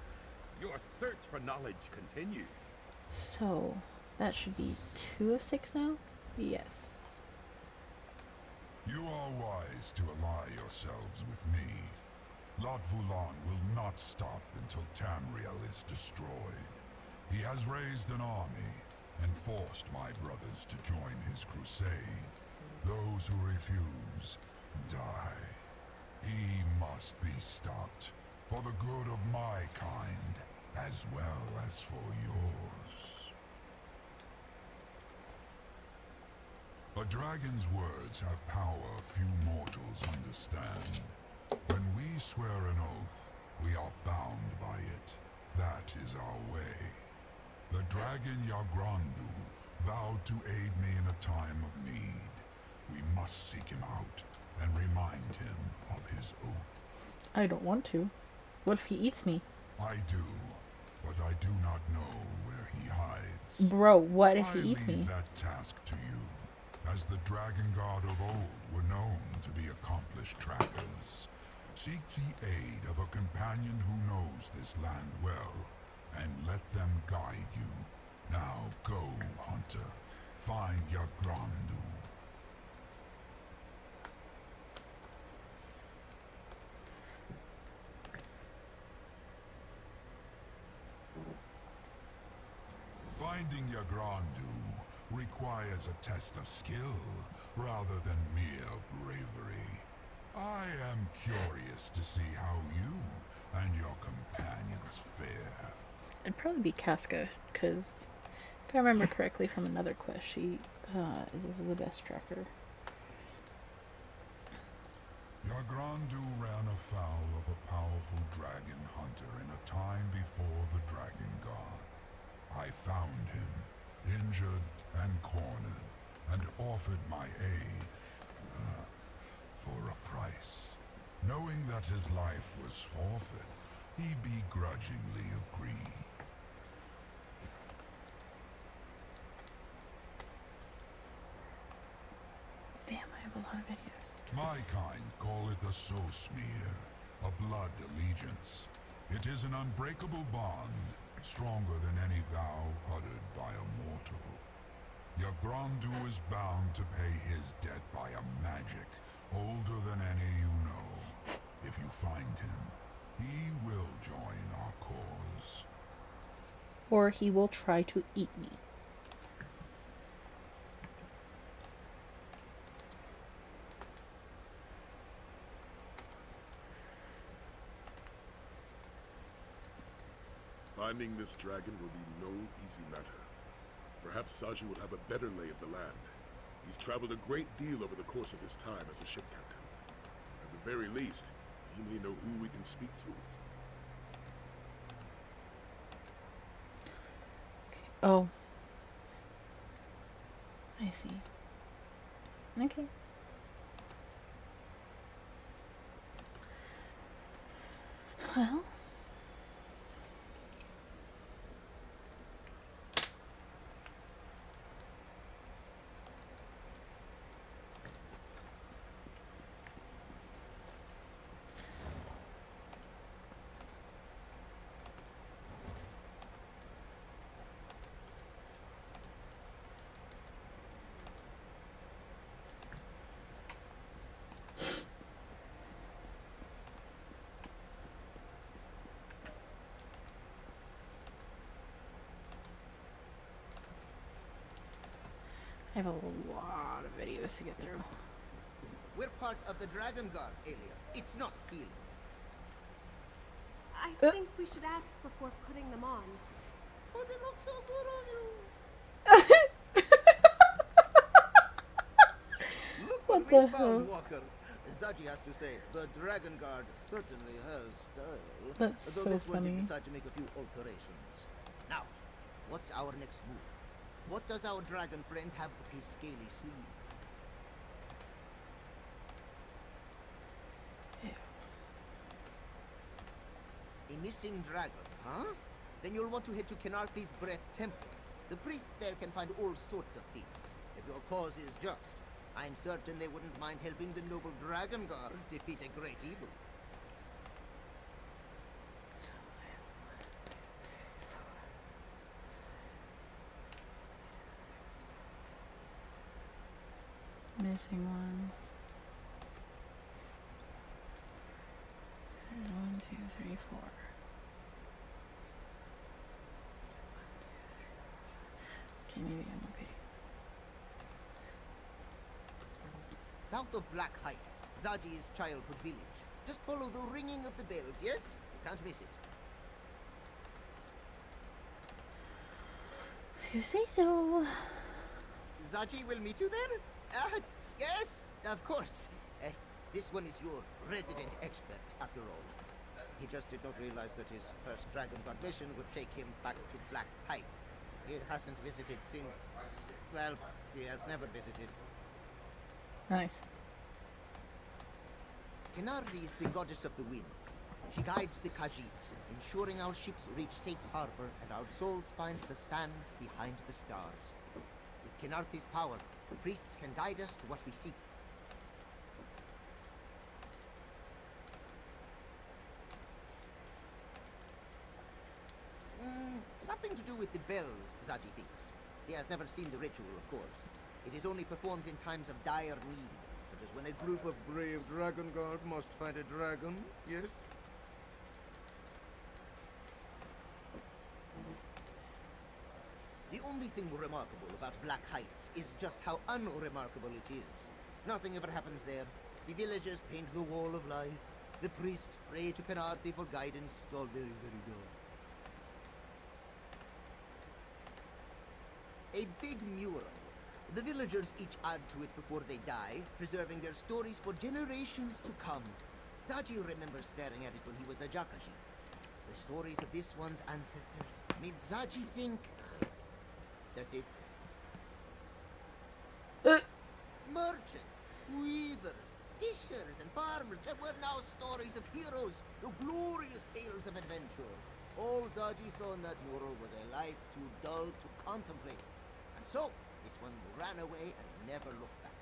Your search for knowledge continues. So, that should be 2 of 6 now? Yes. You are wise to ally yourselves with me. Lotvulan will not stop until Tamriel is destroyed. He has raised an army and forced my brothers to join his crusade. Those who refuse, die. He must be stopped, for the good of my kind, as well as for yours. A dragon's words have power few mortals understand. When we swear an oath, we are bound by it. That is our way. The dragon Yagrandu vowed to aid me in a time of need. We must seek him out and remind him of his oath. I don't want to. What if he eats me? I do, but I do not know where he hides. Bro, what if he eats I leave me? that task to you, as the Dragon God of old were known to be accomplished trackers. Seek the aid of a companion who knows this land well, and let them guide you. Now go, hunter. Find Yagrandu. Finding Yagrandu requires a test of skill rather than mere bravery. I am curious to see how you and your companions fare. It'd probably be Casca, because if I remember correctly from another quest, she is the best tracker. Yagrandu ran afoul of a powerful dragon hunter in a time before the Dragon God. I found him, injured and cornered, and offered my aid for a price. Knowing that his life was forfeit, he begrudgingly agreed. Damn, I have a lot of videos. My kind call it a soul smear, a blood allegiance. It is an unbreakable bond, stronger than any vow uttered by a mortal. Yagrandu is bound to pay his debt by a magic older than any you know. If you find him, he will join our cause. Or he will try to eat me. Finding this dragon will be no easy matter. Perhaps Zaji will have a better lay of the land. He's traveled a great deal over the course of his time as a ship captain. At the very least, he may know who we can speak to. Okay. Oh. I see. Okay. Well. I have a lot of videos to get through. We're part of the Dragon Guard, Aelia. It's not stealing. I think we should ask before putting them on. But they look so good on you. Look what we found, Walker. Zaji has to say, the Dragon Guard certainly has style. That's Though so this one did funny. decide to make a few alterations. Now, what's our next move? What does our dragon friend have up his scaly sleeve? A missing dragon, huh? Then you'll want to head to Kenarthi's Breath Temple. The priests there can find all sorts of things. If your cause is just, I'm certain they wouldn't mind helping the noble Dragon Guard defeat a great evil. Missing one. There's 1, 2, 3, 4. Okay, maybe I'm okay. South of Black Heights, Zaji's childhood village. Just follow the ringing of the bells, yes? You can't miss it. If you say so. Zaji will meet you there? Yes, of course. This one is your resident expert, after all. He just did not realize that his first Dragon Guard mission would take him back to Black Heights. He hasn't visited since... well, he has never visited. Nice. Kenarthi is the goddess of the winds. She guides the Khajiit, ensuring our ships reach safe harbor and our souls find the sands behind the stars. With Kenarthi's power, the priests can guide us to what we seek. Something to do with the bells, Zaji thinks. He has never seen the ritual, of course. It is only performed in times of dire need, such as when a group of brave Dragon Guard must find a dragon, yes? The only thing remarkable about Black Heights is just how unremarkable it is. Nothing ever happens there. The villagers paint the wall of life. The priests pray to Kenarthi for guidance. It's all very, very dull. A big mural. The villagers each add to it before they die, preserving their stories for generations to come. Zaji remembers staring at it when he was a Jakashi. The stories of this one's ancestors made Zaji think... That's it. Merchants, weavers, fishers, and farmers. There were now stories of heroes, the glorious tales of adventure. All Zaji saw in that mural was a life too dull to contemplate. And so, this one ran away and never looked back.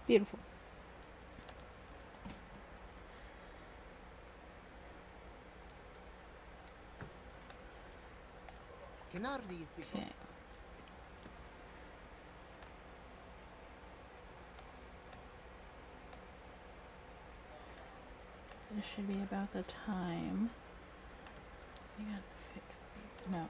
Beautiful. Kenarthi is the... Okay. This should be about the time. I gotta fix the... no.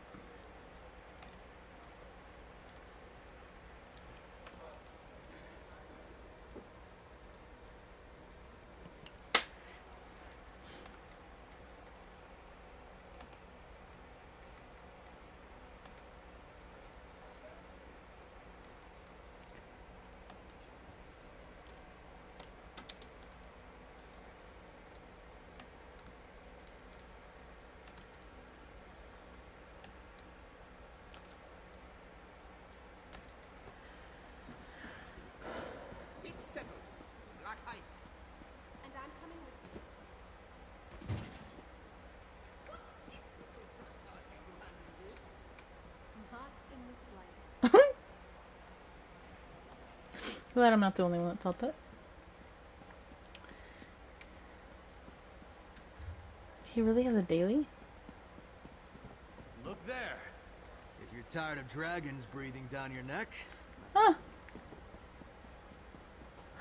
Glad I'm not the only one that thought that. He really has a daily? Look there. If you're tired of dragons breathing down your neck. Huh.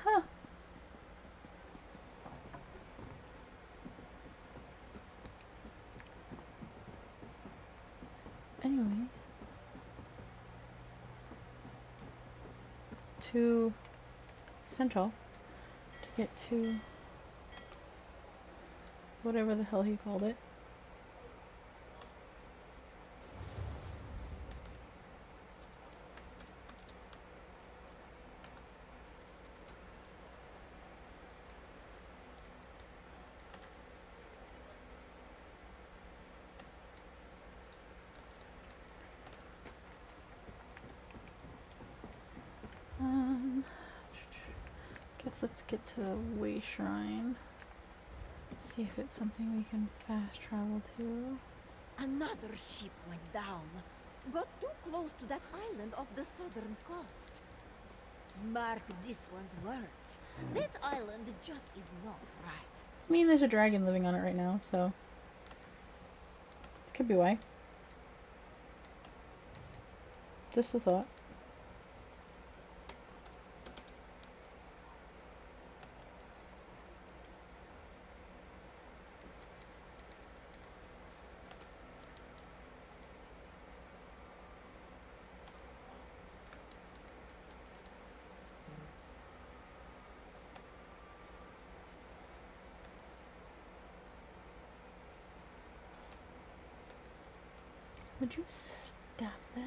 Huh. Anyway. To Central. To get to whatever the hell he called it. Guess let's get to the Way Shrine. See if it's something we can fast travel to. Another ship went down. Got too close to that island off the southern coast. Mark this one's words. That island just is not right. I mean, there's a dragon living on it right now, so could be why. Just a thought. Would you stop that?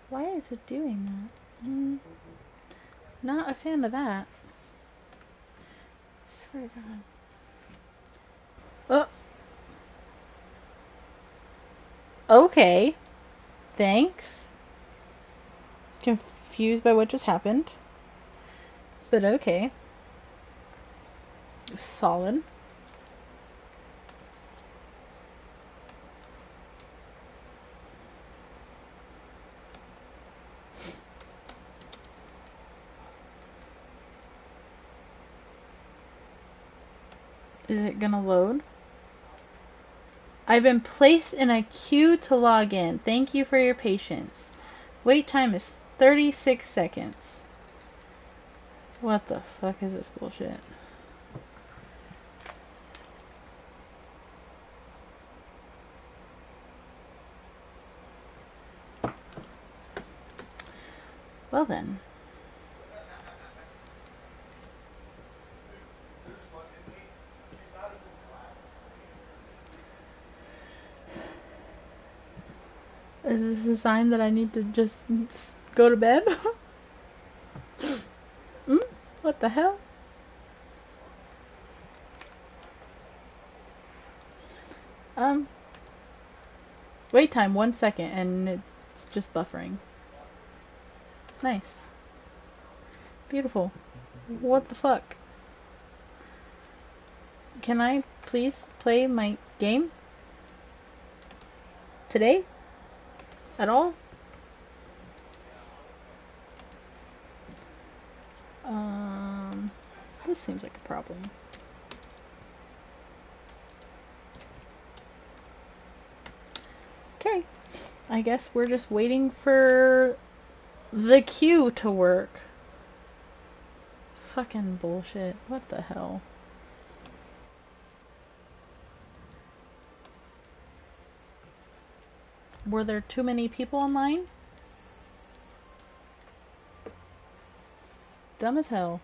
Why is it doing that? Not a fan of that. I swear to God. Oh. Okay. Thanks. Confused by what just happened. But okay. Solid. Is it gonna load? I've been placed in a queue to log in. Thank you for your patience. Wait time is 36 seconds. What the fuck is this bullshit? Well then. Is this a sign that I need to just go to bed? What the hell? Wait time 1 second and it's just buffering. Nice. Beautiful. What the fuck? Can I please play my game? Today? At all? This seems like a problem. Okay. I guess we're just waiting for the queue to work. Fucking bullshit. What the hell? Were there too many people online? Dumb as hell.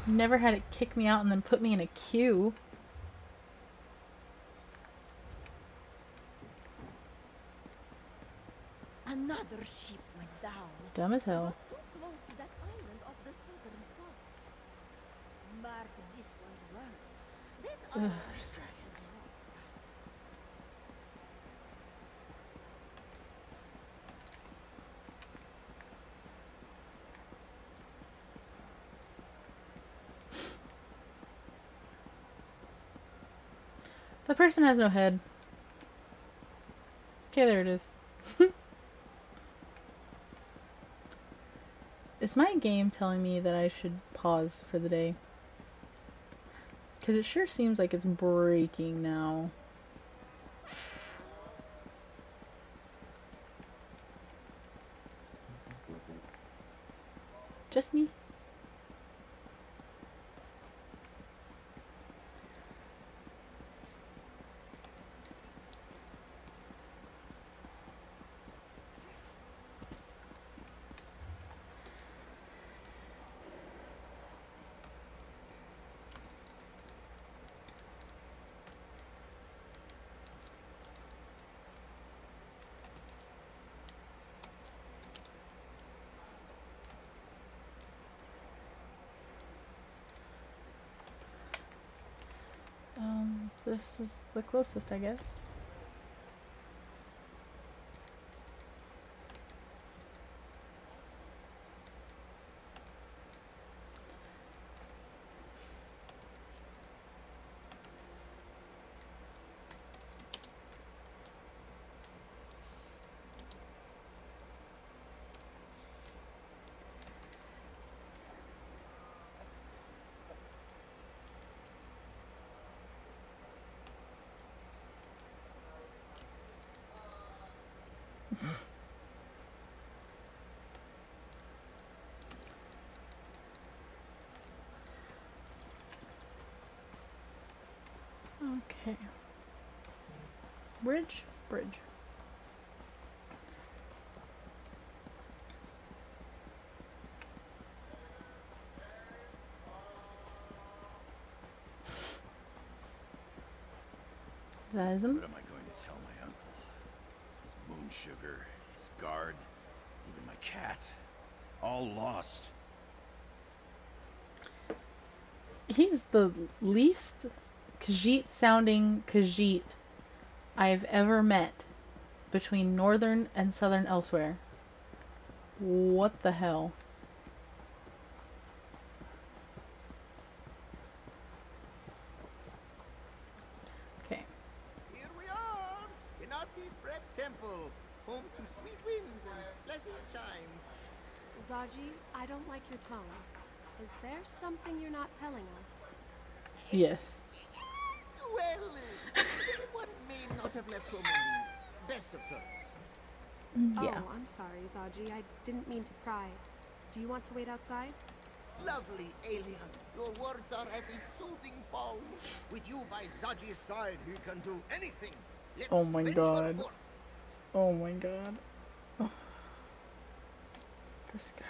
Never had it kick me out and then put me in a queue. Another ship went down. Dumb as hell. Got too close to that island off the southern coast. Mark this one's words. That island just is not right. The person has no head. Okay, there it is. Is my game telling me that I should pause for the day? Because it sure seems like it's breaking now. Just me? This is the closest, I guess. Okay. Bridge? Bridge. Zasm? What am I going to tell my uncle? His moon sugar, his guard, even my cat. All lost. He's the least Khajiit sounding Khajiit I've ever met between northern and southern elsewhere. What the hell? Okay. Here we are, in Arthi's Breath Temple, home to sweet winds and pleasant chimes. Zaji, I don't like your tone. Is there something you're not telling us? Yes. Well, this one may not have left home on the best of terms. Yeah. Oh, I'm sorry, Zaji. I didn't mean to pry. Do you want to wait outside? Lovely, alien. Your words are as a soothing balm. With you by Zaji's side, he can do anything. Let's Oh my venture god. forth. Oh my god. Oh. This guy.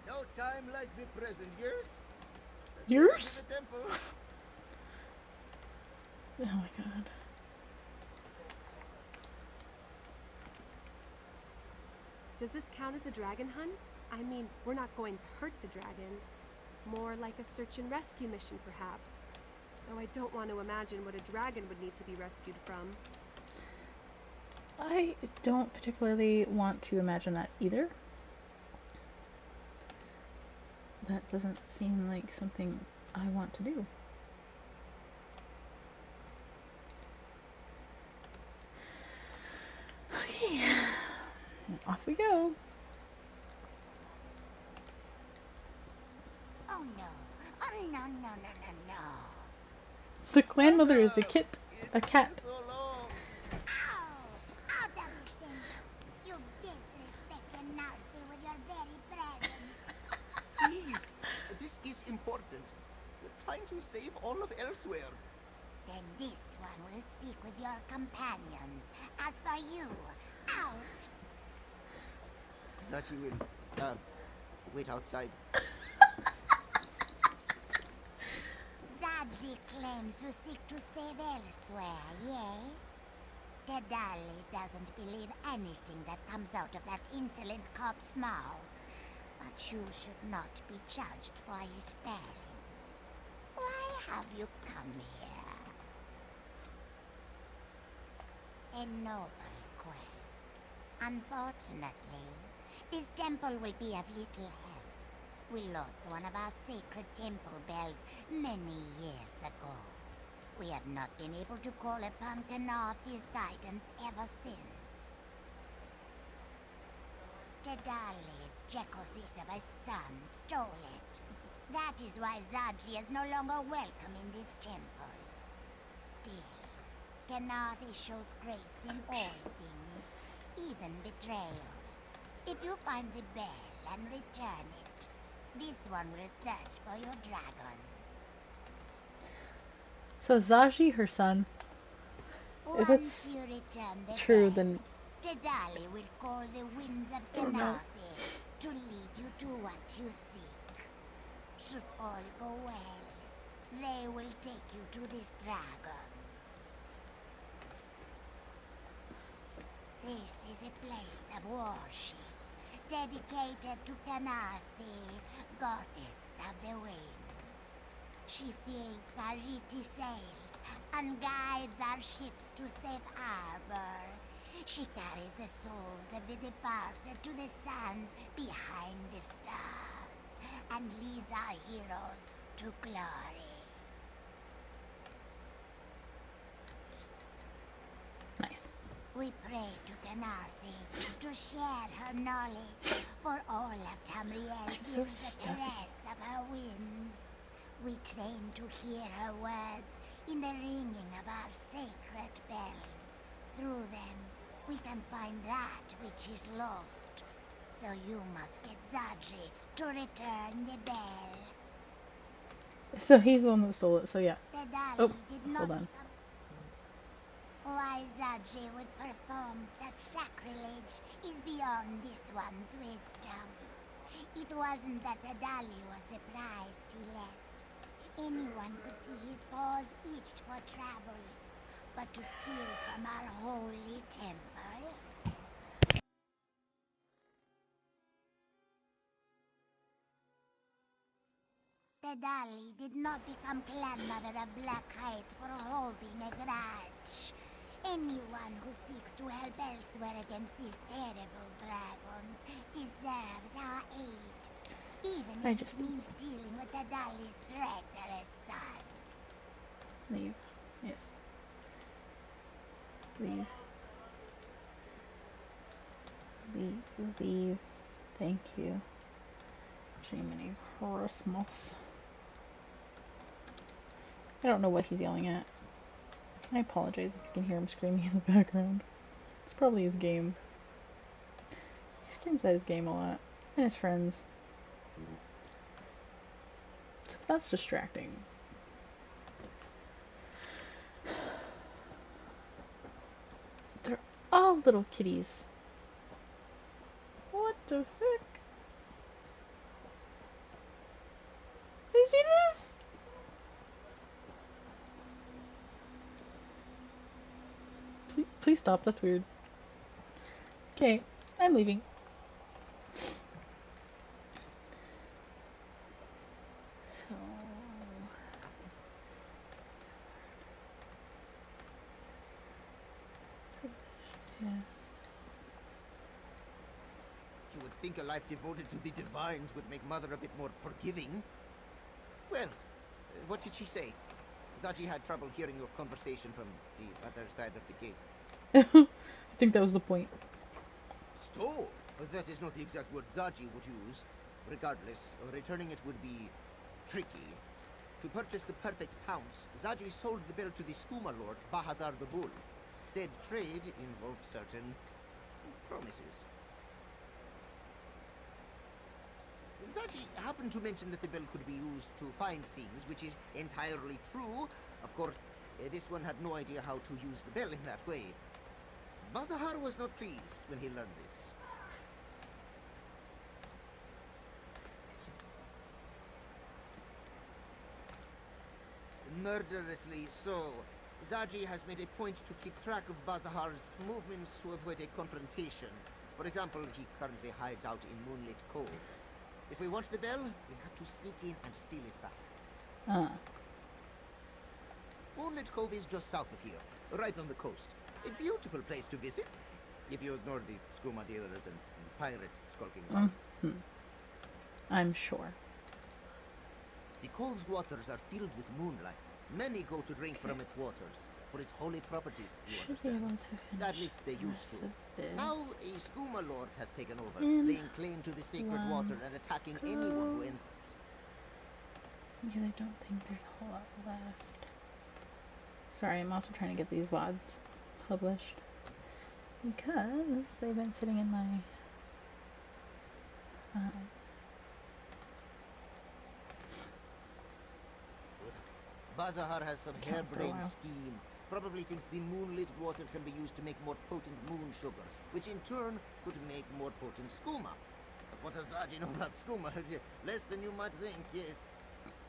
No time like the present, yes? Yours? The temple. Oh my god. Does this count as a dragon hunt? I mean, we're not going to hurt the dragon. More like a search and rescue mission, perhaps. Though I don't want to imagine what a dragon would need to be rescued from. I don't particularly want to imagine that either. That doesn't seem like something I want to do. Okay. Off we go. Oh no. Oh no, no, no, no, no. The clan mother is a cat. Out of this thing. You disrespect your Narfi with your very presence. Please, this is important. We're trying to save all of Elsewhere. Then this one will speak with your companions. As for you, out. Zaji will, wait outside. Zaji claims you seek to save Elsewhere, yes? Tadali doesn't believe anything that comes out of that insolent cop's mouth. But you should not be judged for his failings. Why have you come here? A noble quest. Unfortunately, this temple will be of little help. We lost one of our sacred temple bells many years ago. We have not been able to call upon Kanafi's guidance ever since. Tadali's Jekosikava's son stole it. That is why Zaji is no longer welcome in this temple. Still, Kanafi shows grace in all things, even betrayal. If you find the bell and return it, this one will search for your dragon. So Zaji, her son. If Once it's you return the true, bell, then Tadali will call the winds of Oh, no. Kanafi to lead you to what you seek. Should all go well, they will take you to this dragon. This is a place of worship, dedicated to Kanafi, goddess of the winds. She fills Gariti sails and guides our ships to safe harbor. She carries the souls of the departed to the sands behind the stars and leads our heroes to glory. Nice. We pray to Kanafi to share her knowledge, for all of Tamriel I'm so feels the stuffy. caress of her winds. We train to hear her words in the ringing of our sacred bells. Through them, we can find that which is lost. So you must get Zaji to return the bell. So he's the one that stole it, so yeah. Tadali Oh, did not hold on. Why Zaji would perform such sacrilege is beyond this one's wisdom. It wasn't that Tadali was surprised he left. Anyone could see his paws itched for travel. But to steal from our holy temple? Tadali did not become clan mother of Black Height for holding a grudge. Anyone who seeks to help elsewhere against these terrible dragons deserves our aid, even if it means dealing with Tadali's traitorous son. Leave. Yes. Leave. Leave. Thank you. Jiminy Christmas. I don't know what he's yelling at. I apologize if you can hear him screaming in the background. It's probably his game. He screams at his game a lot. And his friends. So that's distracting. They're all little kitties. What the heck? You see this? Please stop, that's weird. Okay, I'm leaving. So... Yes. You would think a life devoted to the divines would make Mother a bit more forgiving. Well, what did she say? Zaji had trouble hearing your conversation from the other side of the gate. I think that was the point. Stole? That is not the exact word Zaji would use. Regardless, returning it would be tricky. To purchase the perfect pounce, Zaji sold the bell to the Skooma Lord, Bahazar the Bull. Said trade involved certain promises. Zaji happened to mention that the bell could be used to find things, which is entirely true. Of course, this one had no idea how to use the bell in that way. Bazahar was not pleased when he learned this. Murderously so. Zaji has made a point to keep track of Bazahar's movements to avoid a confrontation. For example, he currently hides out in Moonlit Cove. If we want the bell, we'll have to sneak in and steal it back. Moonlit Cove is just south of here, right on the coast. A beautiful place to visit, if you ignore the skooma dealers and pirates skulking around. I'm sure. The cove's waters are filled with moonlight. Many go to drink from its waters, for its holy properties, you Should be understand. able to finish At least they the used rest to. of this. Now a skooma lord has taken over, In laying claim to the sacred water and attacking anyone who enters. Because I don't think there's a whole lot left. Sorry, I'm also trying to get these VODs published. Because they've been sitting in my... Bazahar has some Count for a harebrained while. scheme. Probably thinks the moonlit water can be used to make more potent moon sugar, which in turn could make more potent skooma. But what does Zaji know about skooma? Less than you might think, yes.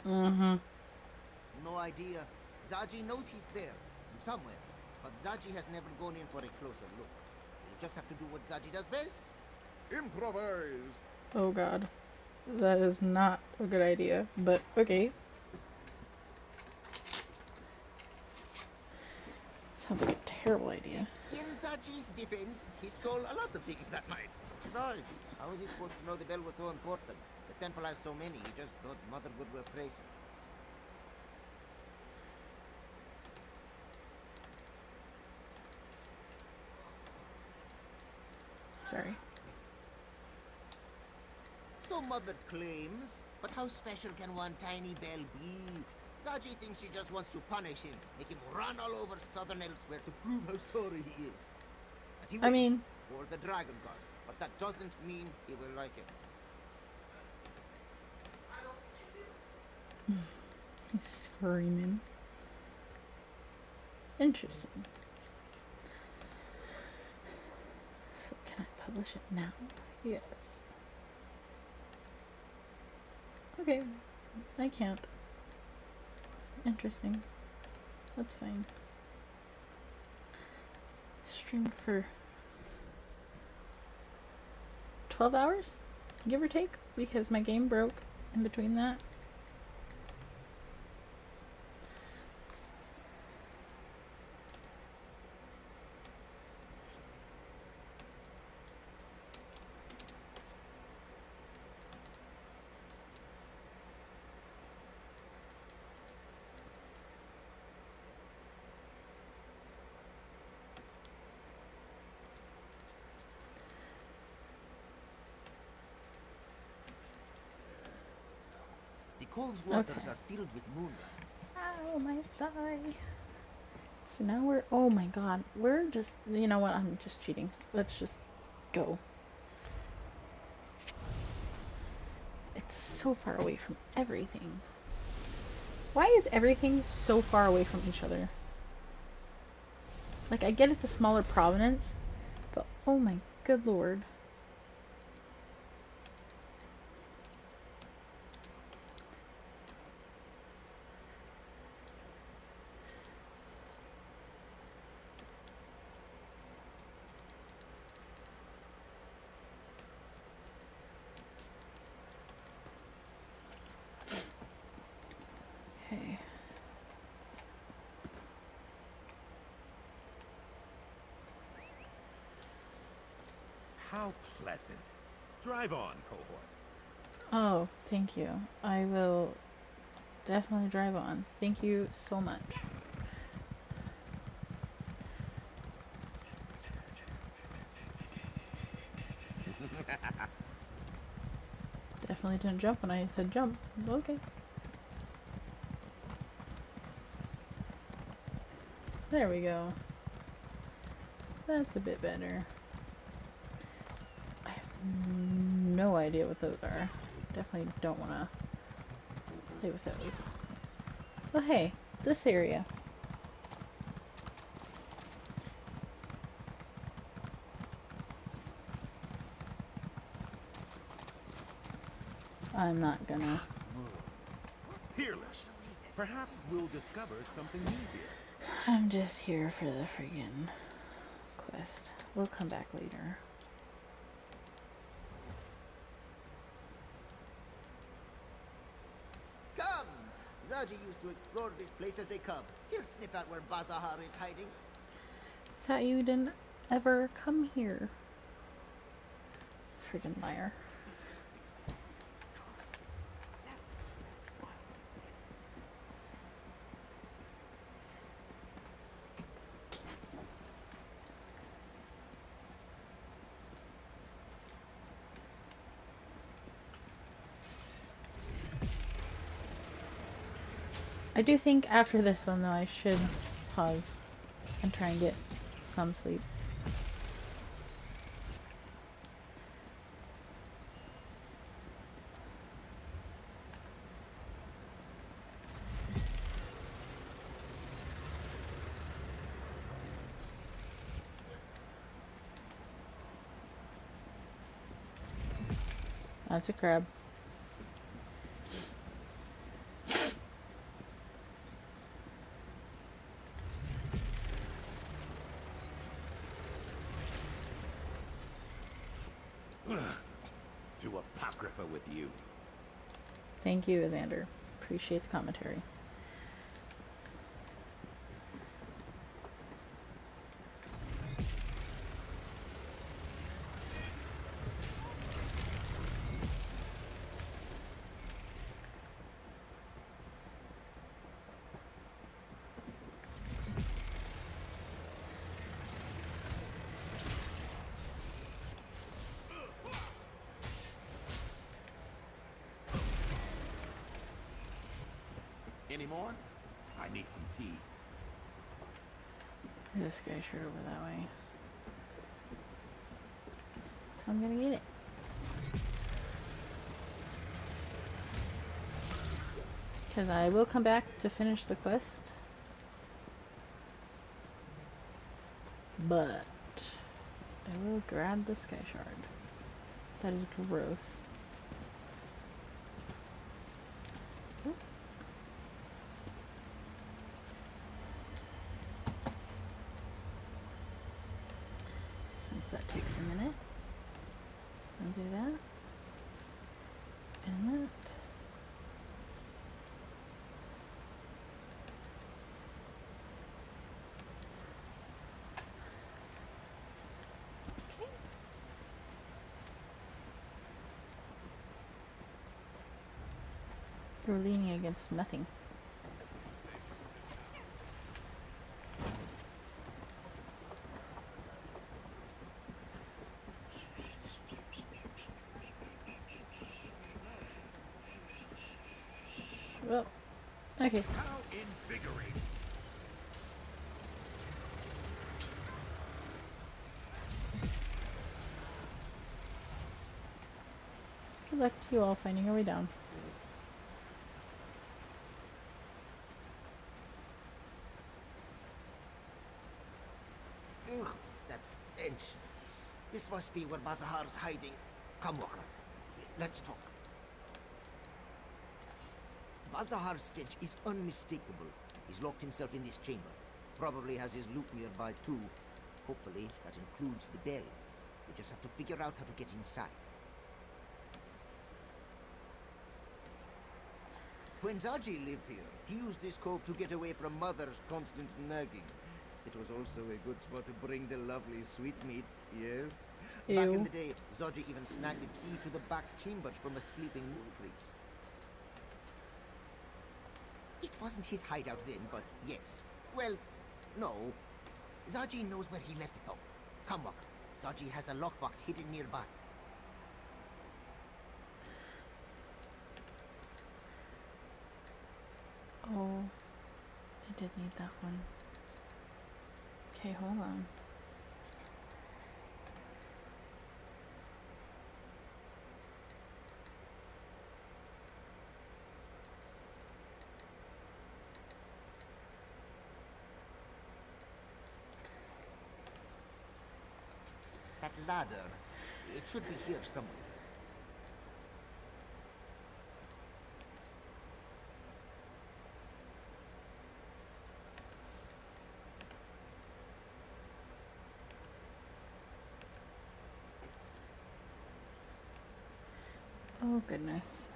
Mm-hmm. No idea. Zaji knows he's there, somewhere. But Zaji has never gone in for a closer look. We'll just have to do what Zaji does best. Improvise! Oh god. That is not a good idea, but okay. Sounds like a terrible idea. In Zaji's defense, he stole a lot of things that night. Besides, how was he supposed to know the bell was so important? The temple has so many, he just thought Mother would replace it. Sorry. So Mother claims, but how special can one tiny bell be? Zaji thinks she just wants to punish him, make him run all over Southern Elsewhere to prove how sorry he is. And he will, I mean... for the Dragon God, but that doesn't mean he will like him. He's screaming. Interesting. So can I publish it now? Yes. Okay. I can't. Interesting. That's fine. Stream for 12 hours? Give or take? Because my game broke in between that. The cove's waters Okay. are filled with moonlight. Ow, my thigh. So now we're... Oh my god. We're just... You know what? I'm just cheating. Let's just go. It's so far away from everything. Why is everything so far away from each other? Like, I get it's a smaller province, but oh my good lord. Okay. How pleasant. Drive on, cohort. Oh, thank you. I will definitely drive on. Thank you so much. Definitely didn't jump when I said jump. Okay. There we go. That's a bit better. I have no idea what those are. Definitely don't want to play with those. Oh hey, this area. I'm not gonna. Peerless. Perhaps we'll discover something new here. I'm just here for the friggin' quest. We'll come back later. Come! Zaji used to explore this place as a cub. He'll sniff out where Bazahar is hiding. Thought you didn't ever come here. Friggin' liar. I do think after this one, though, I should pause and try and get some sleep. That's a crab. To Apocrypha with you. Thank you, Xander. Appreciate the commentary. Any more? I need some tea. This guy sure over that way. So I'm gonna get it. Because I will come back to finish the quest. But I will grab the sky shard. That is gross. Oop. Since that takes a minute, I'll do that. And that. You're leaning against nothing. Well, okay. How invigorating. Good luck to you all finding your way down. Ugh, that stench. This must be where Bazahar's hiding. Come, Walker. Let's talk. Bazahar's stench is unmistakable. He's locked himself in this chamber. Probably has his loot nearby too. Hopefully, that includes the bell. We just have to figure out how to get inside. When Zaji lived here, he used this cove to get away from Mother's constant nagging. It was also a good spot to bring the lovely sweetmeats, yes? Ew. Back in the day, Zaji even snagged the key to the back chambers from a sleeping moon priest. It wasn't his hideout then, but yes. Well, no. Zaji knows where he left it though. Come, Walker. Zaji has a lockbox hidden nearby. Oh, I did need that one. Okay, hold on. That ladder, it should be here somewhere. Oh, goodness.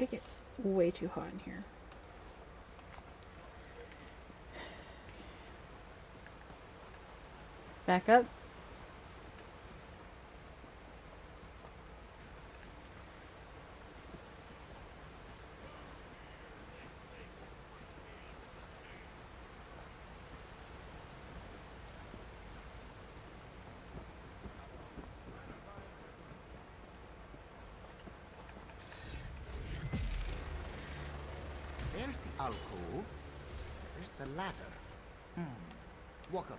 It gets way too hot in here. Back up. There's the alcove. There's the ladder. Walker,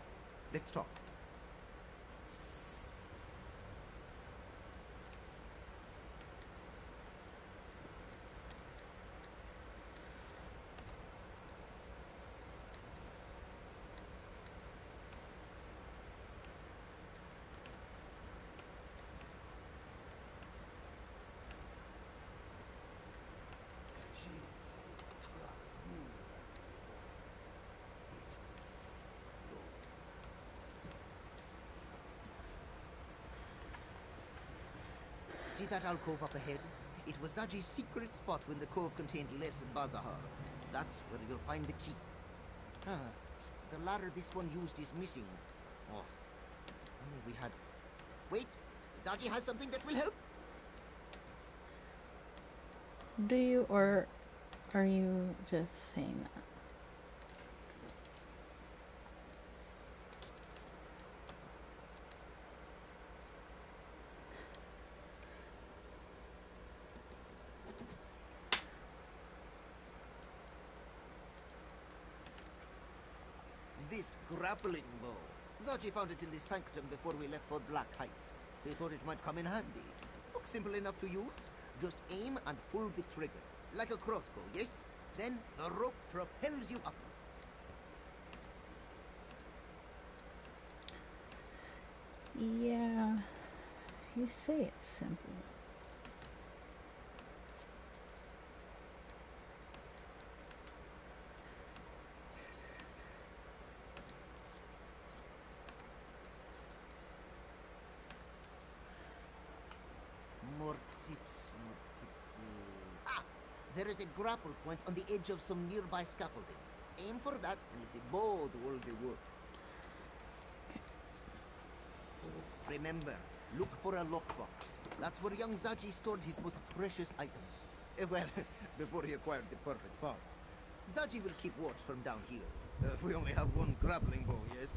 let's talk. See that alcove up ahead? It was Zaji's secret spot when the cove contained Les Bazahar. That's where you'll find the key. The ladder this one used is missing. Oh, only we had... Wait! Zaji has something that will help! Do you, or are you just saying that? This grappling bow. Zaji found it in the sanctum before we left for Black Heights. They thought it might come in handy. Looks simple enough to use. Just aim and pull the trigger. Like a crossbow, yes? Then the rope propels you upward. Yeah, you say it's simple. More tips, more tips. There is a grapple point on the edge of some nearby scaffolding. Aim for that and let the bow do all the work. Remember, look for a lockbox. That's where young Zaji stored his most precious items. Well, before he acquired the perfect parts. Zaji will keep watch from down here. We only have one grappling bow, yes?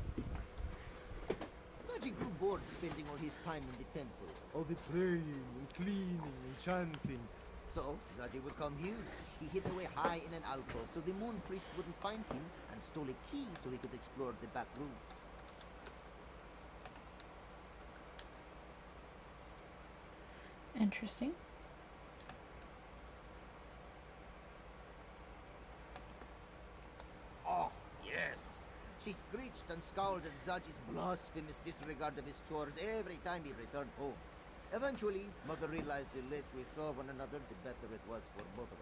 Zaji grew bored spending all his time in the temple. All the praying and cleaning and chanting. So, Zaji would come here. He hid away high in an alcove so the moon priest wouldn't find him, and stole a key so he could explore the back rooms. Interesting. Oh, yes. She screeched and scowled at Zaji's blasphemous disregard of his chores every time he returned home. Eventually, Mother realized the less we saw one another, the better it was for both of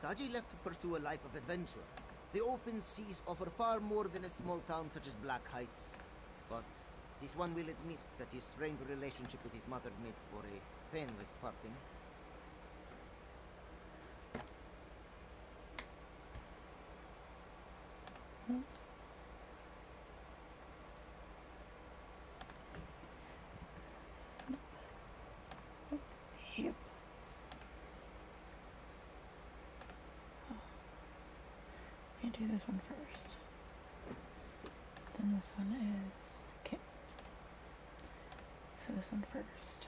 us. Zaji left to pursue a life of adventure. The open seas offer far more than a small town such as Black Heights. But this one will admit that his strained relationship with his mother made for a painless parting. Yep. I do this one first. Then this one is okay. So this one first.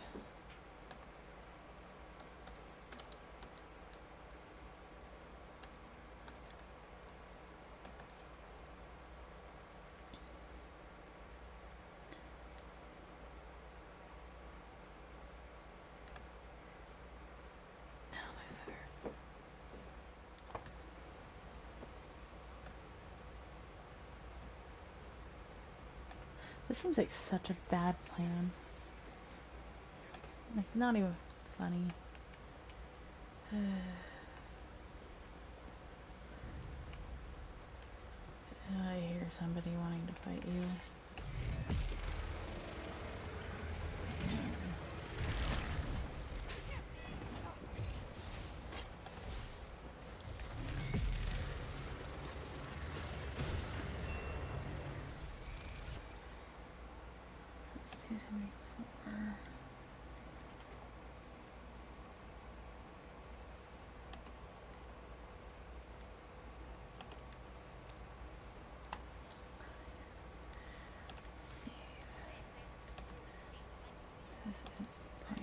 This seems like such a bad plan. Like, not even funny. I hear somebody wanting to fight you. 274. This is 0.5.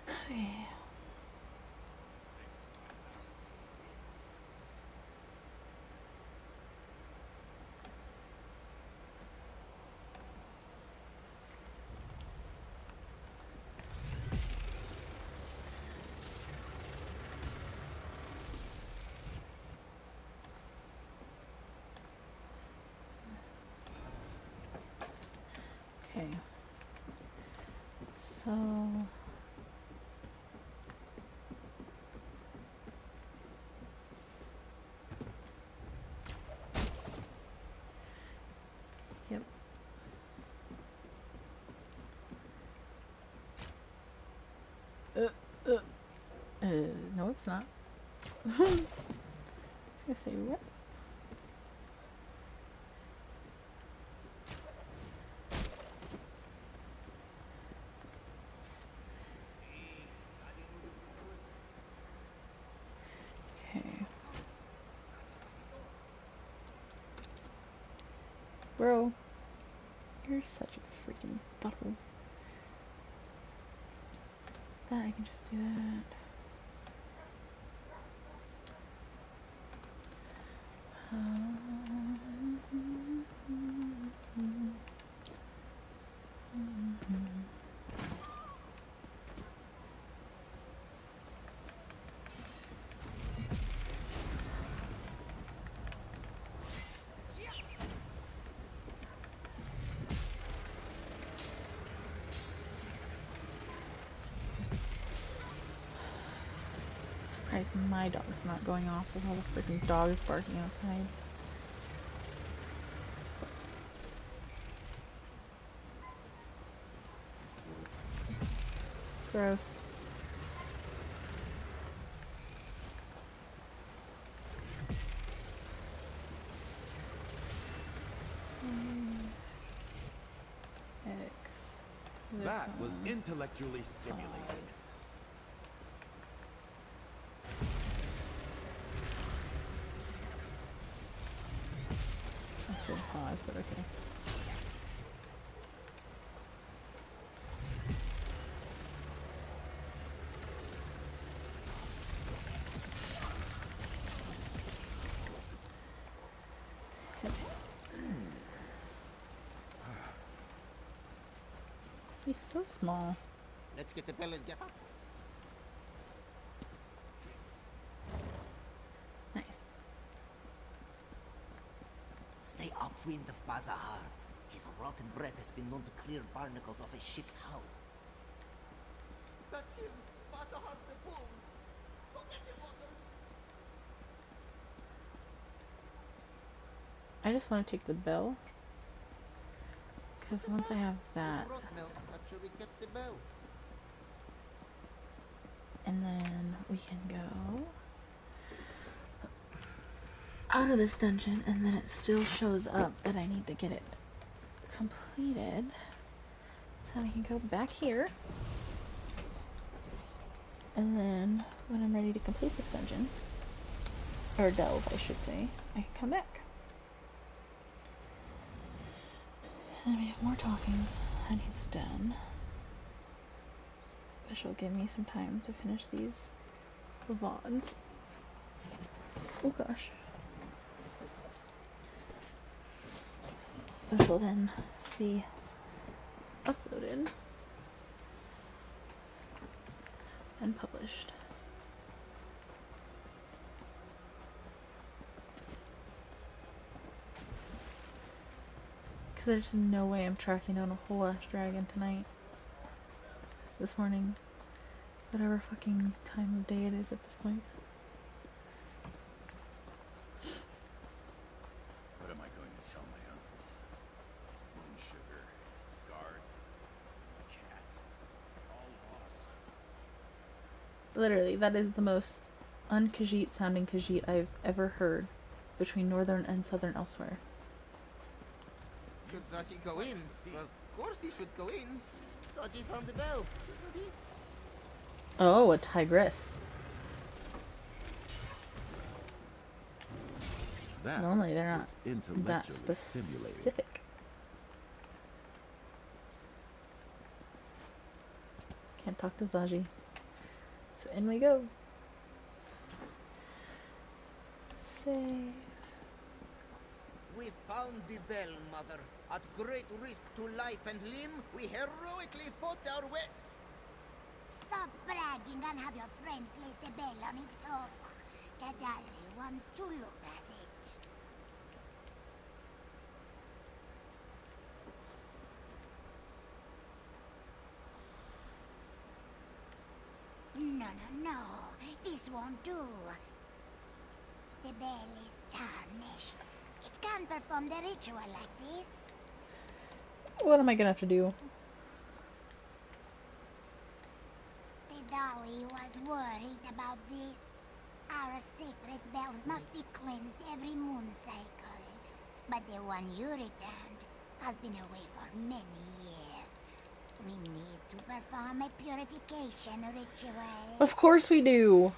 Okay. Okay. So yep. No, it's not. I was gonna say what? Okay. Bro, you're such a freaking butthole. That I can just do that. Surprised my dog's not going off with all the freaking dogs barking outside. Gross. That was intellectually stimulating. I should pause, but okay. He's so small. Let's get the bell and get up. Nice. Stay upwind of Bazahar. His rotten breath has been known to clear barnacles off a ship's hull. That's him! Bazahar the bull! Go get him, Walker! I just want to take the bell. Because once I have that, Get the bell. and then we can go out of this dungeon, and then it still shows up that I need to get it completed. So I can go back here, and then when I'm ready to complete this dungeon, or delve I should say, I can come back. And then we have more talking that needs done. Which will give me some time to finish these VODs. Oh gosh. Which will then be uploaded and published. Because there's no way I'm tracking down a whole ass dragon tonight. This morning. Whatever fucking time of day it is at this point. What am I going to tell my uncle? It's Moon Sugar, it's Guard, my cat. All Literally, that is the most un-Khajiit sounding Khajiit I've ever heard between northern and southern elsewhere. Should Zaji go in? Of course he should go in. Zaji found the bell. Oh, a tigress. That Normally they're not is that intellectually stimulating. specific. Can't talk to Zaji. So in we go. Save. We found the bell, Mother. At great risk to life and limb, we heroically fought our way. Stop bragging and have your friend place the bell on its hook. Tadali wants to look at it. No, no, no. This won't do. The bell is tarnished. It can't perform the ritual like this. What am I gonna have to do? The dolly was worried about this. Our sacred bells must be cleansed every moon cycle. But the one you returned has been away for many years. We need to perform a purification ritual. Of course we do.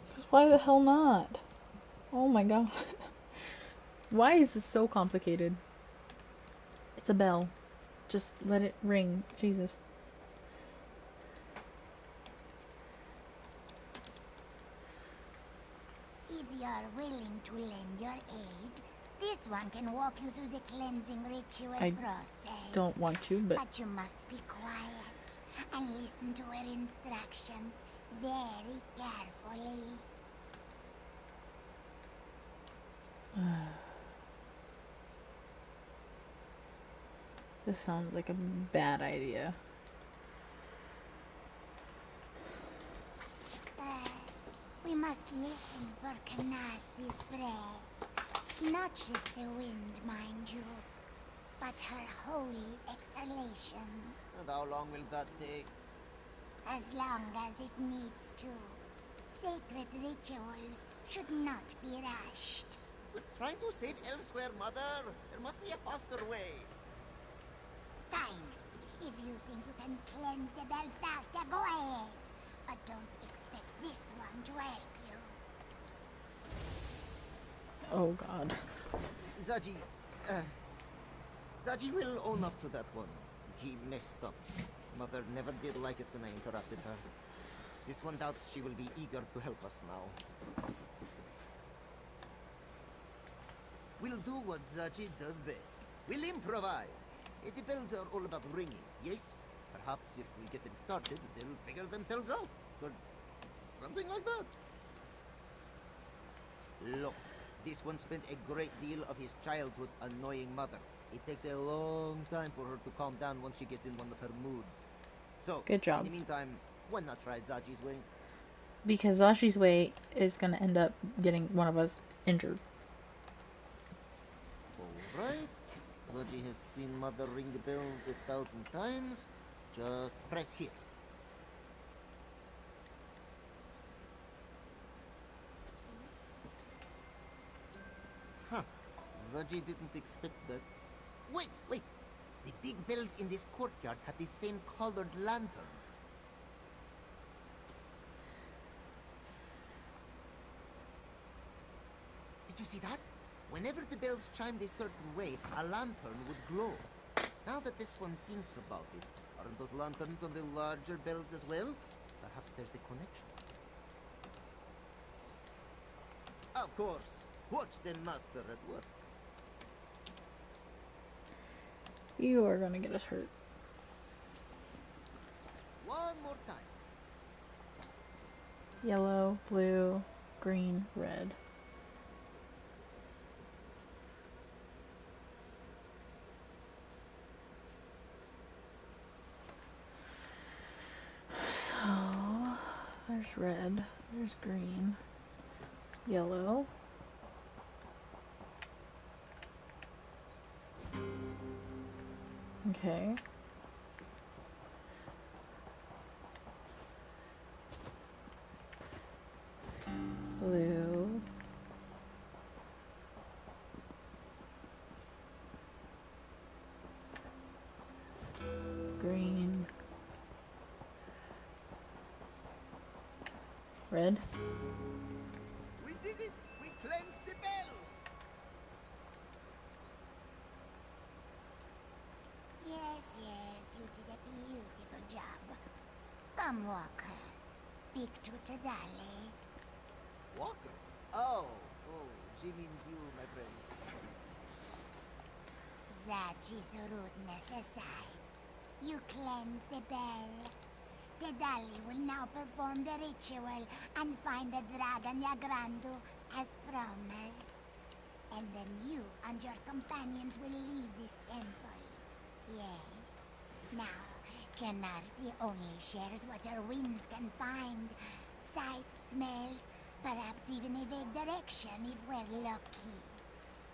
Because why the hell not? Oh my god. Why is this so complicated? It's a bell. Just let it ring. Jesus. If you're willing to lend your aid, this one can walk you through the cleansing ritual I process. don't want to, But you must be quiet and listen to her instructions very carefully. This sounds like a bad idea. We must listen for Kanath's breath. Not just the wind, mind you, but her holy exhalations. And how long will that take? As long as it needs to. Sacred rituals should not be rushed. We're trying to save elsewhere, Mother. There must be a faster way. Fine. If you think you can cleanse the bell faster, go ahead. But don't expect this one to help you. Oh god. Zaji, Zaji will own up to that one. He messed up. Mother never did like it when I interrupted her. This one doubts she will be eager to help us now. We'll do what Zaji does best. We'll improvise. The bells are all about ringing, yes? Perhaps if we get them started, they'll figure themselves out. Or something like that. Look, this one spent a great deal of his childhood annoying Mother. It takes a long time for her to calm down once she gets in one of her moods. So, good job. In the meantime, why not try Zaji's way? Because Zashi's way is gonna end up getting one of us injured. Alright. Zaji has seen Mother ring the bells 1,000 times. Just press here. Huh. Zaji didn't expect that. Wait, wait! The big bells in this courtyard have the same colored lanterns. Did you see that? Whenever the bells chimed a certain way, a lantern would glow. Now that this one thinks about it, aren't those lanterns on the larger bells as well? Perhaps there's a connection. Of course. Watch the master at work. You are gonna get us hurt. One more time. Yellow, blue, green, red. So, there's red, there's green, yellow. Okay. Red. We did it! We cleansed the bell! Yes, you did a beautiful job. Come, Walker. Speak to Tadali. Walker? Oh, she means you, my friend. Zaji's rudeness aside, you cleanse the bell. Tadali will now perform the ritual and find the dragon Yagrandu as promised. And then you and your companions will leave this temple. Yes. Now, Kenarthi only shares what her winds can find. Sights, smells, perhaps even a vague direction if we're lucky.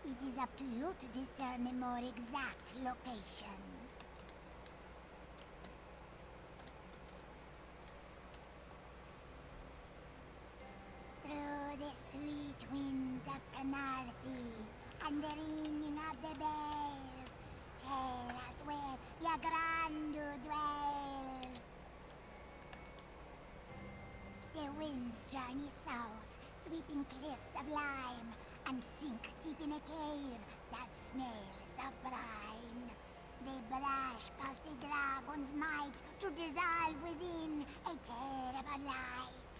It is up to you to discern a more exact location. Through the sweet winds of Kenarthi and the ringing of the bells, tell us where Yagrandu dwells. The winds journey south, sweeping cliffs of lime, and sink deep in a cave that smells of brine. They brush past the dragon's might to dissolve within a terrible light.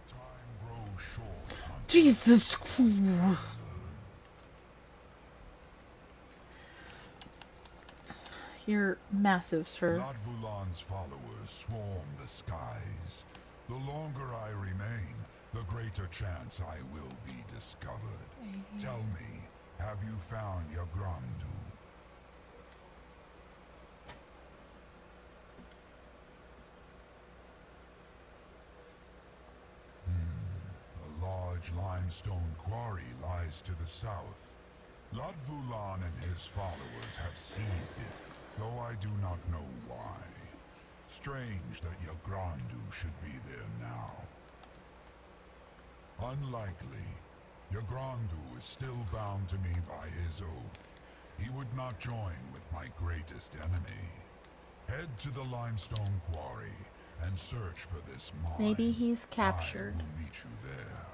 Time grows short, hunter. Jesus Christ. You're massive, sir. Latvulan's followers swarm the skies. The longer I remain, the greater chance I will be discovered. Tell me, have you found Yagrandu? A large limestone quarry lies to the south. Latvulan and his followers have seized it, though I do not know why. Strange that Yagrandu should be there now. Unlikely. Yagrandu is still bound to me by his oath. He would not join with my greatest enemy. Head to the limestone quarry and search for this mine. Maybe he's captured. I will meet you there.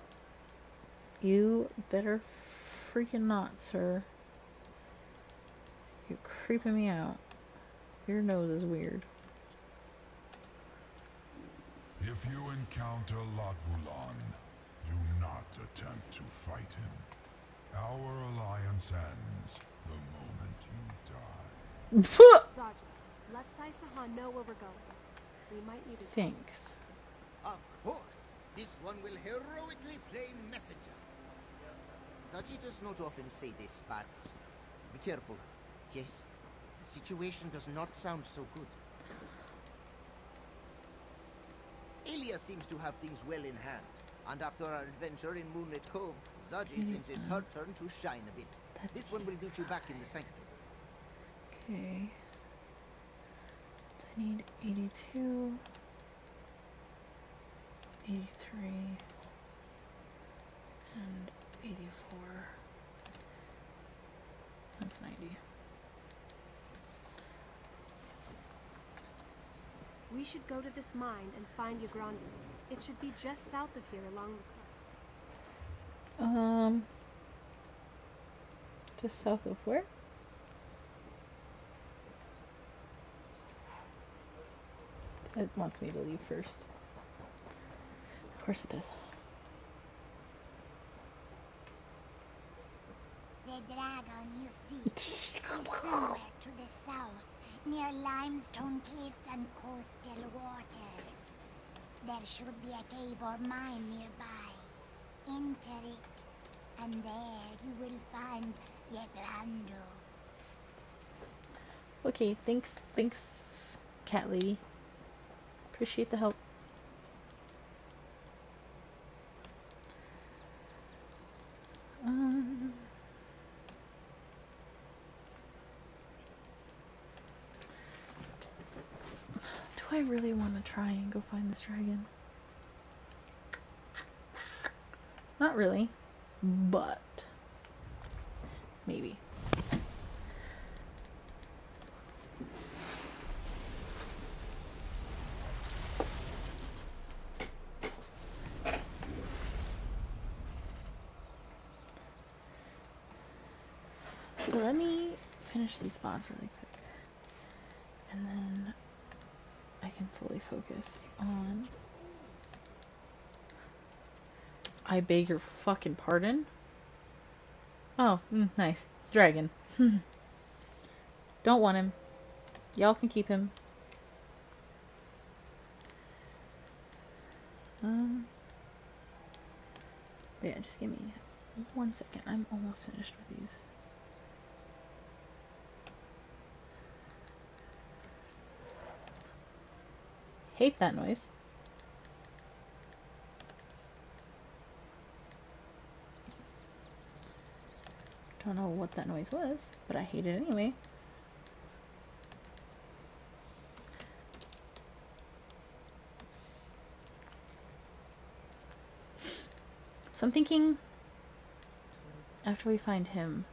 You better freaking not, sir. You're creeping me out. Your nose is weird. If you encounter Latvulan, do not attempt to fight him. Our alliance ends the moment you die. Zaji, let Sai Sahan know where we're going. We might need his Thanks. Of course, this one will heroically play messenger. Zaji does not often say this, but be careful. Yes, the situation does not sound so good. Elia seems to have things well in hand, and after our adventure in Moonlit Cove, Zaji thinks it's her turn to shine a bit. This one will meet you back in the sanctum. Okay. So I need 82, 83, and 84. That's 90. We should go to this mine and find Yagrandu. It should be just south of here along the cliff. Just south of where? It wants me to leave first. Of course it does. The dragon you seek is somewhere to the south, near limestone cliffs and coastal waters. There should be a cave or mine nearby. Enter it, and there you will find Yagrandu. Okay, thanks, cat lady. Appreciate the help. Do I really want to try and go find this dragon? Not really, but maybe. So let me finish these spots really quick. And then I can fully focus on... I beg your fucking pardon? Oh, nice. Dragon. Don't want him. Y'all can keep him. Yeah, just give me 1 second. I'm almost finished with these. Hate that noise. Don't know what that noise was, but I hate it anyway. So I'm thinking after we find him,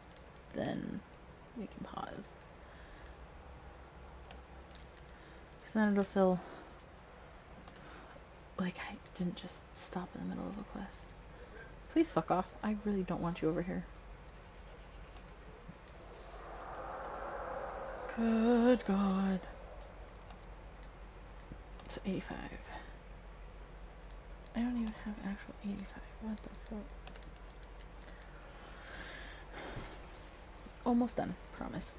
then we can pause. Because then it'll feel like I didn't just stop in the middle of a quest. Please fuck off. I really don't want you over here. Good God. So 85. I don't even have actual 85. What the fuck? Almost done. Promise.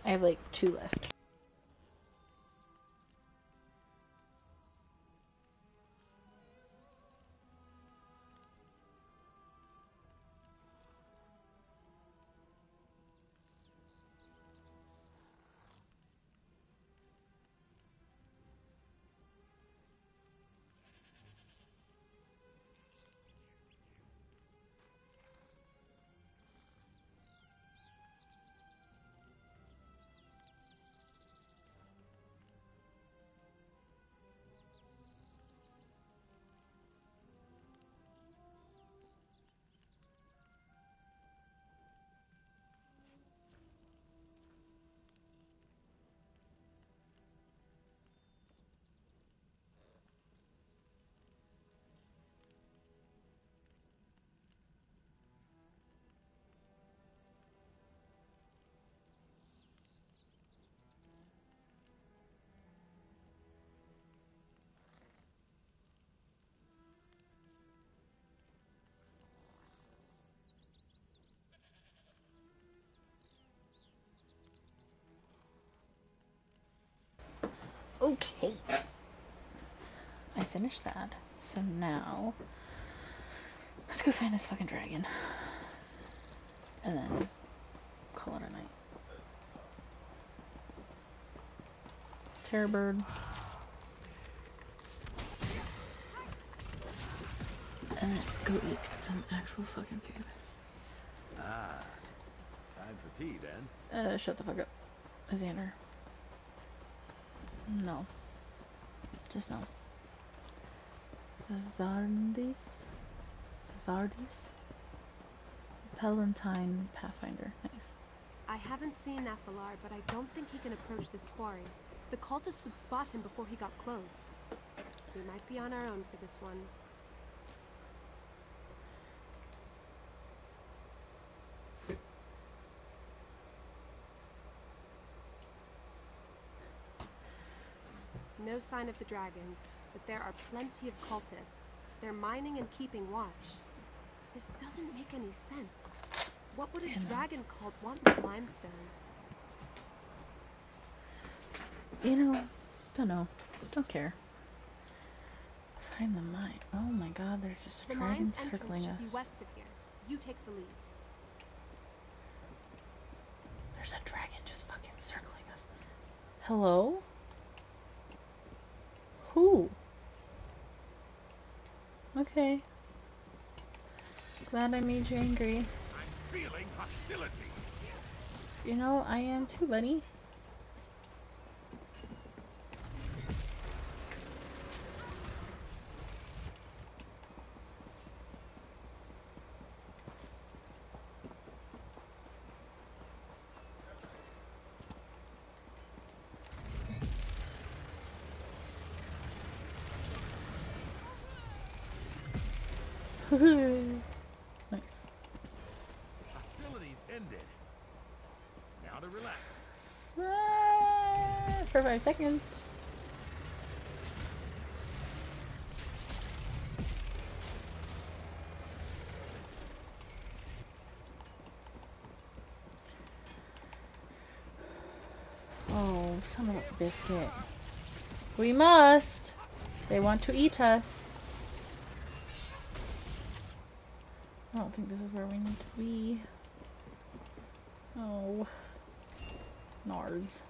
I have like 2 left. Okay. I finished that. So now, let's go find this fucking dragon. And then call it a night. Terror bird. And then go eat some actual fucking food. Ah, time for tea then. Shut the fuck up, Xander. No. Just no. Zardis? Palantine Pathfinder. Nice. I haven't seen Nephilar, but I don't think he can approach this quarry. The cultists would spot him before he got close. We might be on our own for this one. No sign of the dragons, but there are plenty of cultists. They're mining and keeping watch. This doesn't make any sense. What would a dragon cult want with limestone? You know, don't know. Don't care. Find the mine. Oh my god, there's just a dragon circling us. Should be west of here. You take the lead. There's a dragon just fucking circling us. Hello? Who? Okay. Glad I made you angry. I'm feeling hostility. You know, I am too, buddy. Nice. Hostilities ended. Now to relax. For 5 seconds. Oh, son of a biscuit. We must! They want to eat us. I don't think this is where we need to be. Oh. Nards.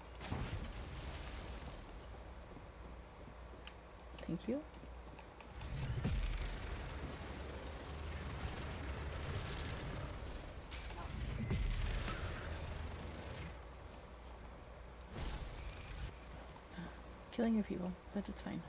Thank you. Killing your people, but it's fine.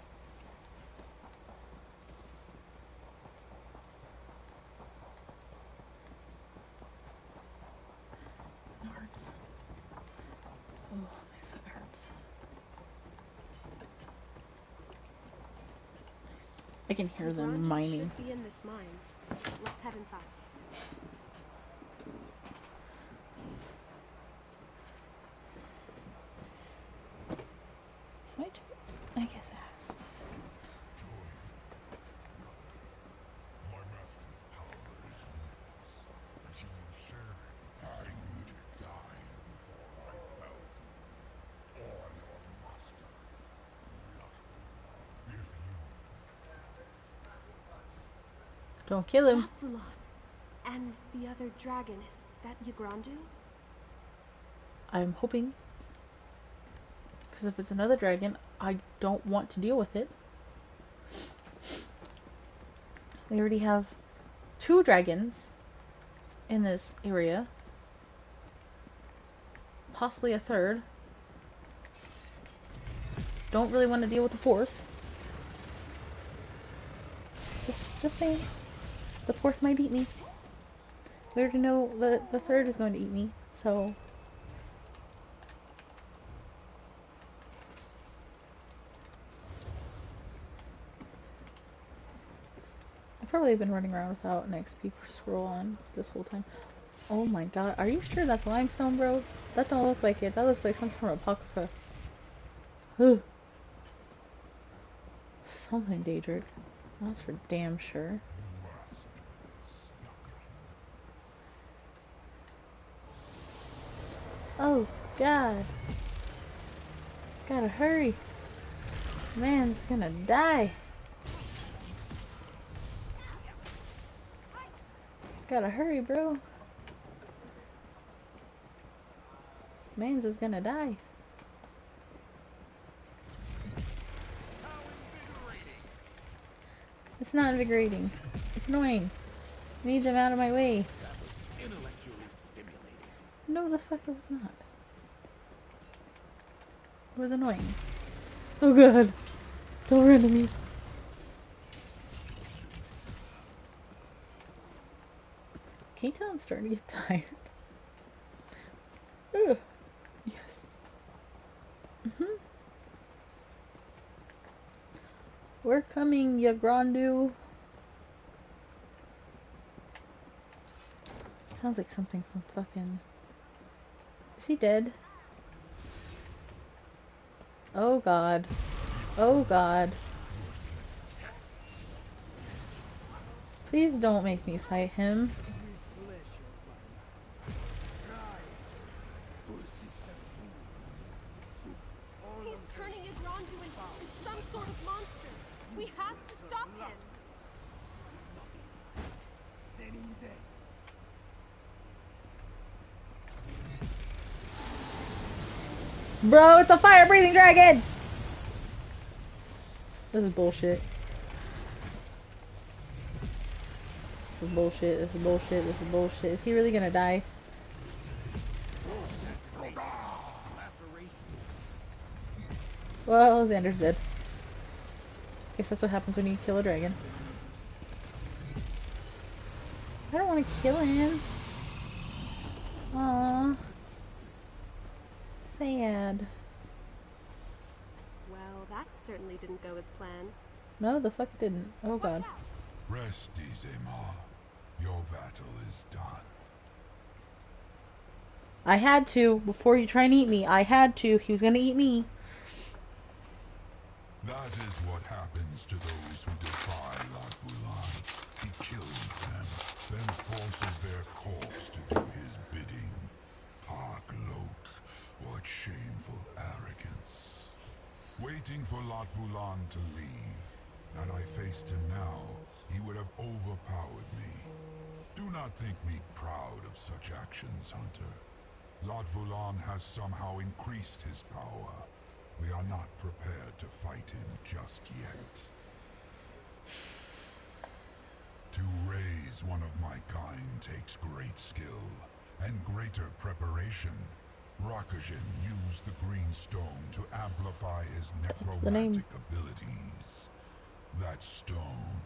I can hear them mining. Should be in this mine. Let's head inside. It's my turn. I guess I have. My master's power is limitless, and you will share it. I would die before I bow to you, or your master, Lachlan, if you insist. Don't kill him. Lachlan. And the other dragon, is that Yggdrasil? I'm hoping. Because if it's another dragon, I don't want to deal with it. We already have 2 dragons in this area. Possibly a third. Don't really want to deal with the 4th. Just saying. The 4th might eat me. We already know that the 3rd is going to eat me, so... I've probably been running around without an XP scroll on this whole time. Oh my god, are you sure that's limestone, bro? That don't look like it. That looks like something from Apocrypha. Ugh. Something, Daedric. That's for damn sure. Oh god. Gotta hurry. Man's gonna die. Gotta hurry, bro. Mans is gonna die. It's not invigorating. It's annoying. I need them out of my way. No, the fuck it was not. It was annoying. Oh god. Don't run to me. Can you tell I'm starting to get tired? Ugh. Yes. We're coming, ya Grandu. Sounds like something from fucking... Is he dead? Oh god. Oh god. Please don't make me fight him. He's turning Yggdrasil into some sort of monster. We have to stop him. Bro, it's a fire-breathing dragon! This is bullshit. This is bullshit, this is bullshit, this is bullshit. Is he really gonna die? Well, Xander's dead. Guess that's what happens when you kill a dragon. I don't want to kill him. Aww. Sad. Well, that certainly didn't go as planned. No, the fuck it didn't. Oh god. Rest easy, Ma. Your battle is done. I had to, before you try and eat me. I had to. He was gonna eat me. That is what happens to those who defy Lat Vulan. He kills them, then forces their corpse to do his bidding. Tark Lok, what shameful arrogance. Waiting for Lat Vulan to leave. Had I faced him now, he would have overpowered me. Do not think me proud of such actions, Hunter. Lat Vulan has somehow increased his power. We are not prepared to fight him just yet. To raise one of my kind takes great skill and greater preparation. Rakujin used the green stone to amplify his necromantic abilities. That stone...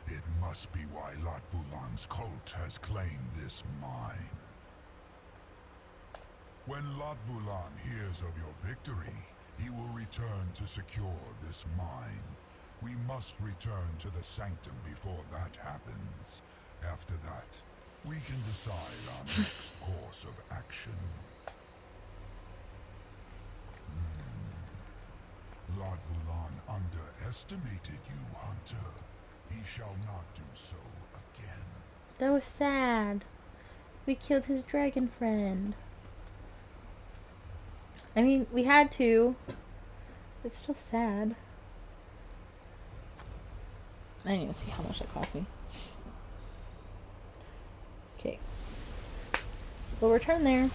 It must be why Lat Vulan's cult has claimed this mine. When Lat Vulan hears of your victory, he will return to secure this mine. We must return to the Sanctum before that happens. After that, we can decide our next course of action. Lat Vulan underestimated you, Hunter. He shall not do so again. That was sad. We killed his dragon friend. I mean, we had to. It's still sad. I didn't even see how much that cost me. Okay. We'll return there.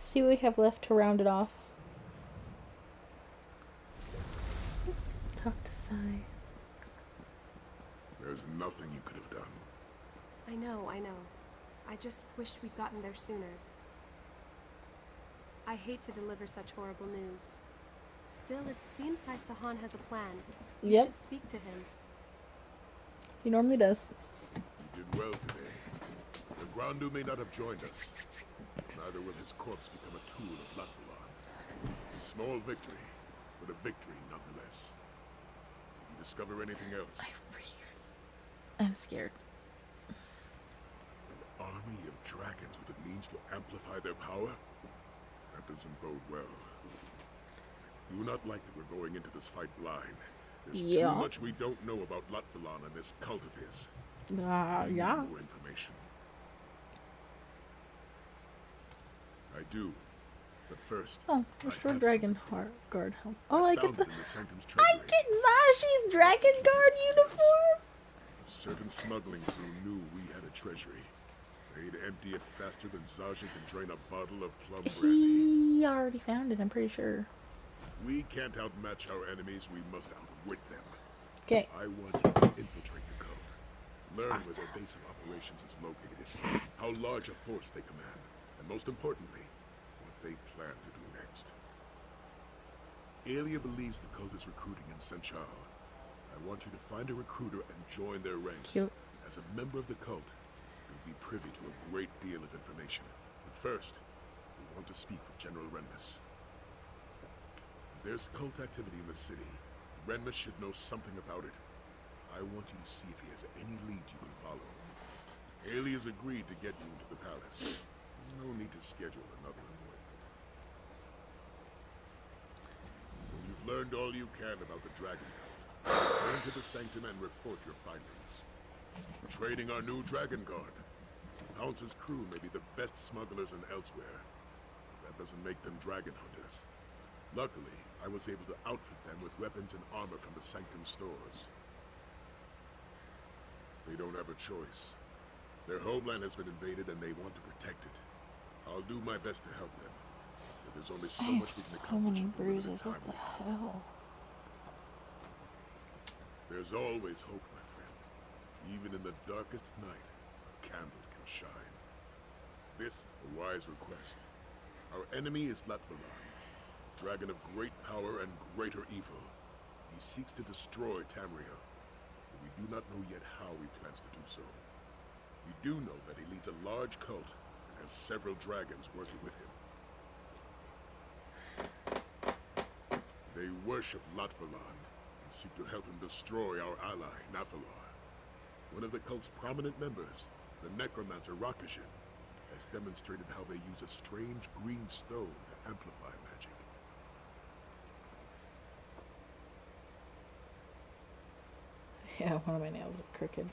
See what we have left to round it off. Talk to Sai. There's nothing you could have done. I know. I just wished we'd gotten there sooner. I hate to deliver such horrible news. Still, it seems Sai Sahan has a plan. You should speak to him. He normally does. You did well today. The Grandu may not have joined us. Neither will his corpse become a tool of Lat Vulan. A small victory, but a victory nonetheless. Did you discover anything else? I'm scared. An army of dragons with the means to amplify their power? That doesn't bode well. I do not like that we're going into this fight blind. There's too much we don't know about Lat Vulan and this cult of his. I need more information. I do. But first, Oh, restore Dragon Heart Guard helm. Oh, I I get found the. it in the Sanctum's I treasury. get Zashi's Dragon Guard uniform. A certain smuggling crew knew we had a treasury. They'd empty it faster than Zaji can drain a bottle of plum brandy. He already found it, I'm pretty sure. If we can't outmatch our enemies, we must outwit them. Okay. I want you to infiltrate the cult. Learn where their base of operations is located, how large a force they command, and most importantly, what they plan to do next. Aelia believes the cult is recruiting in Senchal. I want you to find a recruiter and join their ranks. Cute. As a member of the cult, you'll be privy to a great deal of information. But first, you'll want to speak with General Renmus. If there's cult activity in the city, Renmus should know something about it. I want you to see if he has any leads you can follow. Aelia's agreed to get you into the palace. No need to schedule another appointment. When you've learned all you can about the Dragon Cult, return to the Sanctum and report your findings. We're training our new Dragon Guard. Pounce's crew may be the best smugglers in elsewhere, but that doesn't make them dragon hunters. Luckily, I was able to outfit them with weapons and armor from the Sanctum stores. They don't have a choice. Their homeland has been invaded and they want to protect it. I'll do my best to help them, but there's only so much we can accomplish with the limited time we have. Hell? There's always hope, my friend. Even in the darkest night, a candle can shine. This, a wise request. Our enemy is Latvalan, dragon of great power and greater evil. He seeks to destroy Tamriel, but we do not know yet how he plans to do so. We do know that he leads a large cult and has several dragons working with him. They worship Latvalan and seek to help him destroy our ally, Nathalar. One of the cult's prominent members, the necromancer Rakajin, has demonstrated how they use a strange green stone to amplify magic. Yeah, one of my nails is crooked.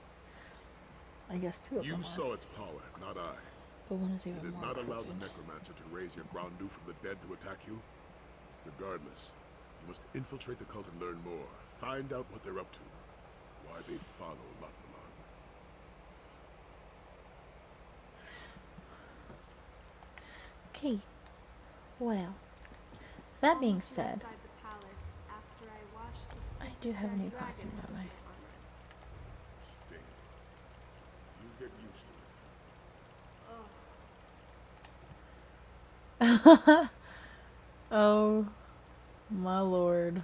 I guess two of them You are. saw its power, not I. But one is even Did it more not allow crooked. the necromancer to raise your Grandu from the dead to attack you? Regardless, you must infiltrate the cult and learn more. Find out what they're up to. Why they follow Latvalan. Okay. Well, that being said, I do have a new costume, don't I? Sting. You get used to it. Oh, my lord.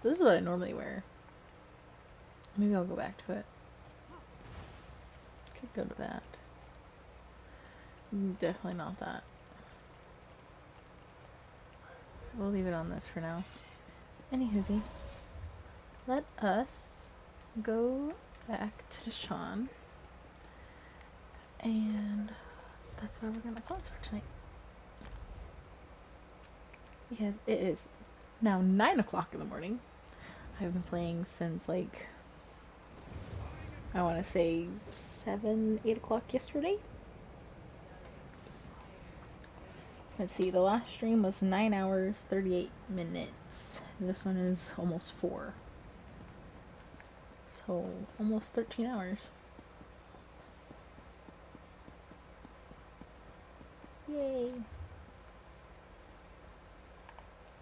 This is what I normally wear. Maybe I'll go back to it. Could go to that. Definitely not that. We'll leave it on this for now. Anywhoosie, let us go back to Deshawn. And that's where we're getting my clothes for tonight. Because it is now 9 o'clock in the morning. I've been playing since like, I want to say 7, 8 o'clock yesterday. Let's see, the last stream was 9 hours, 38 minutes. This one is almost 4. So, almost 13 hours. Yay!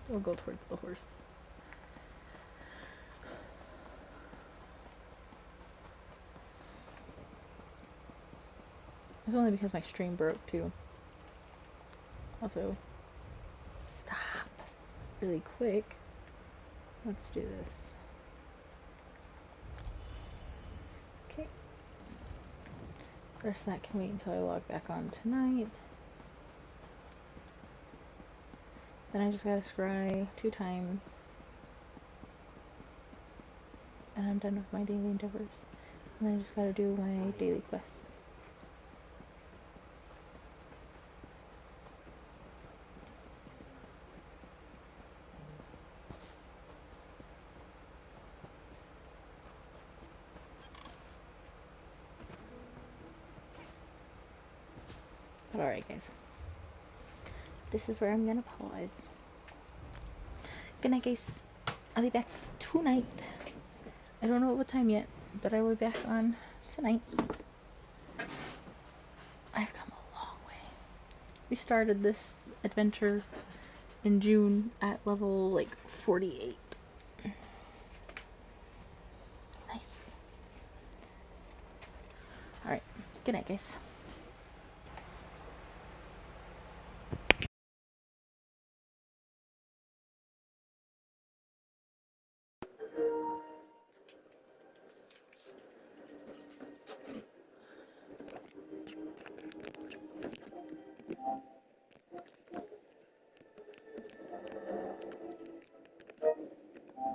We'll go towards the horse. It's only because my stream broke too. Also, stop really quick. Let's do this. Okay. Rest of that can wait until I log back on tonight. Then I just gotta scry 2 times. And I'm done with my daily endeavors. And then I just gotta do my daily quests. Alright, guys. This is where I'm gonna pause. Good night, guys. I'll be back tonight. I don't know what time yet, but I will be back on tonight. I've come a long way. We started this adventure in June at level, like, 48. Nice. Alright. Good night, guys.